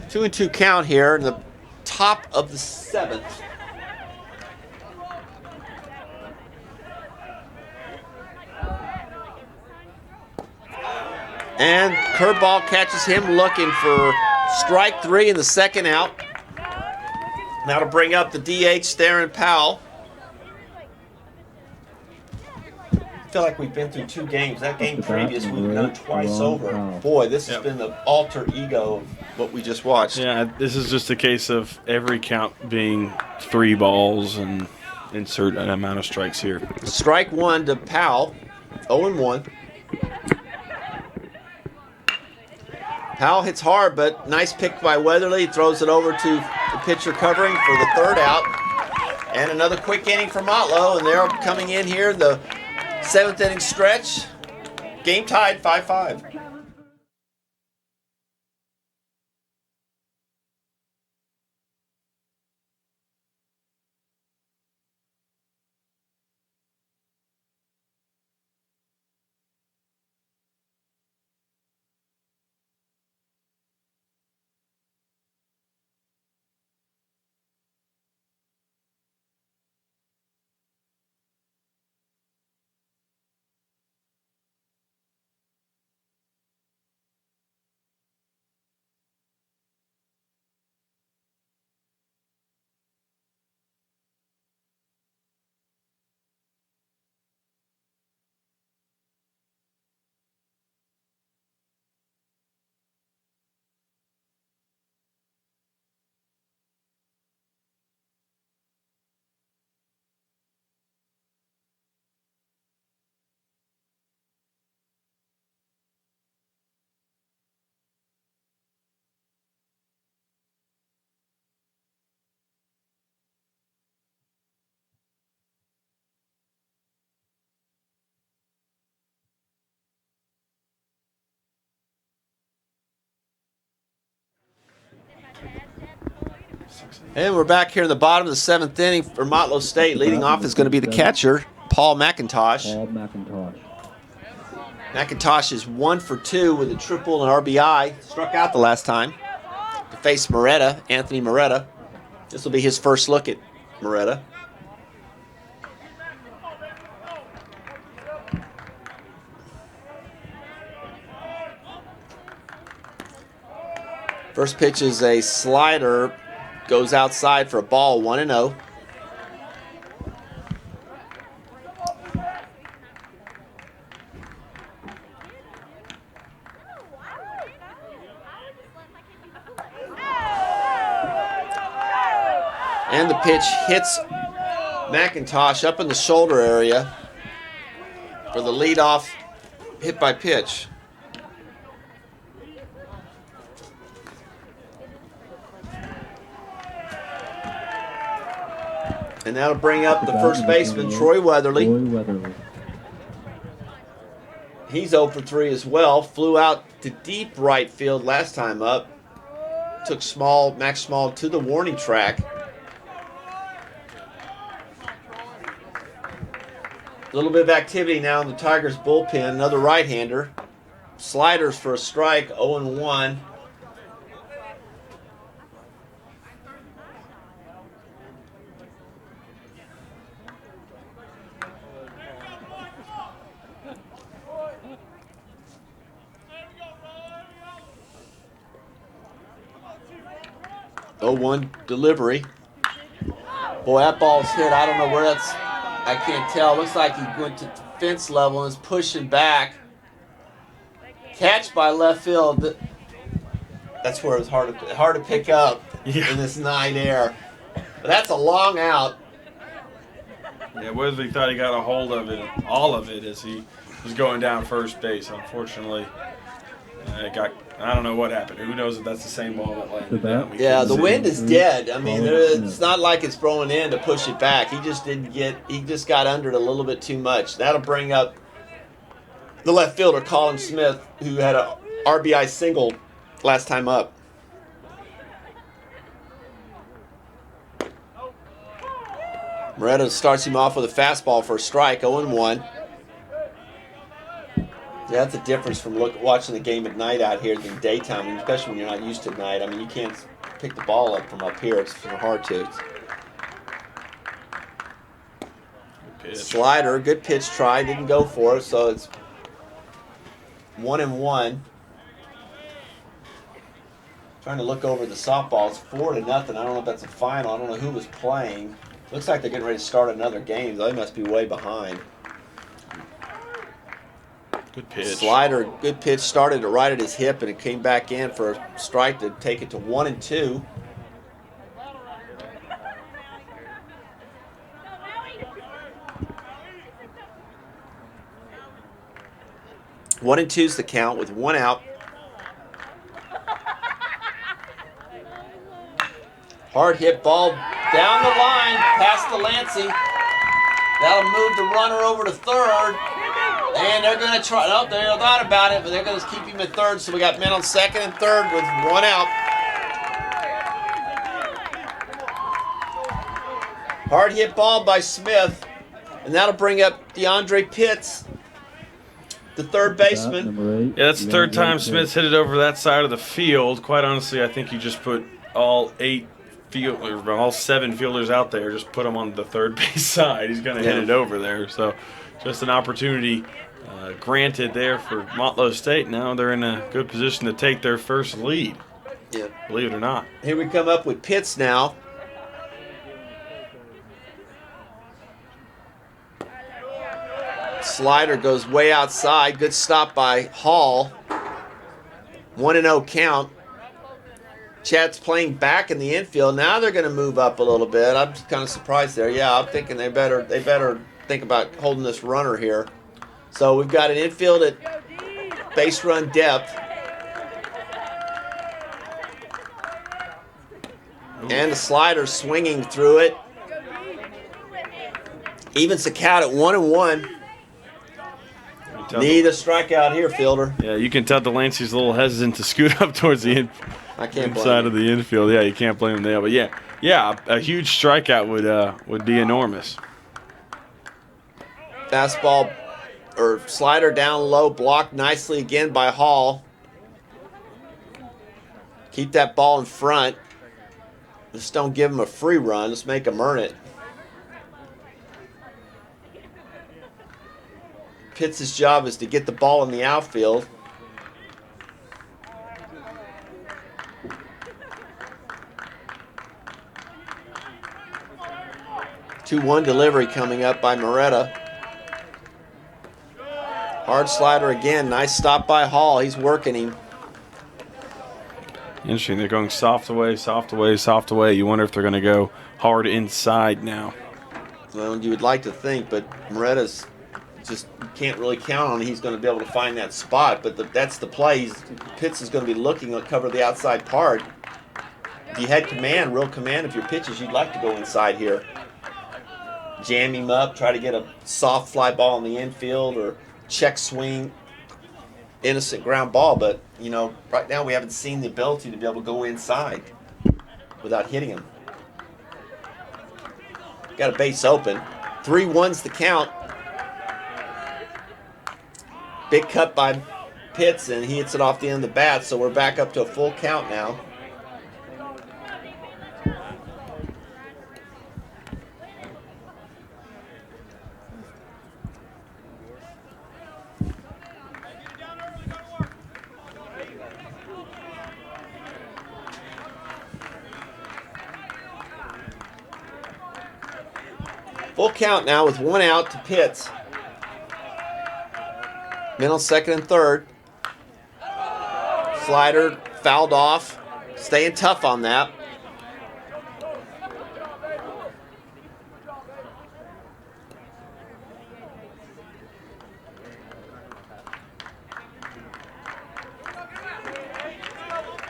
Two and two count here in the top of the seventh. And curveball catches him looking for strike three in the second out. Now to bring up the DH, Theron Powell. I feel like we've been through two games. That game previous we've done twice over. Boy, this has been the alter ego of what we just watched. Yeah, this is just a case of every count being 3 balls and insert an amount of strikes here. Strike one to Powell, 0-1. Powell hits hard, but nice pick by Weatherly. Throws it over to the pitcher covering for the third out. And another quick inning for Motlow, and they're coming in here, the 7th inning stretch. Game tied 5-5. And we're back here in the bottom of the 7th inning for Motlow State. Leading off is going to be the catcher, Paul McIntosh. McIntosh is 1 for 2 with a triple and RBI. Struck out the last time to face Moretta, Anthony Moretta. This will be his first look at Moretta. First pitch is a slider. Goes outside for a ball, 1-0. And the pitch hits McIntosh up in the shoulder area for the leadoff hit by pitch. And that'll bring up the first baseman, Troy Weatherly. He's 0 for 3 as well. Flew out to deep right field last time up. Took Max Small to the warning track. A little bit of activity now in the Tigers bullpen. Another right-hander. Sliders for a strike, 0-1. One delivery. Boy, that ball's hit. I don't know where that's. I can't tell. Looks like he went to fence level and is pushing back. Catch by left field. That's where it's hard to pick up in this night air. But that's a long out. Yeah, Wesley thought he got a hold of it, all of it, as he was going down first base. Unfortunately, I don't know what happened. Who knows if that's the same ball that landed down. We Yeah, couldn't the see. wind is dead. I mean, it's not like it's blowing in to push it back. He just got under it a little bit too much. That'll bring up the left fielder, Colin Smith, who had a RBI single last time up. Moretta starts him off with a fastball for a strike, 0-1. Yeah, that's a difference from watching the game at night out here than daytime, especially when you're not used to night. I mean, you can't pick the ball up from up here. It's hard to. Slider, good pitch try, didn't go for it, so it's 1-1. Trying to look over the softball. It's 4-0. I don't know if that's a final. I don't know who was playing. Looks like they're getting ready to start another game. They must be way behind. Good pitch. Slider, good pitch, started it right at his hip, and it came back in for a strike to take it to 1-2. One and two's the count with 1 out. Hard hit ball down the line, past Delancey. That'll move the runner over to third. And they're going to try. No, they're not about it, but they're going to keep him at third. So we got men on second and third with 1 out. Hard hit ball by Smith. And that'll bring up DeAndre Pitts, the third baseman. Yeah, that's the third time Smith's hit it over that side of the field. Quite honestly, I think you just put all 7 fielders out there, just put them on the third base side. He's going to hit it over there. So just an opportunity granted there for Motlow State. Now they're in a good position to take their first lead. Yeah. Believe it or not. Here we come up with Pitts now. Slider goes way outside. Good stop by Hall. 1-0 count. Chatt's playing back in the infield. Now they're going to move up a little bit. I'm just kind of surprised there. Yeah, I'm thinking they better think about holding this runner here. So we've got an infield at base run depth. And the slider swinging through it. Evens the count at 1-1. Need a strikeout here, fielder. Yeah, you can tell Delancey's a little hesitant to scoot up towards the inside of the infield. Yeah, you can't blame him there. But yeah, a huge strikeout would be enormous. Fastball or slider down low, blocked nicely again by Hall. Keep that ball in front. Just don't give him a free run. Just make him earn it. Pitts' job is to get the ball in the outfield. Two-one delivery coming up by Moretta. Hard slider again. Nice stop by Hall. He's working him. Interesting. They're going soft away, soft away, soft away. You wonder if they're going to go hard inside now. Well, you would like to think, but Moretta's just can't really count on he's going to be able to find that spot. But that's the play. Pitts is going to be looking to cover the outside part. If you had command, real command of your pitches, you'd like to go inside here. Jam him up, try to get a soft fly ball in the infield or check swing, innocent ground ball. But, right now we haven't seen the ability to be able to go inside without hitting him. Got a base open. 3-1's the count. Big cut by Pitts, and he hits it off the end of the bat, so we're back up to a full count now. Full count now with 1 out to Pitts. Men on second and third. Slider fouled off. Staying tough on that.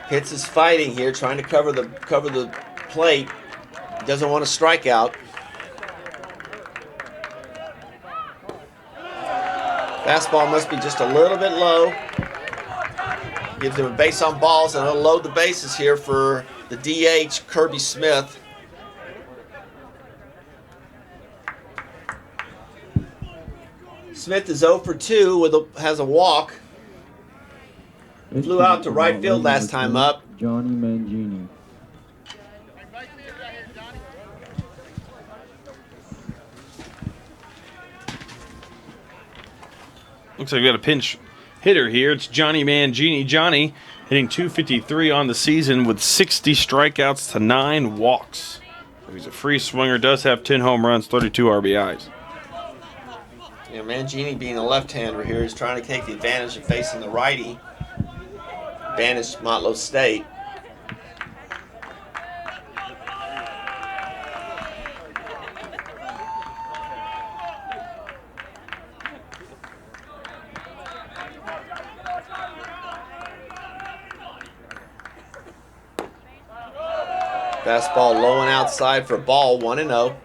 Pitts is fighting here, trying to cover the plate. Doesn't want to strike out. Fastball must be just a little bit low. Gives him a base on balls, and he'll load the bases here for the DH, Kirby Smith. Smith is 0 for 2 has a walk. Flew out to right field last time up. Johnny Mangini. Looks like we got a pinch hitter here. It's Johnny Mangini. Johnny hitting .253 on the season with 60 strikeouts to 9 walks. So he's a free swinger, does have 10 home runs, 32 RBIs. You know, Mangini being a left-hander here is trying to take the advantage of facing the righty. Advantage Motlow State. Fastball low and outside for a ball, 1-0.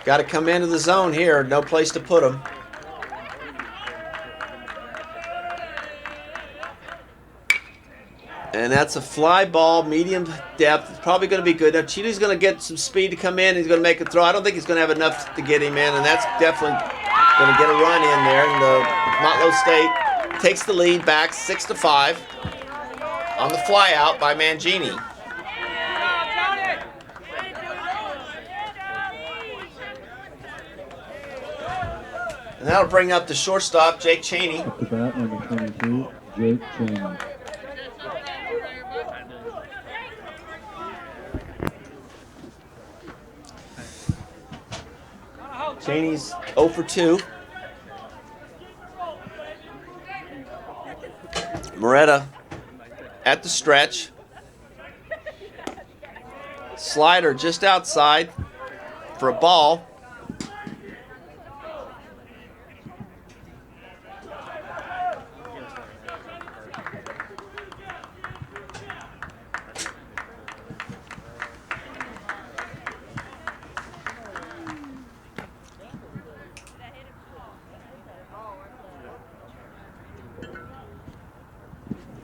Got to come into the zone here. No place to put him. And that's a fly ball, medium depth. It's probably going to be good. Now, Chile's going to get some speed to come in. He's going to make a throw. I don't think he's going to have enough to get him in, and that's definitely going to get a run in there. And the Motlow State takes the lead back 6-5 on the fly out by Mangini. And that'll bring up the shortstop, Jake Cheney. At the bat, number 22, Jake Cheney. Cheney's 0 for 2. Moretta at the stretch. Slider just outside for a ball.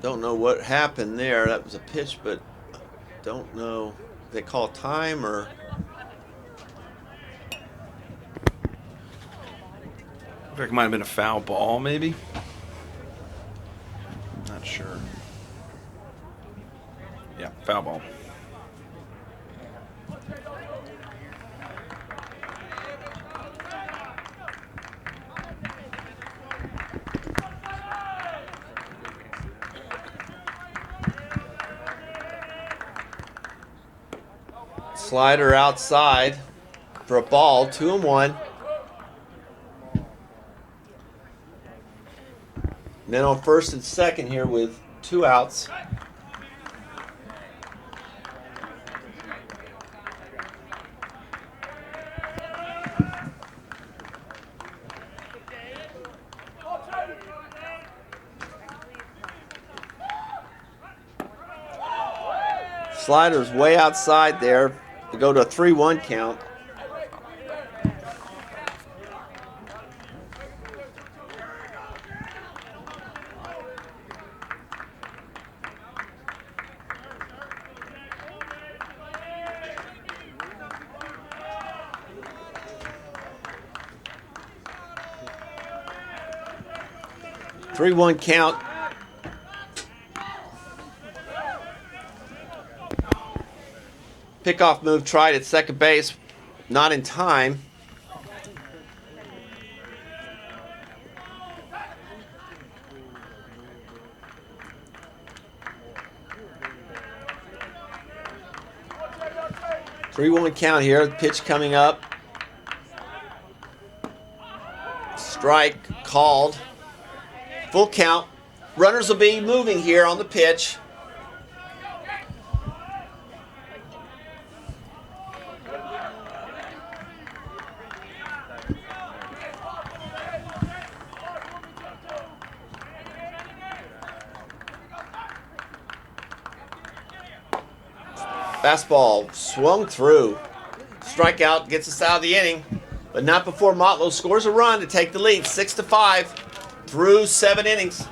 Don't know what happened there. That was a pitch, but don't know. They call time or? I think it might have been a foul ball, maybe. Not sure. Yeah, foul ball. Slider outside for a ball, 2-1. Then on first and second here with 2 outs. Slider's way outside there to go to a 3-1 count. Three-one count. Pickoff move tried at second base, not in time. Three-one count here. Pitch coming up. Strike called. Full count. Runners will be moving here on the pitch. Fastball swung through. Strikeout gets us out of the inning, but not before Motlow scores a run to take the lead, 6-5 through 7 innings.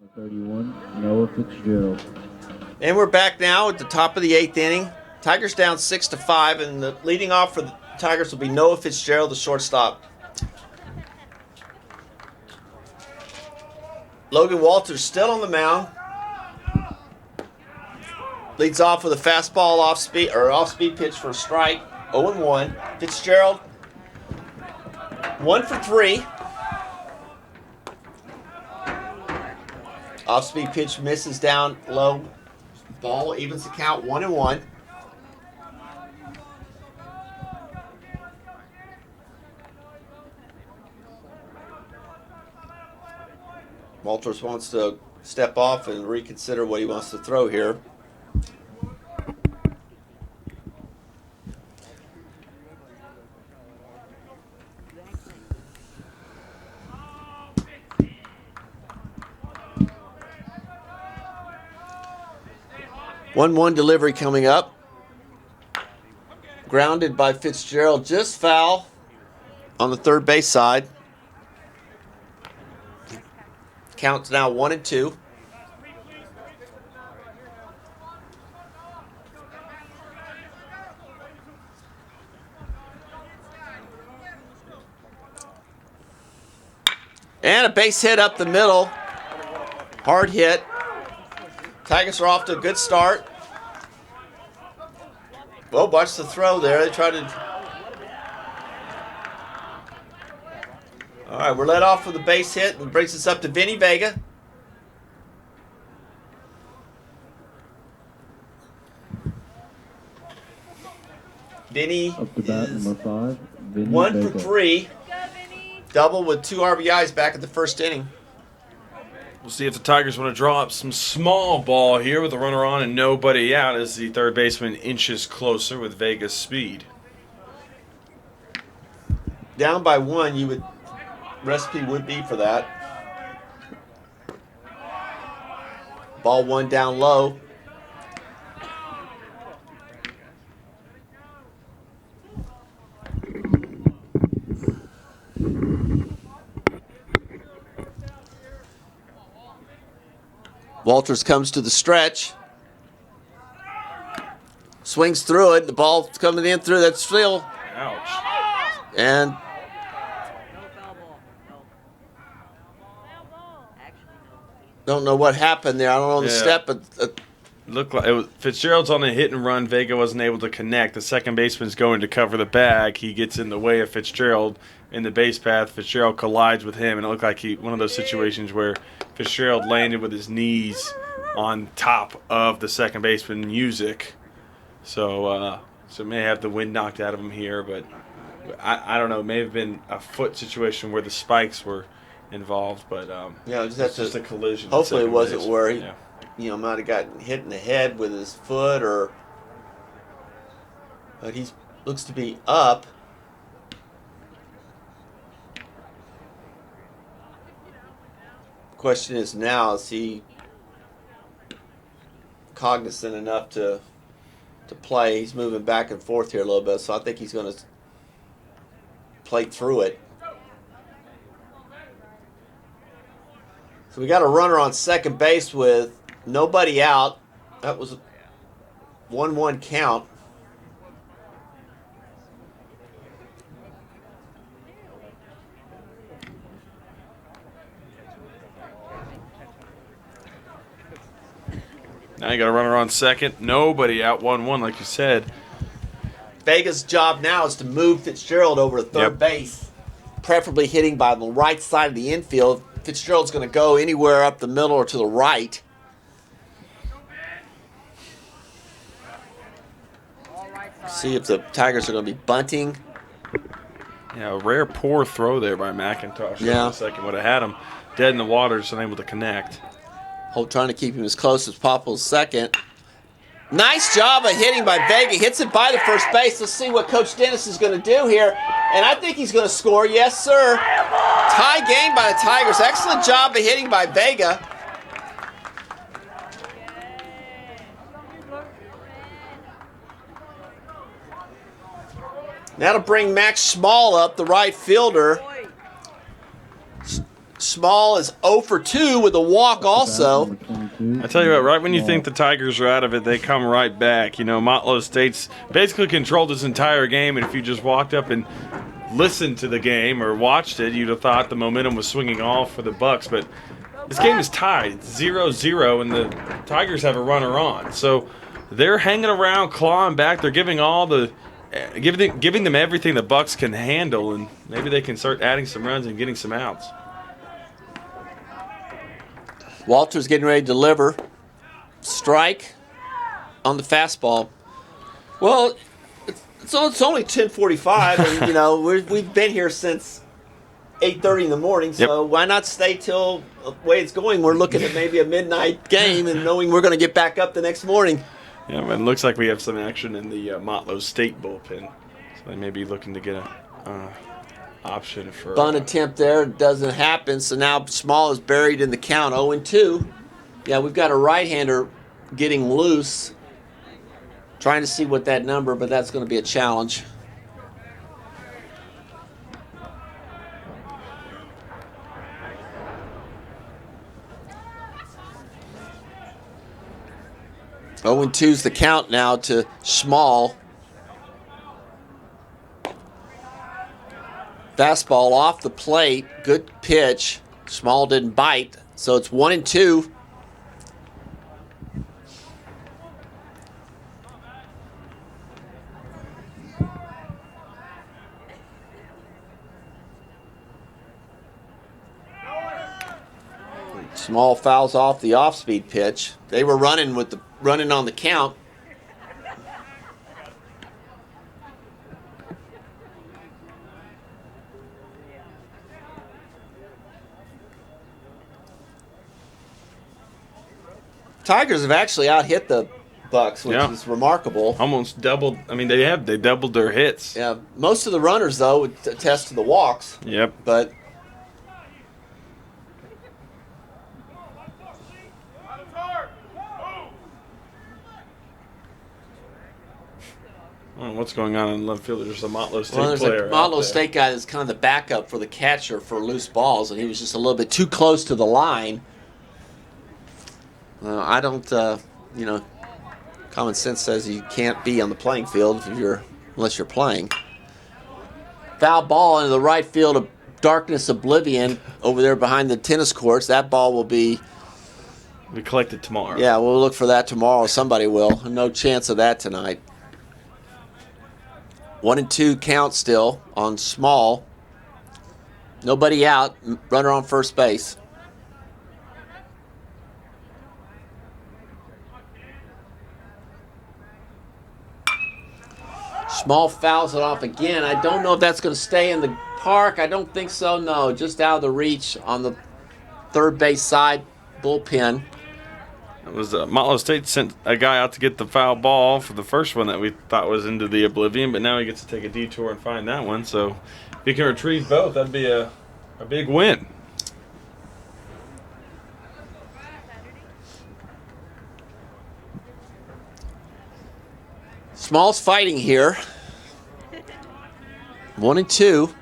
Number 31, Noah Fitzgerald. And we're back now at the top of the 8th inning. Tigers down 6-5, and the leading off for the Tigers will be Noah Fitzgerald, the shortstop. Logan Walters still on the mound. Leads off with a fastball off-speed pitch for a strike. 0-1. Fitzgerald 1 for 3. Off-speed pitch misses down low. Ball evens the count 1-1. Walters wants to step off and reconsider what he wants to throw here. One delivery coming up. Grounded by Fitzgerald, just foul on the third base side. Count's now 1-2. And a base hit up the middle. Hard hit. Tigers are off to a good start. Well, watch the throw there. They tried to. All right, we're let off with a base hit and brings us up to Vinny Vega. Vinny Up to bat, is number 5, Vinny 1 Vega. for 3. Double with 2 RBIs back at the first inning. We'll see if the Tigers want to draw up some small ball here with a runner on and nobody out as the third baseman inches closer with Vega's speed. Down by 1, you would recipe would be for that. Ball 1 down low. Walters comes to the stretch. Swings through it. The ball's coming in through that field. Ouch. And don't know what happened there. I don't know on the step, but Looked like it was, Fitzgerald's on a hit and run. Vega wasn't able to connect. The second baseman's going to cover the bag. He gets in the way of Fitzgerald in the base path. Fitzgerald collides with him, and it looked like one of those situations where Fitzgerald landed with his knees on top of the second baseman Music. So may have the wind knocked out of him here, but I don't know. It may have been a foot situation where the spikes were involved, but it's just a collision. Hopefully it wasn't base. where he might have gotten hit in the head with his foot, but he looks to be up. Question is now, is he cognizant enough to play? He's moving back and forth here a little bit, so I think he's going to play through it. So we got a runner on second base with nobody out. That was a 1-1 count. Now you got a runner on second. Nobody out, 1-1, like you said. Vega's job now is to move Fitzgerald over to third base, preferably hitting by the right side of the infield. Fitzgerald's going to go anywhere up the middle or to the right. See if the Tigers are going to be bunting. Yeah, a rare poor throw there by McIntosh. Yeah. Second would have had him dead in the water, just unable to connect. Holt trying to keep him as close as possible second. Nice job of hitting by Vega. Hits it by the first base. Let's see what Coach Dennis is going to do here. And I think he's going to score. Yes, sir. Tie game by the Tigers. Excellent job of hitting by Vega. That'll bring Max Small up, the right fielder. Small is 0 for 2 with a walk also. I tell you what, right when you think the Tigers are out of it, they come right back. You know, Motlow State's basically controlled this entire game, and if you just walked up and listened to the game or watched it, you'd have thought the momentum was swinging off for the Bucs. But this game is tied 0-0, and the Tigers have a runner on. So they're hanging around, clawing back. They're giving giving them everything the Bucs can handle, and maybe they can start adding some runs and getting some outs. Walter's getting ready to deliver. Strike on the fastball. Well, it's only 10:45, and you know we've been here since 8:30 in the morning. So why not stay till the way it's going? We're looking at maybe a midnight game, and knowing we're going to get back up the next morning. Yeah, but it looks like we have some action in the Motlow State bullpen, so they may be looking to get a option for bunt attempt there. It doesn't happen. So now Small is buried in the count, 0-2. Yeah, we've got a right-hander getting loose. Trying to see what that number, but that's going to be a challenge. Oh, and 2's the count now to Small. Fastball off the plate. Good pitch. Small didn't bite. So it's 1-2. Small fouls off the off-speed pitch. They were running on the count. Tigers have actually out-hit the Bucs, which is remarkable. Almost doubled. I mean, they doubled their hits. Yeah, most of the runners, though, would attest to the walks. Yep. But I don't know what's going on in left field. There's a Motlow State there's player. a Motlow State guy that's kind of the backup for the catcher for loose balls, and he was just a little bit too close to the line. I don't, common sense says you can't be on the playing field unless you're playing. Foul ball into the right field of Darkness Oblivion over there behind the tennis courts. That ball will be collected tomorrow. Yeah, we'll look for that tomorrow. Somebody will. No chance of that tonight. 1-2 count still on Small. Nobody out. Runner on first base. Small fouls it off again. I don't know if that's going to stay in the park. I don't think so. No, just out of the reach on the third base side bullpen. It was Motlow State sent a guy out to get the foul ball for the first one that we thought was into the oblivion, but now he gets to take a detour and find that one. So if he can retrieve both, that'd be a big win. Small's fighting here. 1-2.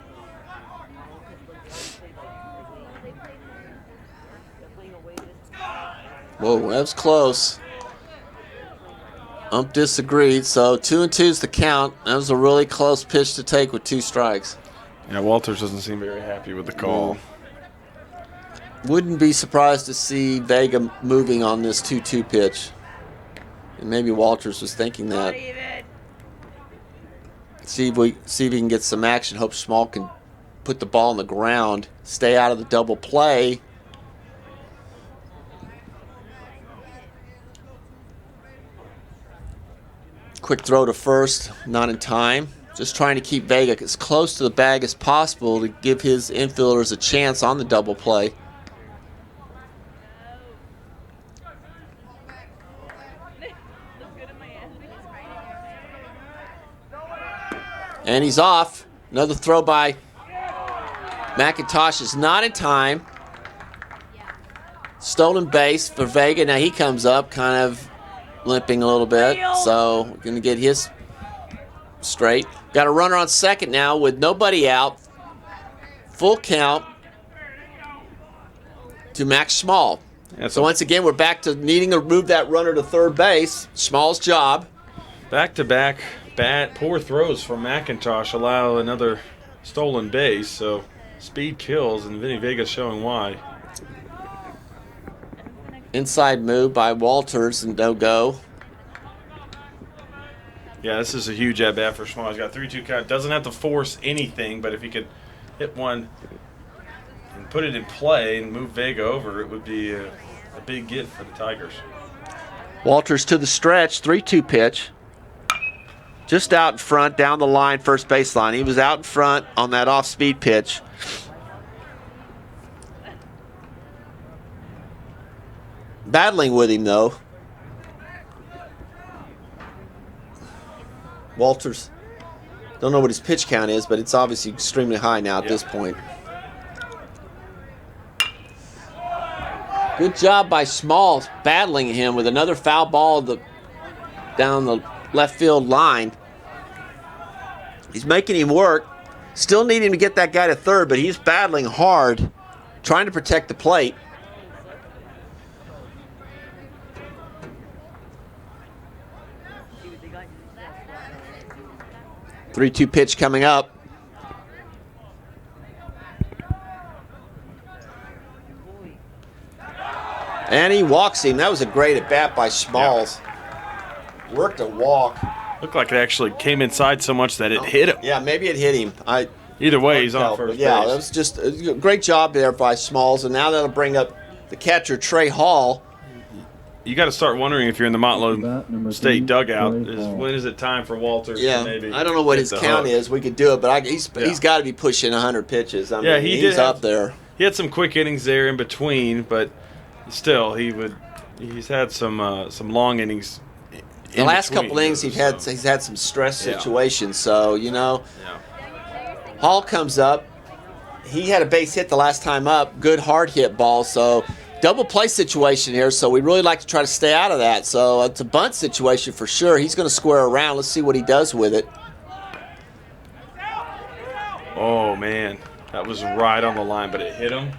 Whoa, that was close. Ump disagreed, so 2-2 is the count. That was a really close pitch to take with 2 strikes. Yeah, Walters doesn't seem very happy with the call. Wouldn't be surprised to see Vega moving on this 2-2 pitch. And maybe Walters was thinking that. See if he can get some action. Hope Small can put the ball on the ground, stay out of the double play. Quick throw to first, not in time. Just trying to keep Vega as close to the bag as possible to give his infielders a chance on the double play. And he's off. Another throw by McIntosh is not in time. Stolen base for Vega. Now he comes up kind of limping a little bit. So we're going to get his straight. Got a runner on second now with nobody out. Full count to Max Small. So once again, we're back to needing to move that runner to third base. Small's job. Back-to-back poor throws from McIntosh allow another stolen base, so speed kills, and Vinny Vega's showing why. Inside move by Walters and no go. Yeah, this is a huge at-bat for Small. He's got 3-2 count. Doesn't have to force anything, but if he could hit one and put it in play and move Vega over, it would be a big get for the Tigers. Walters to the stretch, 3-2 pitch. Just out in front, down the line, first baseline. He was out in front on that off-speed pitch. Battling with him, though. Walters, don't know what his pitch count is, but it's obviously extremely high now at this point. Good job by Small battling him with another foul ball down the left field line. He's making him work. Still needing to get that guy to third, but he's battling hard, trying to protect the plate. Three-two pitch coming up. And he walks him. That was a great at-bat by Smalls. Yeah. Worked a walk. Looked like it actually came inside so much that it hit him. Yeah, maybe it hit him. Either way, he's on first base. Yeah, that was just a great job there by Smalls, and now that'll bring up the catcher, Trey Hall. You got to start wondering if you're in the Motlow State dugout. When is it time for Walters? Yeah, to maybe I don't know what his count is. We could do it, but he's got to be pushing 100 pitches. I mean, he's up there. He had some quick innings there in between, but still, he's had some long innings. The last couple innings, he's had some stress situations. So Hall comes up. He had a base hit the last time up. Good hard hit ball. So double play situation here. So we really like to try to stay out of that. So it's a bunt situation for sure. He's going to square around. Let's see what he does with it. Oh man, that was right on the line, but it hit him.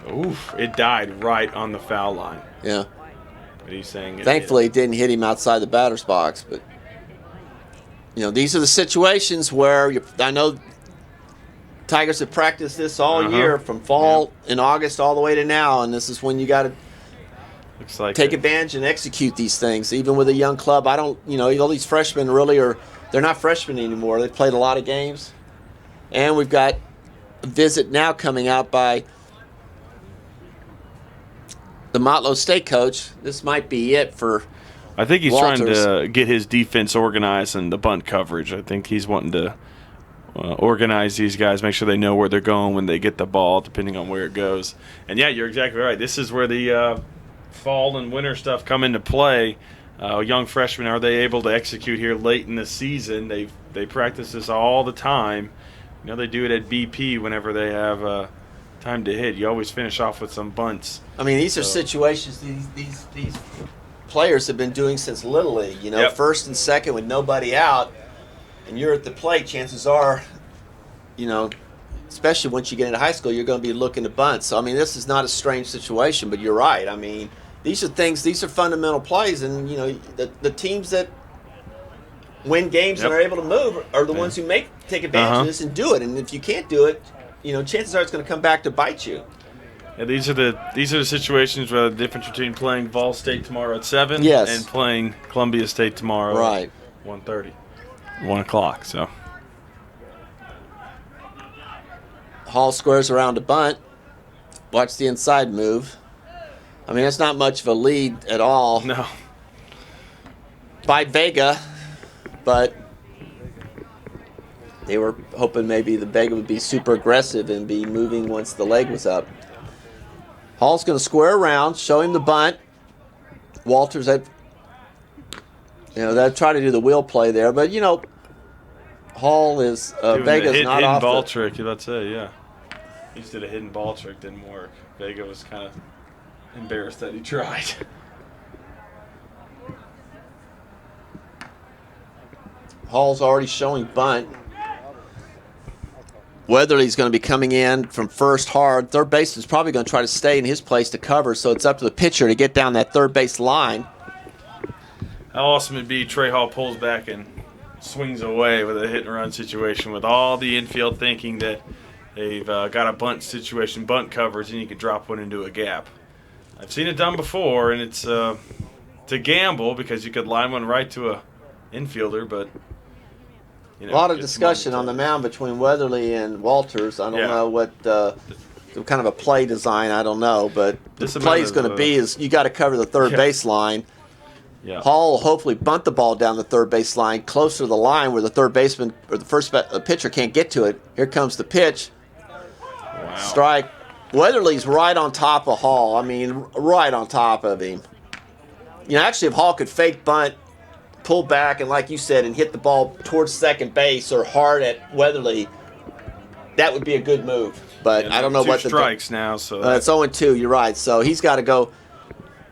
Oof! It died right on the foul line. Yeah. But he's saying thankfully it didn't hit him outside the batter's box, but these are the situations where I know Tigers have practiced this all year, from fall in August all the way to now, and this is when you got to take advantage and execute these things. Even with a young club, all these freshmen they're not freshmen anymore. They've played a lot of games, and we've got a visit now coming out by the Motlow State coach. This might be it for I think he's Walters. trying to get his defense organized and the bunt coverage. I think he's wanting to organize these guys, make sure they know where they're going when they get the ball, depending on where it goes. And, yeah, you're exactly right. This is where the fall and winter stuff come into play. Young freshmen, are they able to execute here late in the season? They practice this all the time. They do it at BP whenever they have time to hit. You always finish off with some bunts. I mean, these are situations. These players have been doing since Little League. You know, Yep. first and second with nobody out, and you're at the plate. Chances are, you know, especially once you get into high school, you're going to be looking to bunt. So I mean, this is not a strange situation, but you're right. I mean, these are fundamental plays, and you know, the teams that win games and Yep. are able to move are the ones who take advantage of this and do it. And if you can't do it, you know, chances are it's going to come back to bite you. Yeah, these are the situations where the difference between playing Vol State tomorrow at 7 Yes. and playing Columbia State tomorrow Right. at 1:30, 1 o'clock. So Hall squares around to bunt. Watch the inside move. I mean, that's not much of a lead at all no, by Vega, but they were hoping maybe the Vega would be super aggressive and be moving once the leg was up. Hall's going to square around, show him the bunt. Walters, they'll try to do the wheel play there, but you know, Hall is Vega's not hidden off ball the trick. Let's say, yeah, he just did a hidden ball trick, didn't work. Vega was kind of embarrassed that he tried. Hall's already showing bunt. Weatherly's going to be coming in from first hard. Third baseman's probably going to try to stay in his place to cover, so it's up to the pitcher to get down that third base line. How awesome it'd be Trey Hall pulls back and swings away with a hit and run situation with all the infield thinking that they've got a bunt situation, bunt covers, and you could drop one into a gap. I've seen it done before, and it's a gamble because you could line one right to a infielder, but A lot of discussion on the mound between Weatherly and Walters. I don't know what some kind of a play design. I don't know, but the play is going to be is you got to cover the third base line. Yeah. Hall will hopefully bunt the ball down the third base line, closer to the line where the third baseman or the pitcher can't get to it. Here comes the pitch. Wow. Strike. Weatherly's right on top of Hall. I mean, right on top of him. You know, actually, if Hall could fake bunt, pull back, and like you said, and hit the ball towards second base or hard at Weatherly, that would be a good move. But I don't know what the strikes now, so it's 0-2. You're right. So he's got to go.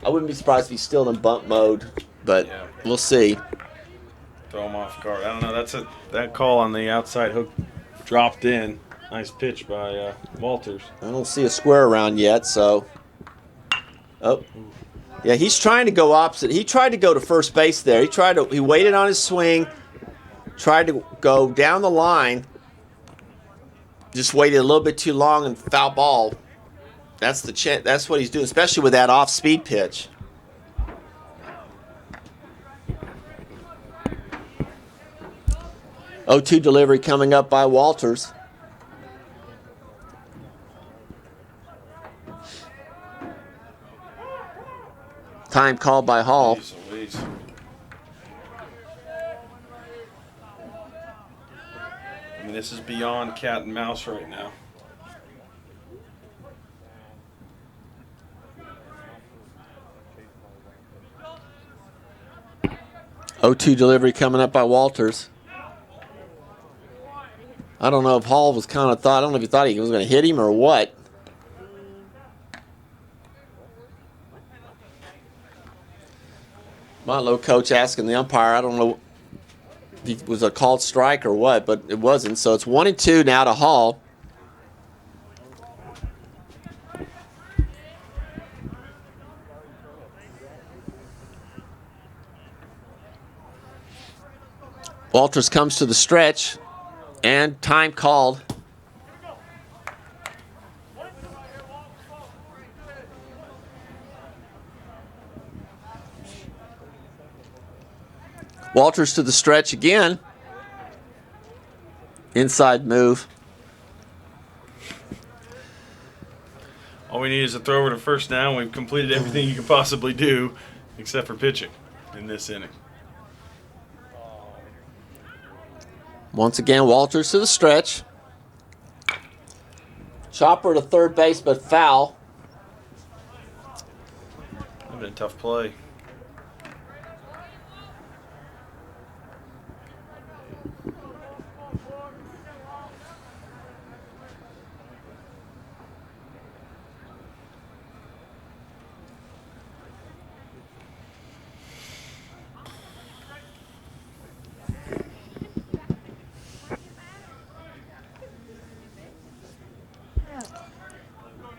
I wouldn't be surprised if he's still in bunt mode, but we'll see. Throw him off guard. I don't know. That call on the outside hook dropped in. Nice pitch by Walters. I don't see a square around yet, so. Oh. Yeah, he's trying to go opposite. He tried to go to first base there. He waited on his swing, tried to go down the line, just waited a little bit too long and foul ball. That's what he's doing, especially with that off-speed pitch. Oh-2 delivery coming up by Walters. Time called by Hall. I mean, this is beyond cat and mouse right now. Oh-2 delivery coming up by Walters. I don't know if Hall was I don't know if he thought he was going to hit him or what. Motlow coach asking the umpire, I don't know if it was a called strike or what, but it wasn't. So it's 1-2 now to Hall. Walters comes to the stretch, and time called. Walters to the stretch again. Inside move. All we need is a throw over to first down. We've completed everything you can possibly do except for pitching in this inning. Once again, Walters to the stretch. Chopper to third base, but foul. That's been a tough play.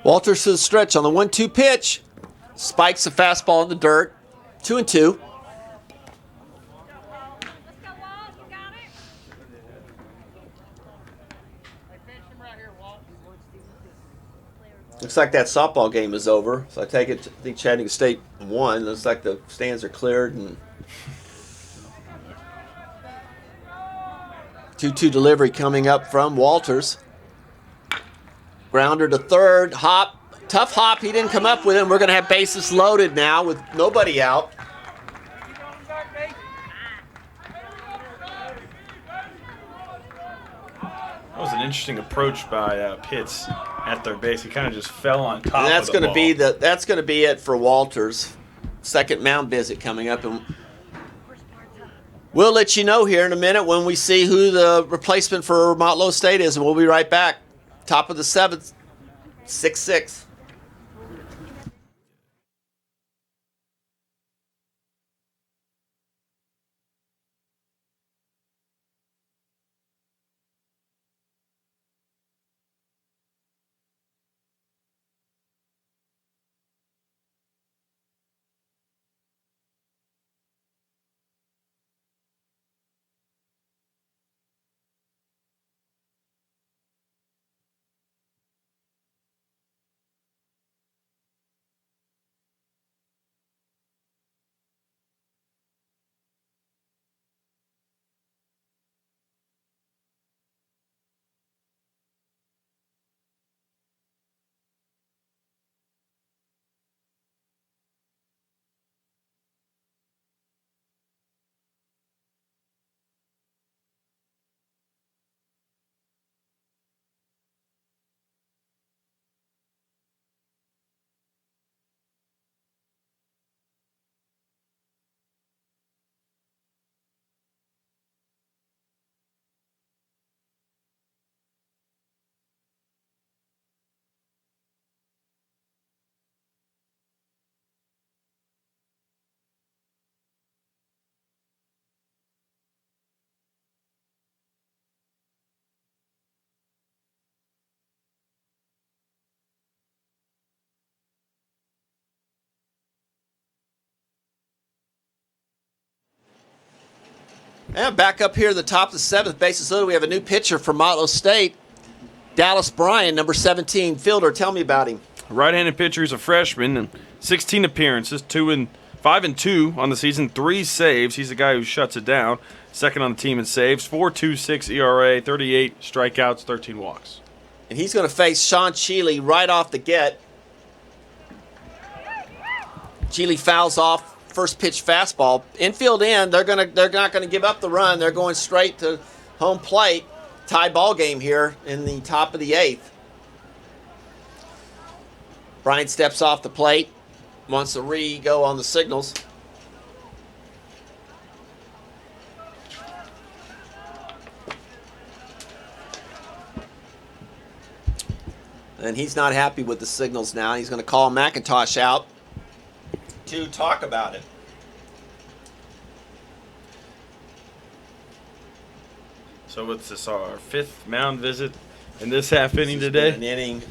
Walters to the stretch on the 1-2 pitch. Spikes the fastball in the dirt. 2-2. Looks like that softball game is over. So I think Chattanooga State won. Looks like the stands are cleared. And 2-2 delivery coming up from Walters. Grounder to third. Hop. Tough hop. He didn't come up with him. We're going to have bases loaded now with nobody out. That was an interesting approach by Pitts at third base. He kind of just fell on top And that's of the going to be ball. that's going to be it for Walters. Second mound visit coming up, and we'll let you know here in a minute when we see who the replacement for Motlow State is, and we'll be right back. Top of the seventh, 6-6. And back up here at the top of the seventh, bases loaded. We have a new pitcher from Motlow State, Dallas Bryan, number 17 fielder. Tell me about him. Right-handed pitcher. He's a freshman and 16 appearances, 5-2 on the season, 3 saves. He's the guy who shuts it down. Second on the team in saves, 4.26 ERA, 38 strikeouts, 13 walks. And he's going to face Sean Cheeley right off the get. Cheeley fouls off first pitch fastball. Infield in, they're not going to give up the run. They're going straight to home plate. Tie ball game here in the top of the 8th. Bryan steps off the plate. Wants to re-go on the signals. And he's not happy with the signals now. He's going to call McIntosh out to talk about it. So what's this, our 5th mound visit in this half inning today? An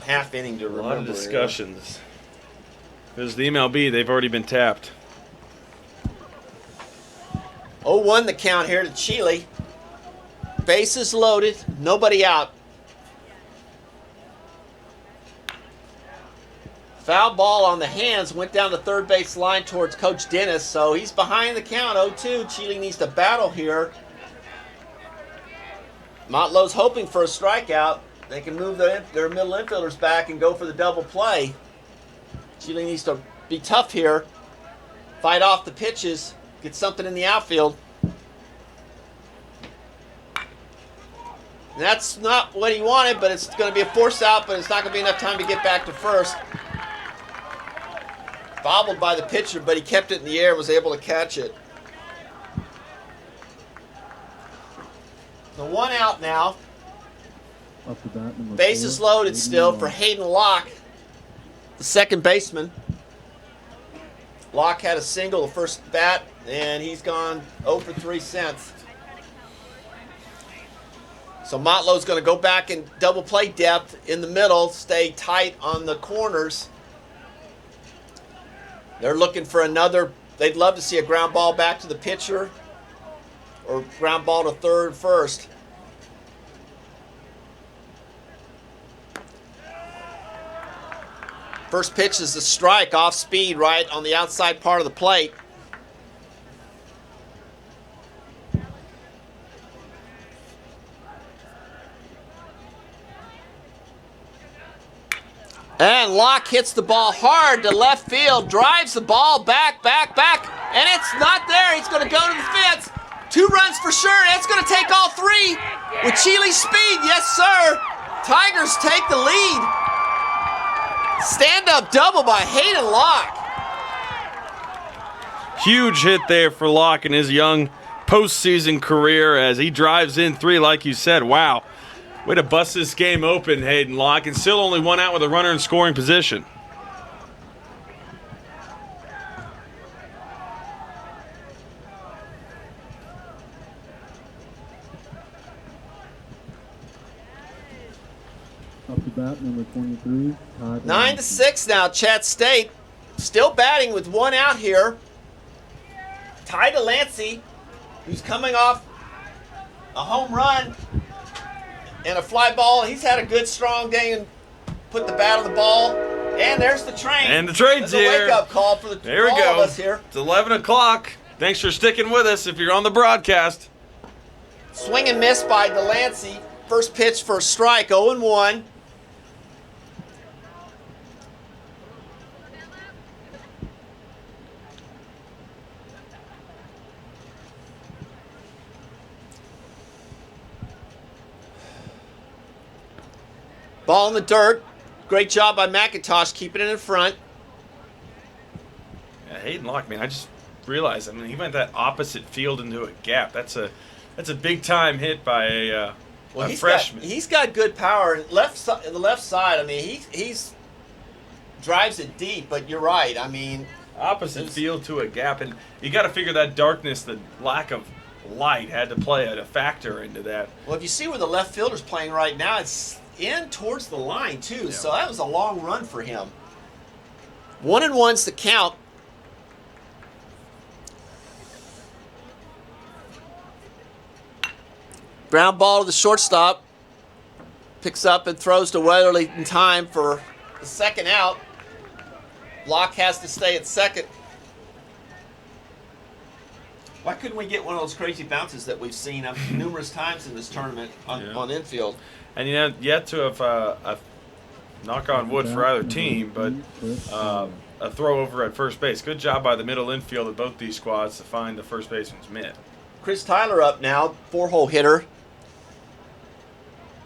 half inning to remember. A lot of discussions. Because the MLB, they've already been tapped. 0-1 the count here to Cheeley. Bases loaded, nobody out. Foul ball on the hands, went down the third base line towards Coach Dennis, so he's behind the count, 0-2. Cheeley needs to battle here. Motlow's hoping for a strikeout. They can move their middle infielders back and go for the double play. Cheeley needs to be tough here, fight off the pitches, get something in the outfield. And that's not what he wanted, but it's going to be a force out, but it's not going to be enough time to get back to first. Bobbled by the pitcher, but he kept it in the air, was able to catch it. So 1 out now. Off the bat, number Bases 4, loaded still for Hayden Locke, the second baseman. Locke had a single the first bat, and he's gone 0 for 3 since. So Motlow's going to go back and double play depth in the middle, stay tight on the corners. They're looking for another. They'd love to see a ground ball back to the pitcher or ground ball to third, first. First pitch is a strike off speed right on the outside part of the plate. And Locke hits the ball hard to left field, drives the ball back, and it's not there. He's going to go to the fence. 2 runs for sure. That's going to take all 3 with Chili's speed. Yes, sir. Tigers take the lead. Stand-up double by Hayden Locke. Huge hit there for Locke in his young postseason career as he drives in 3, like you said. Wow. Way to bust this game open, Hayden Locke, and still only 1 out with a runner in scoring position. Up to bat, number 23. 9-6 now, Chatt State. Still batting with 1 out here. Ty Delancey, who's coming off a home run and a fly ball. He's had a good, strong day and put the bat on the ball. And there's the train. And the train's There's here. A wake-up call for There we all go. of us here. It's 11 o'clock. Thanks for sticking with us if you're on the broadcast. Swing and miss by Delancey. First pitch for a strike, 0-1. Ball in the dirt. Great job by McIntosh keeping it in front. Yeah, Hayden Locke, man, I just realized, he went that opposite field into a gap. That's a big time hit by a freshman. He's got good power. The left side, he's drives it deep, but you're right. Opposite field to a gap, and you got to figure that darkness, the lack of light, had to play a factor into that. Well, if you see where the left fielder's playing right now, it's in towards the line too. Yeah. So that was a long run for him. 1-1's the count. Ground ball to the shortstop. Picks up and throws to Weatherly in time for the second out. Locke has to stay at second. Why couldn't we get one of those crazy bounces that we've seen numerous times in this tournament on infield? And yet to have knock on wood for either team, but a throw over at first base. Good job by the middle infield of both these squads to find the first baseman's mitt. Chris Tyler up now, 4-hole hitter.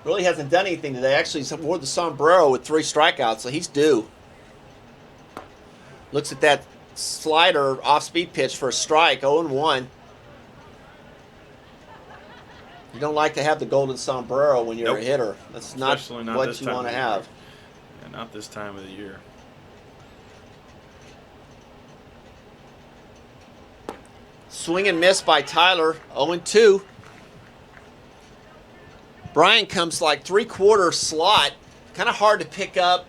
Really hasn't done anything today. Actually, he's wore the sombrero with 3 strikeouts, so he's due. Looks at that slider off-speed pitch for a strike, 0-1. You don't like to have the golden sombrero when you're a hitter. That's not what you want to have. Yeah, not this time of the year. Swing and miss by Tyler, 0-2. Brian comes like 3/4 slot. Kind of hard to pick up,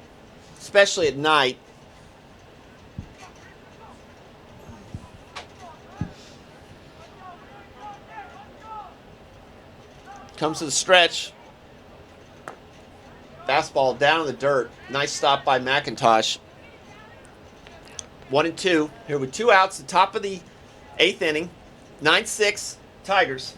especially at night. Comes to the stretch. Fastball down in the dirt. Nice stop by McIntosh. 1-2. Here with 2 outs, the top of the 8th inning. 9-6 Tigers.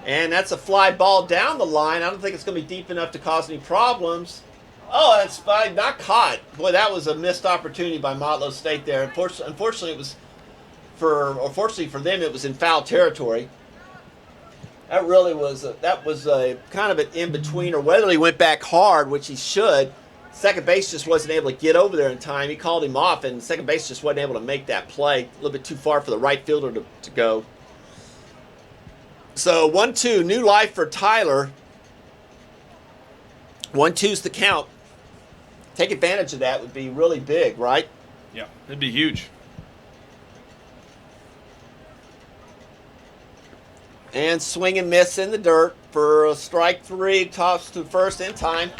And that's a fly ball down the line. I don't think it's going to be deep enough to cause any problems. Oh, that's not caught. Boy, that was a missed opportunity by Motlow State there. Unfortunately, it was fortunately for them, it was in foul territory. That really was a kind of an in-between. Or Weatherly went back hard, which he should. Second base just wasn't able to get over there in time. He called him off, and second base just wasn't able to make that play. A little bit too far for the right fielder to go. So 1-2, new life for Tyler. 1-2's the count. Take advantage of that would be really big, right? Yeah, it'd be huge. And swing and miss in the dirt for a strike 3. Tops to first in time.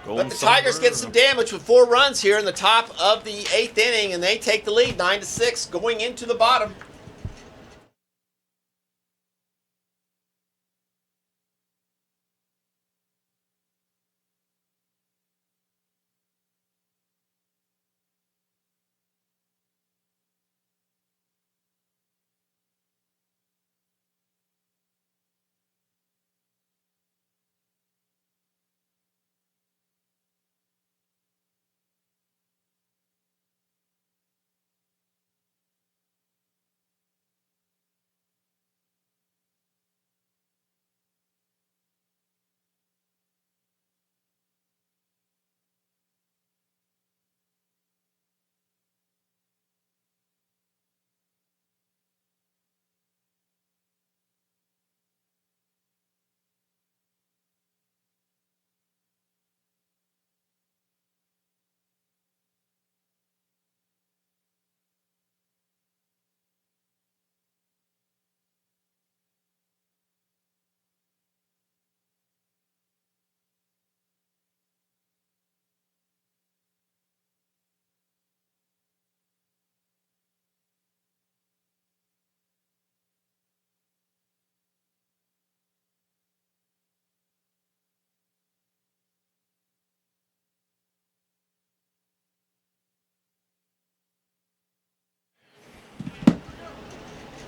But the Tigers get some damage with 4 runs here in the top of the 8th inning, and they take the lead 9-6 going into the bottom.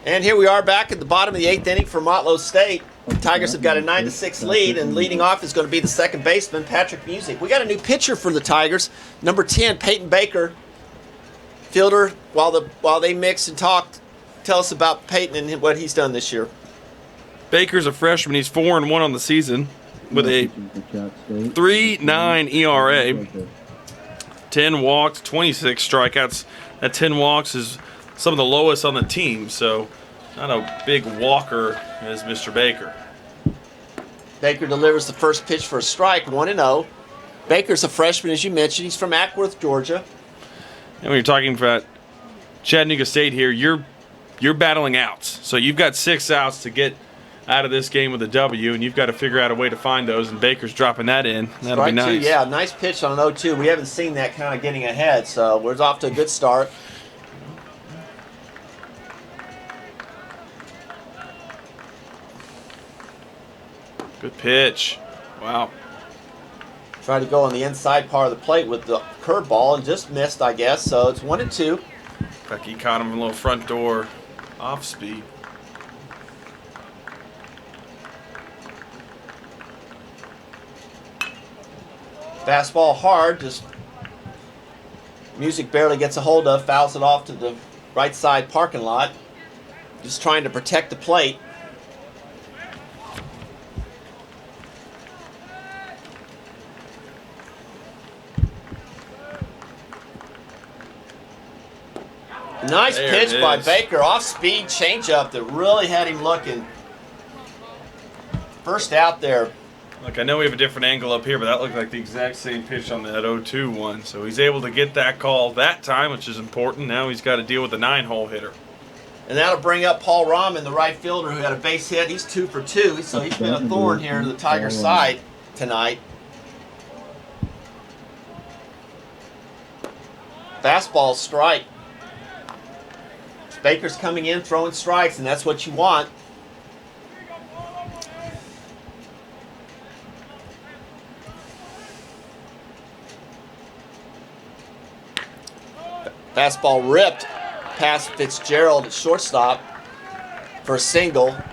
And here we are back at the bottom of the 8th inning for Motlow State. The Tigers have got a 9-6 lead, and leading off is going to be the second baseman, Patrick Music. We got a new pitcher for the Tigers, number 10, Peyton Baker. Fielder, while they mix and talk, tell us about Peyton and what he's done this year. Baker's a freshman. He's 4-1 on the season with a 3.9 ERA, 10 walks, 26 strikeouts. That 10 walks is some of the lowest on the team, so not a big walker as Mr. Baker. Baker delivers the first pitch for a strike, 1-0. Baker's a freshman, as you mentioned. He's from Ackworth, Georgia. And when you're talking about Chattanooga State here, you're battling outs. So you've got 6 outs to get out of this game with a W, and you've got to figure out a way to find those, and Baker's dropping that in. That'll be nice. 2, yeah, nice pitch on an 0-2. We haven't seen that kind of getting ahead, so we're off to a good start. Good pitch. Wow. Tried to go on the inside part of the plate with the curveball and just missed, I guess. So it's 1-2. Becky caught him a little front door off speed. Fastball hard, just Music barely gets a hold of, fouls it off to the right side parking lot. Just trying to protect the plate. Nice pitch by Baker, off-speed changeup that really had him looking. First out there. Look, I know we have a different angle up here, but that looked like the exact same pitch on that 0-2 one. So he's able to get that call that time, which is important. Now he's got to deal with the 9-hole hitter. And that'll bring up Paul Rahman, the right fielder, who had a base hit. He's 2 for 2, so he's been a thorn here to the Tigers' side tonight. Fastball strike. Baker's coming in, throwing strikes, and that's what you want. Fastball ripped past Fitzgerald at shortstop for a single. And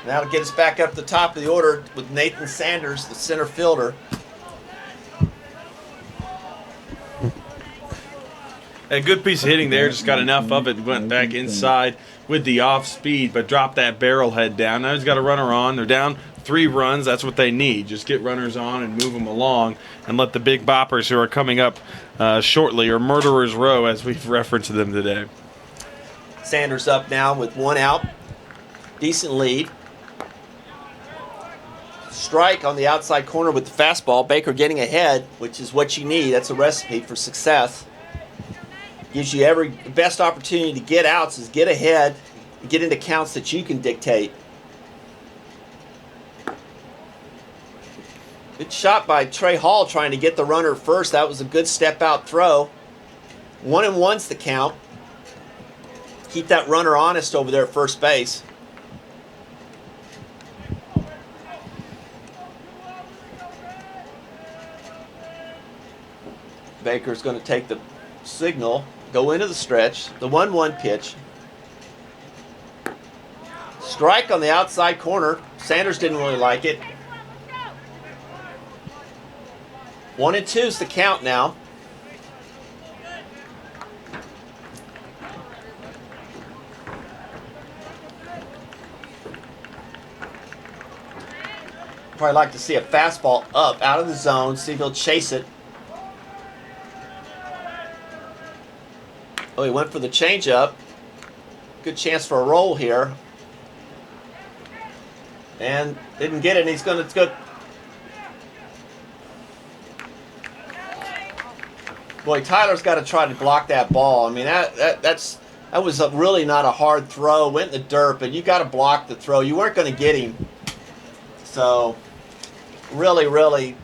that'll get us back up the top of the order with Nathan Sanders, the center fielder. A good piece of hitting there, just got enough of it, went back inside with the off speed, but dropped that barrel head down. Now he's got a runner on. They're down 3 runs. That's what they need. Just get runners on and move them along and let the big boppers who are coming up shortly, or Murderers Row, as we've referenced them today. Sanders up now with 1 out. Decent lead. Strike on the outside corner with the fastball. Baker getting ahead, which is what you need. That's a recipe for success. Gives you every best opportunity to get outs is get ahead and get into counts that you can dictate. Good shot by Trey Hall trying to get the runner first. That was a good step out throw. 1-1's the count. Keep that runner honest over there at first base. Baker's going to take the signal, go into the stretch, the 1-1 pitch. Strike on the outside corner. Sanders didn't really like it. 1-2's the count now. Probably like to see a fastball up, out of the zone, see if he'll chase it. Oh, he went for the changeup. Good chance for a roll here. And didn't get it, and he's going to go. Boy, Tyler's got to try to block that ball. I mean, that was really not a hard throw. Went in the dirt, but you got to block the throw. You weren't going to get him. So, really.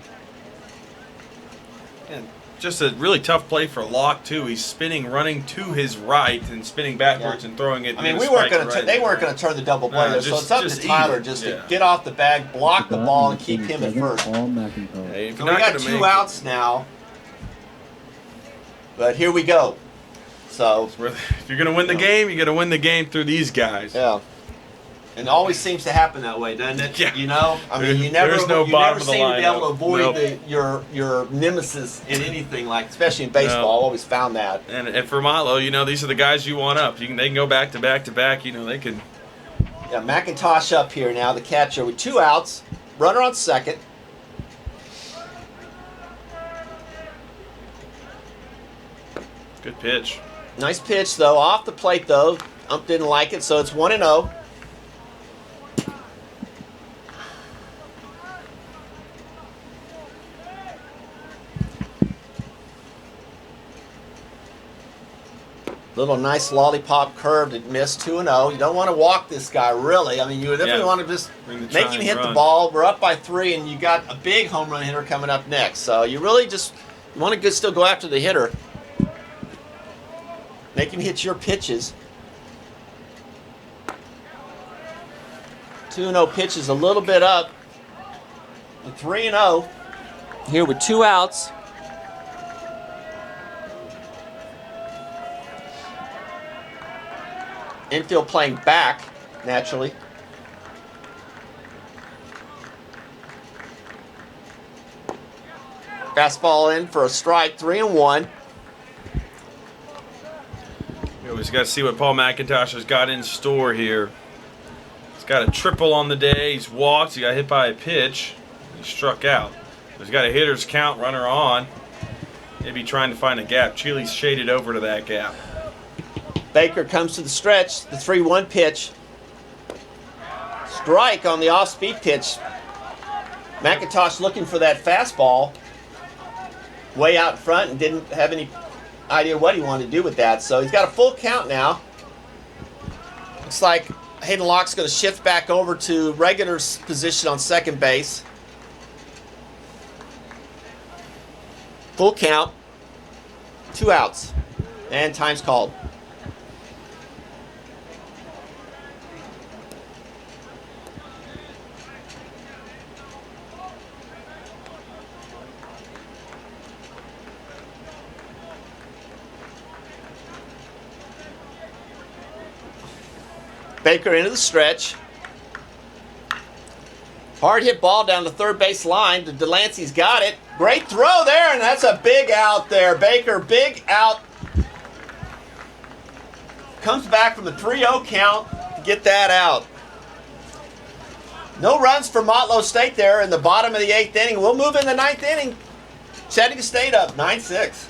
And just a really tough play for Locke too. He's spinning, running to his right, and spinning backwards and throwing it. I mean, they weren't going to turn the double play there. So it's up to Tyler to get off the bag, block the ball, and keep him at first. Hey, So we got 2 outs now. But here we go. So if you're going to win the game, you got to win the game through these guys. Yeah. And it always seems to happen that way, doesn't it? Yeah. You know, I mean, you never seem to be able to avoid your nemesis in anything, like especially in baseball. I've always found that. And for Motlow, you know, these are the guys you want up. They can go back to back to back. You know, they can. Yeah, McIntosh up here now, the catcher with 2 outs, runner on second. Good pitch. Nice pitch though, off the plate though. Ump didn't like it, so it's 1-0. Little nice lollipop curve that missed 2-0. You don't want to walk this guy, really. I mean, you definitely want to just make him hit the ball. We're up by 3, and you got a big home run hitter coming up next. So you really just want to still go after the hitter. Make him hit your pitches. 2-0 pitch is a little bit up. 3-0 here with 2 outs. Infield playing back, naturally. Fastball in for a strike, 3-1. We always got to see what Paul McIntosh has got in store here. He's got a triple on the day. He's walked. He got hit by a pitch. He struck out. He's got a hitter's count, runner on. Maybe trying to find a gap. Chile's shaded over to that gap. Baker comes to the stretch, the 3-1 pitch. Strike on the off-speed pitch. McIntosh looking for that fastball way out in front and didn't have any idea what he wanted to do with that. So he's got a full count now. Looks like Hayden Locke's going to shift back over to regular's position on second base. Full count. 2 outs. And time's called. Baker into the stretch. Hard hit ball down the third base line. Delancey's got it. Great throw there, and that's a big out there. Baker, big out. Comes back from the 3-0 count to get that out. No runs for Motlow State there in the bottom of the 8th inning. We'll move in the 9th inning. Chattanooga State up 9-6.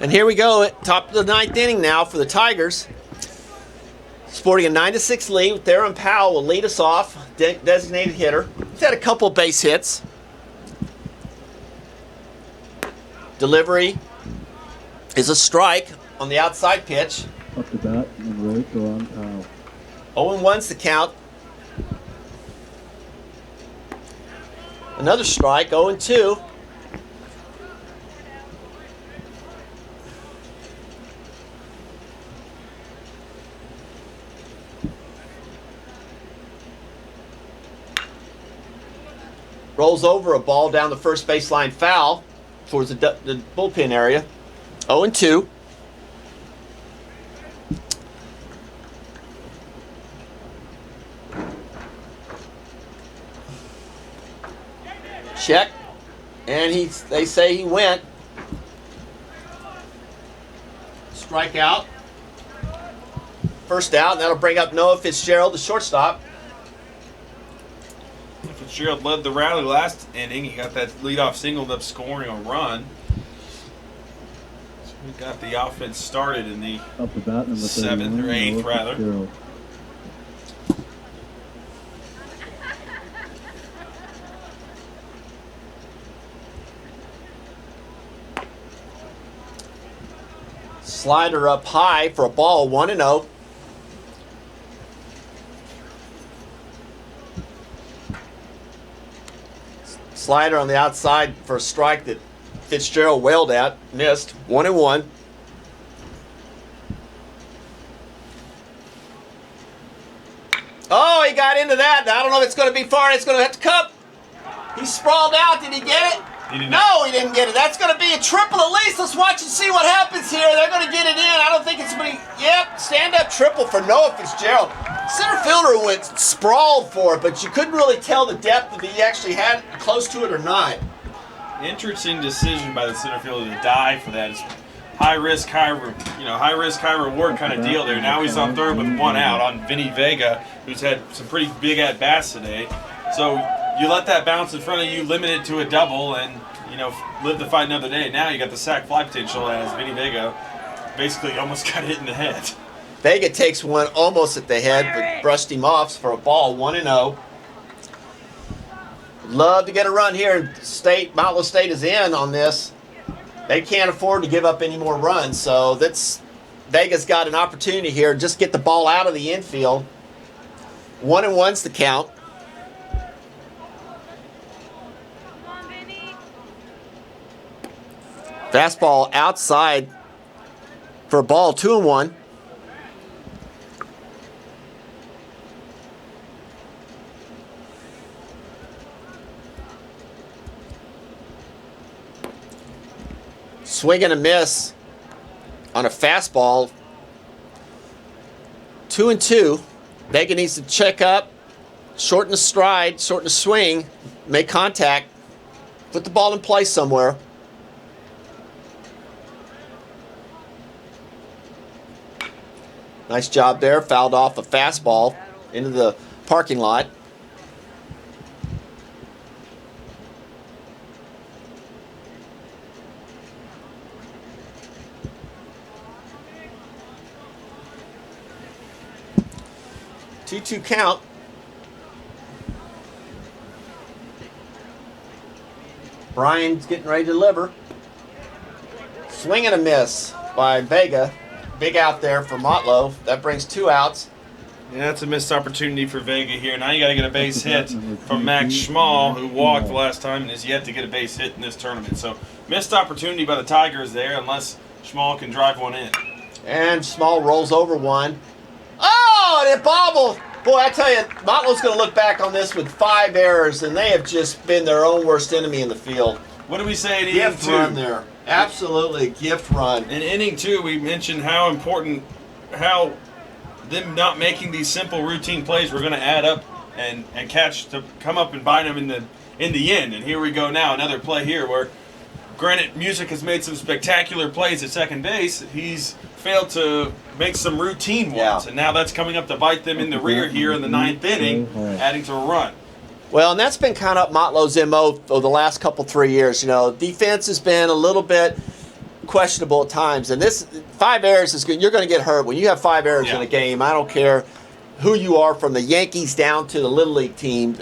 And here we go at top of the 9th inning now for the Tigers. Sporting a 9-6 lead with Theron Powell will lead us off, designated hitter. He's had a couple base hits. Delivery is a strike on the outside pitch. Up to bat and right, Theron Powell. 0-1's the count. Another strike, 0-2. Rolls over a ball down the first baseline foul towards the bullpen area. 0-2. Check. And they say he went. Strike out. First out, and that'll bring up Noah Fitzgerald, the shortstop. Fitzgerald led the rally last inning. He got that leadoff single, ended up scoring a run. So we got the offense started in the Up to bat, number 7th or 8th, Noah rather. Fitzgerald. Slider up high for a ball, 1-0. Slider on the outside for a strike that Fitzgerald wailed at, missed, 1-1. Oh, he got into that. I don't know if it's going to be far. It's going to have to come. He sprawled out. Did he get it? No, he didn't get it. That's going to be a triple at least. Let's watch and see what happens here. They're going to get it in. I don't think it's going to be... Yep, stand-up triple for Noah Fitzgerald. Center fielder went sprawled for it, but you couldn't really tell the depth if he actually had close to it or not. Interesting decision by the center fielder to dive for that. It's high risk, high reward kind of deal there. Now he's on third with 1 out on Vinny Vega, who's had some pretty big at bats today. So you let that bounce in front of you, limit it to a double, and live to fight another day. Now you got the sac fly potential as Vinny Vega basically almost got hit in the head. Vega takes one almost at the head, but brushed him off for a ball, 1-0. Love to get a run here. Motlow State is in on this. They can't afford to give up any more runs, so Vega's got an opportunity here. Just get the ball out of the infield. 1-1's the count. Fastball outside for a ball, 2-1. Swing and a miss on a fastball. 2-2. Vega needs to check up, shorten the stride, shorten the swing, make contact, put the ball in play somewhere. Nice job there. Fouled off a fastball into the parking lot. Two count. Brian's getting ready to deliver. Swing and a miss by Vega. Big out there for Motlow. That brings 2 outs. Yeah, that's a missed opportunity for Vega here. Now you got to get a base hit from Max Schmall, who walked the last time and is yet to get a base hit in this tournament. So missed opportunity by the Tigers there, unless Schmall can drive one in. And Schmall rolls over one. Oh, and it bobbled. Boy, I tell you, Motlow's going to look back on this with 5 errors, and they have just been their own worst enemy in the field. What do we say in inning Gift 2? run there. Absolutely, a gift run. In inning 2, we mentioned how important, how them not making these simple routine plays were going to add up and catch to come up and bite them in the end. And here we go now, another play here where, granted, Music has made some spectacular plays at second base. He's failed to make some routine ones, and now that's coming up to bite them in the rear here in the 9th inning, adding to a run. Well, and that's been kind of Motlow's MO over the last 3 years. Defense has been a little bit questionable at times. And this 5 errors is good. You're going to get hurt when you have 5 errors in a game. I don't care who you are, from the Yankees down to the Little League team.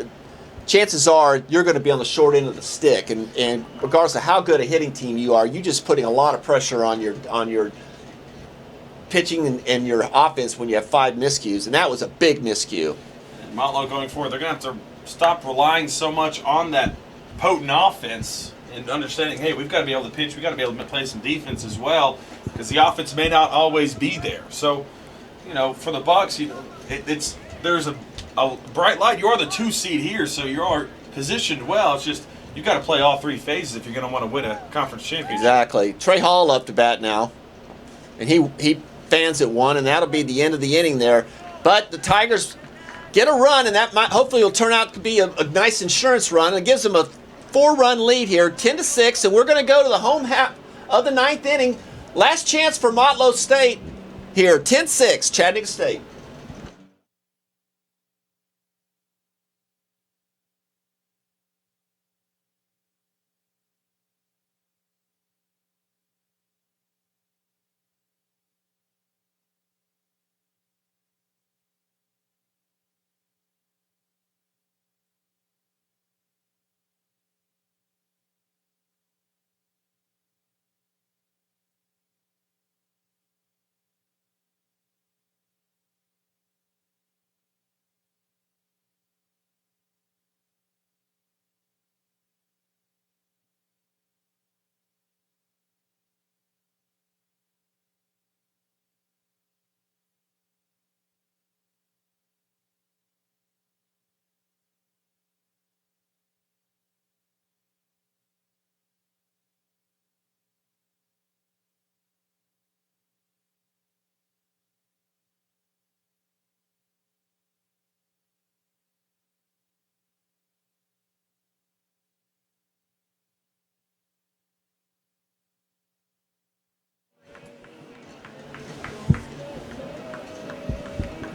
Chances are you're going to be on the short end of the stick. And regardless of how good a hitting team you are, you're just putting a lot of pressure on your pitching and your offense when you have 5 miscues. And that was a big miscue. And Motlow going forward, they're going to have to stop relying so much on that potent offense and understanding, hey, we've got to be able to pitch, we've got to be able to play some defense as well, because the offense may not always be there. So, for the Bucs, there's a bright light. You are the 2 seed here, so you are positioned well. It's just you've got to play all 3 phases if you're going to want to win a conference championship. Exactly. Trey Hall up to bat now, and he fans at 1, and that'll be the end of the inning there. But the Tigers get a run, and that hopefully will turn out to be a nice insurance run. It gives them a 4-run lead here, 10-6, and we're going to go to the home half of the 9th inning. Last chance for Motlow State here, 10-6, Chattanooga State.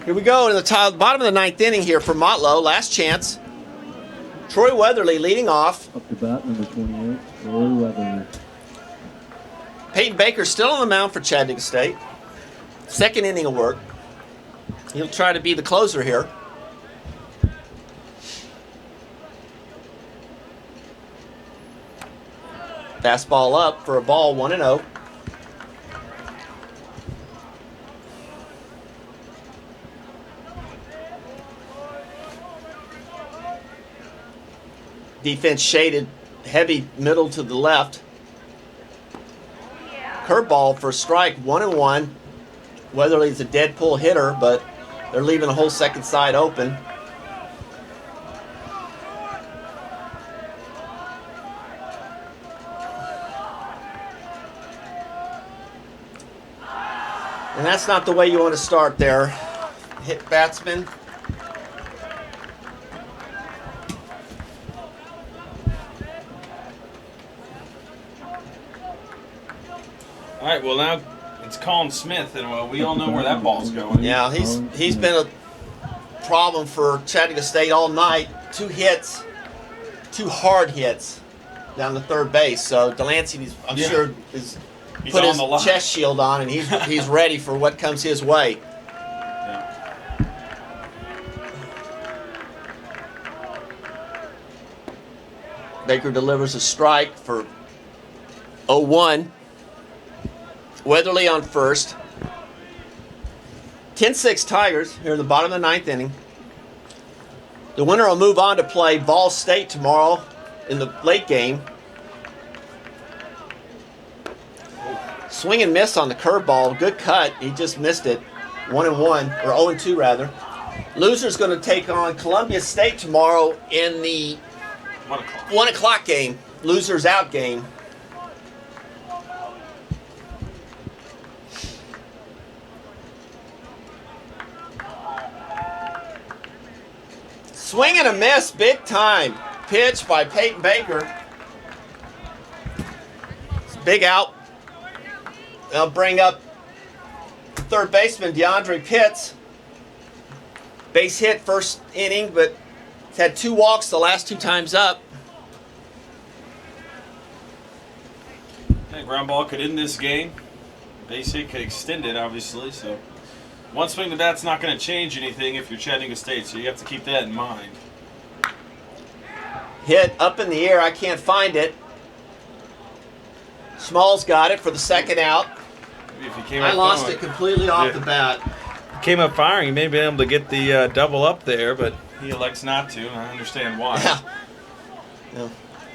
Here we go in the bottom of the 9th inning here for Motlow. Last chance. Troy Weatherly leading off. Up to bat, number 28, Troy Weatherly. Peyton Baker still on the mound for Chattanooga State. 2nd inning of work. He'll try to be the closer here. Fastball up for a ball, 1-0. Defense shaded heavy middle to the left. Curveball for a strike, 1-1. Weatherly's a dead pull hitter, but they're leaving the whole second side open. And that's not the way you want to start there. Hit batsman. All right, well, now it's Colin Smith, and we all know where that ball's going. Yeah, he's been a problem for Chattanooga State all night. 2 hits, 2 hard hits down the third base. So Delancey, I'm sure, is put his chest shield on, and he's ready for what comes his way. Yeah. Baker delivers a strike for 0-1. Weatherly on first. 10-6 Tigers here in the bottom of the 9th inning. The winner will move on to play Ball State tomorrow in the late game. Swing and miss on the curveball. Good cut. He just missed it. 1-1, or 0-2 rather. Loser's going to take on Columbia State tomorrow in the 1 o'clock game. Loser's out game. Swing and a miss, big time. Pitch by Peyton Baker. It's a big out. They'll bring up third baseman DeAndre Pitts. Base hit first inning, but he's had 2 walks the last 2 times up. That ground ball could end this game. Base hit could extend it, obviously. So one swing to that's not going to change anything if you're Chattanooga State. So you have to keep that in mind. Hit up in the air. I can't find it. Small's got it for the second out. Maybe if he came I up lost throwing. it completely off the bat. Came up firing, he may have been able to get the double up there, but he elects not to, and I understand why. Yeah.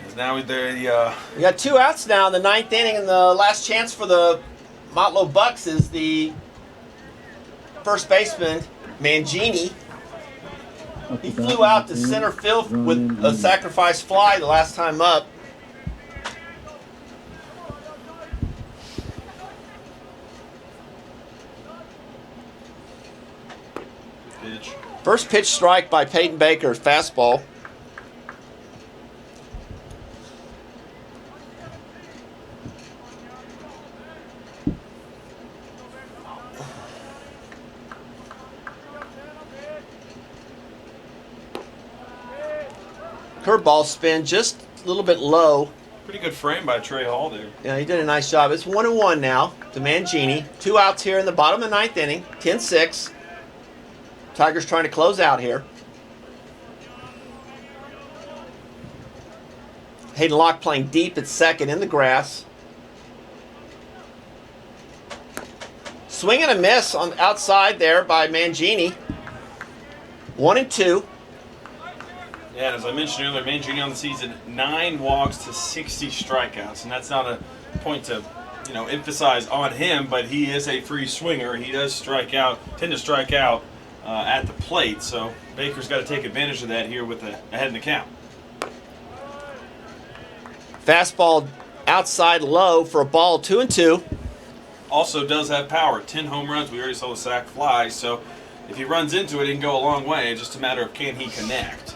'Cause now they're We got 2 outs now in the 9th inning, and the last chance for the Motlow Bucs is the first baseman, Mangini. He flew out to center field with a sacrifice fly the last time up. pitch. First pitch strike by Peyton Baker, fastball. Curveball spin just a little bit low. Pretty good frame by Trey Hall there. Yeah, he did a nice job. It's 1-1 now to Mangini. 2 outs here in the bottom of the 9th inning. 10-6. Tigers trying to close out here. Hayden Locke playing deep at second in the grass. Swing and a miss on the outside there by Mangini. 1-2. Yeah, and as I mentioned earlier, Mangini on the season, 9 walks to 60 strikeouts, and that's not a point to, emphasize on him, but he is a free swinger. He does tend to strike out at the plate, so Baker's got to take advantage of that here with ahead in the count. Fastball outside low for a ball, 2-2. Also does have power, 10 home runs. We already saw the sac fly, so if he runs into it, it can go a long way. It's just a matter of can he connect.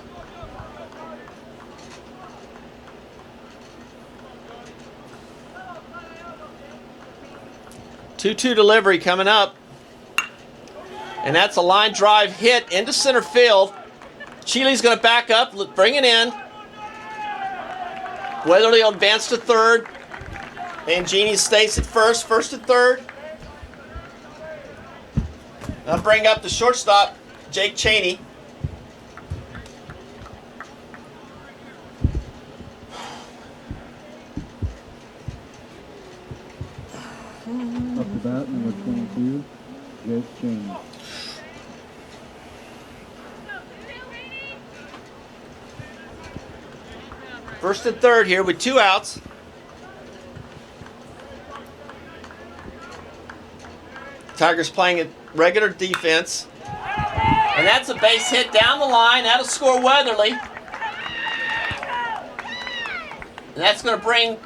2-2 delivery coming up. And that's a line drive hit into center field. Cheely's going to back up, bring it in. Weatherly will advance to third. Mangini stays at first to third. I'll bring up the shortstop, Jake Cheney. Up to bat, number 22, Jake Cheney. First and third here with 2 outs. Tigers playing a regular defense. And that's a base hit down the line. That'll score Weatherly. And that's going to bring, and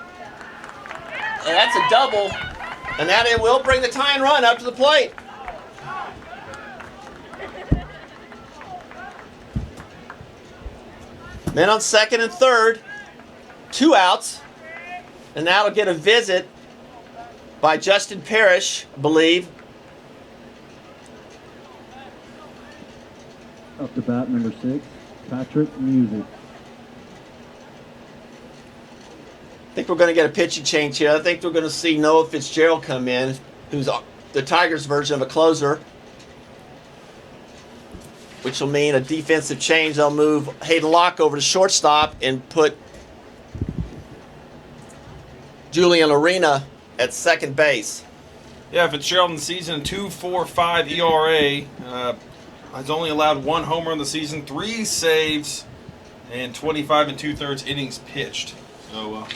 that's a double. And that it will bring the tying run up to the plate. Men on second and third. 2 outs. And that'll get a visit by Justin Parrish, I believe. Up to bat, number 6, Patrick Music. I think we're going to get a pitching change here. I think we're going to see Noah Fitzgerald come in, who's the Tigers' version of a closer, which will mean a defensive change. They'll move Hayden Locke over to shortstop and put Julian Arena at second base. Yeah, Fitzgerald in the season, 2.45 ERA. Has only allowed 1 homer in the season, 3 saves, and 25 2/3 innings pitched. So we'll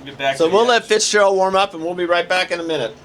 get back to We'll let Fitzgerald warm up, and we'll be right back in a minute.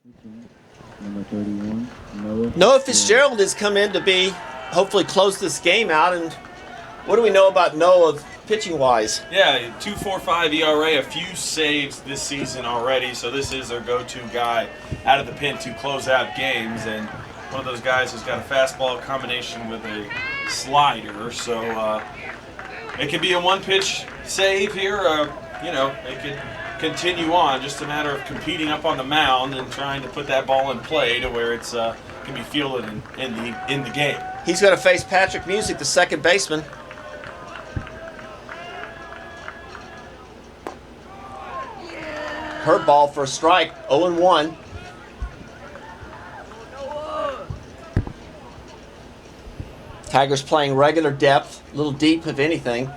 Pitching, number 31, Noah. Noah Fitzgerald has come in to be hopefully close this game out. And what do we know about Noah pitching wise? Yeah, 2.45 ERA, a few saves this season already. So this is their go-to guy out of the pen to close out games, and one of those guys who's got a fastball combination with a slider. So it could be a one-pitch save here. It could continue on. Just a matter of competing up on the mound and trying to put that ball in play to where it's can be fielded in the game. He's going to face Patrick Music, the second baseman. Hurt ball for a strike, 0-1. Tigers playing regular depth, a little deep if anything.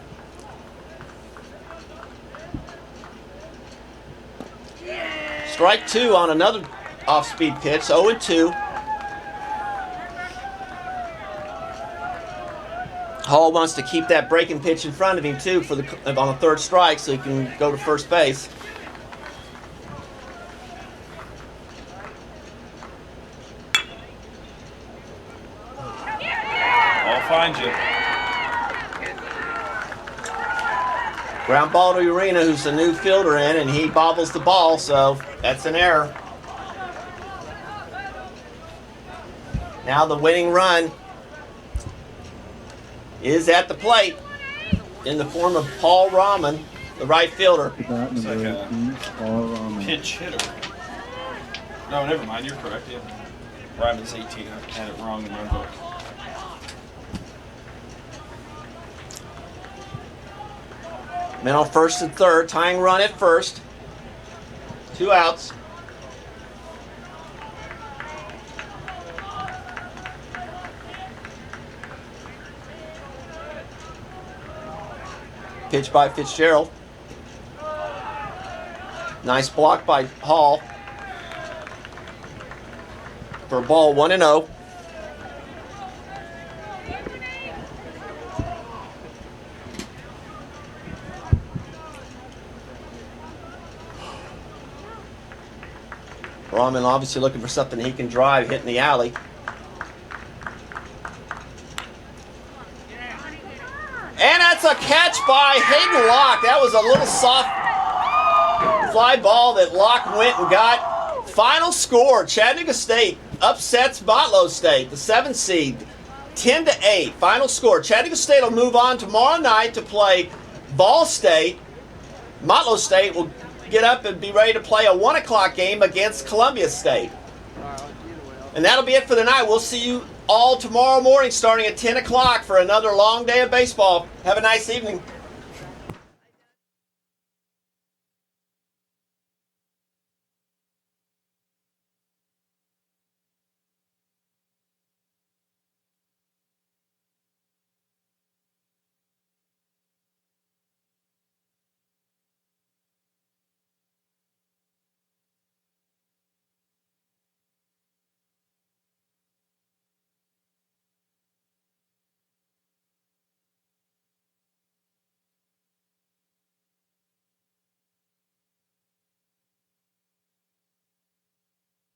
Strike 2 on another off-speed pitch, 0-2. Hall wants to keep that breaking pitch in front of him too on the third strike so he can go to first base. I'll find you. Ground ball to Urena, who's the new fielder in, and he bobbles the ball, so that's an error. Now the winning run is at the plate in the form of Paul Rahman, the right fielder. Bat, It's like number a 18, Paul Rahman. Pitch hitter. No, never mind. You're correct. Yeah. Ryman's 18. I had it wrong in my book. Men on first and third, tying run at first. 2 outs. Pitch by Fitzgerald. Nice block by Hall. For a ball, 1-0. Rahman obviously looking for something he can drive, hitting the alley. And that's a catch by Hayden Locke. That was a little soft fly ball that Locke went and got. Final score, Chattanooga State upsets Motlow State, the 7th seed, 10-8. Final score. Chattanooga State will move on tomorrow night to play Ball State. Motlow State will get up and be ready to play a 1 o'clock game against Columbia State. And that'll be it for the night. We'll see you all tomorrow morning starting at 10 o'clock for another long day of baseball. Have a nice evening.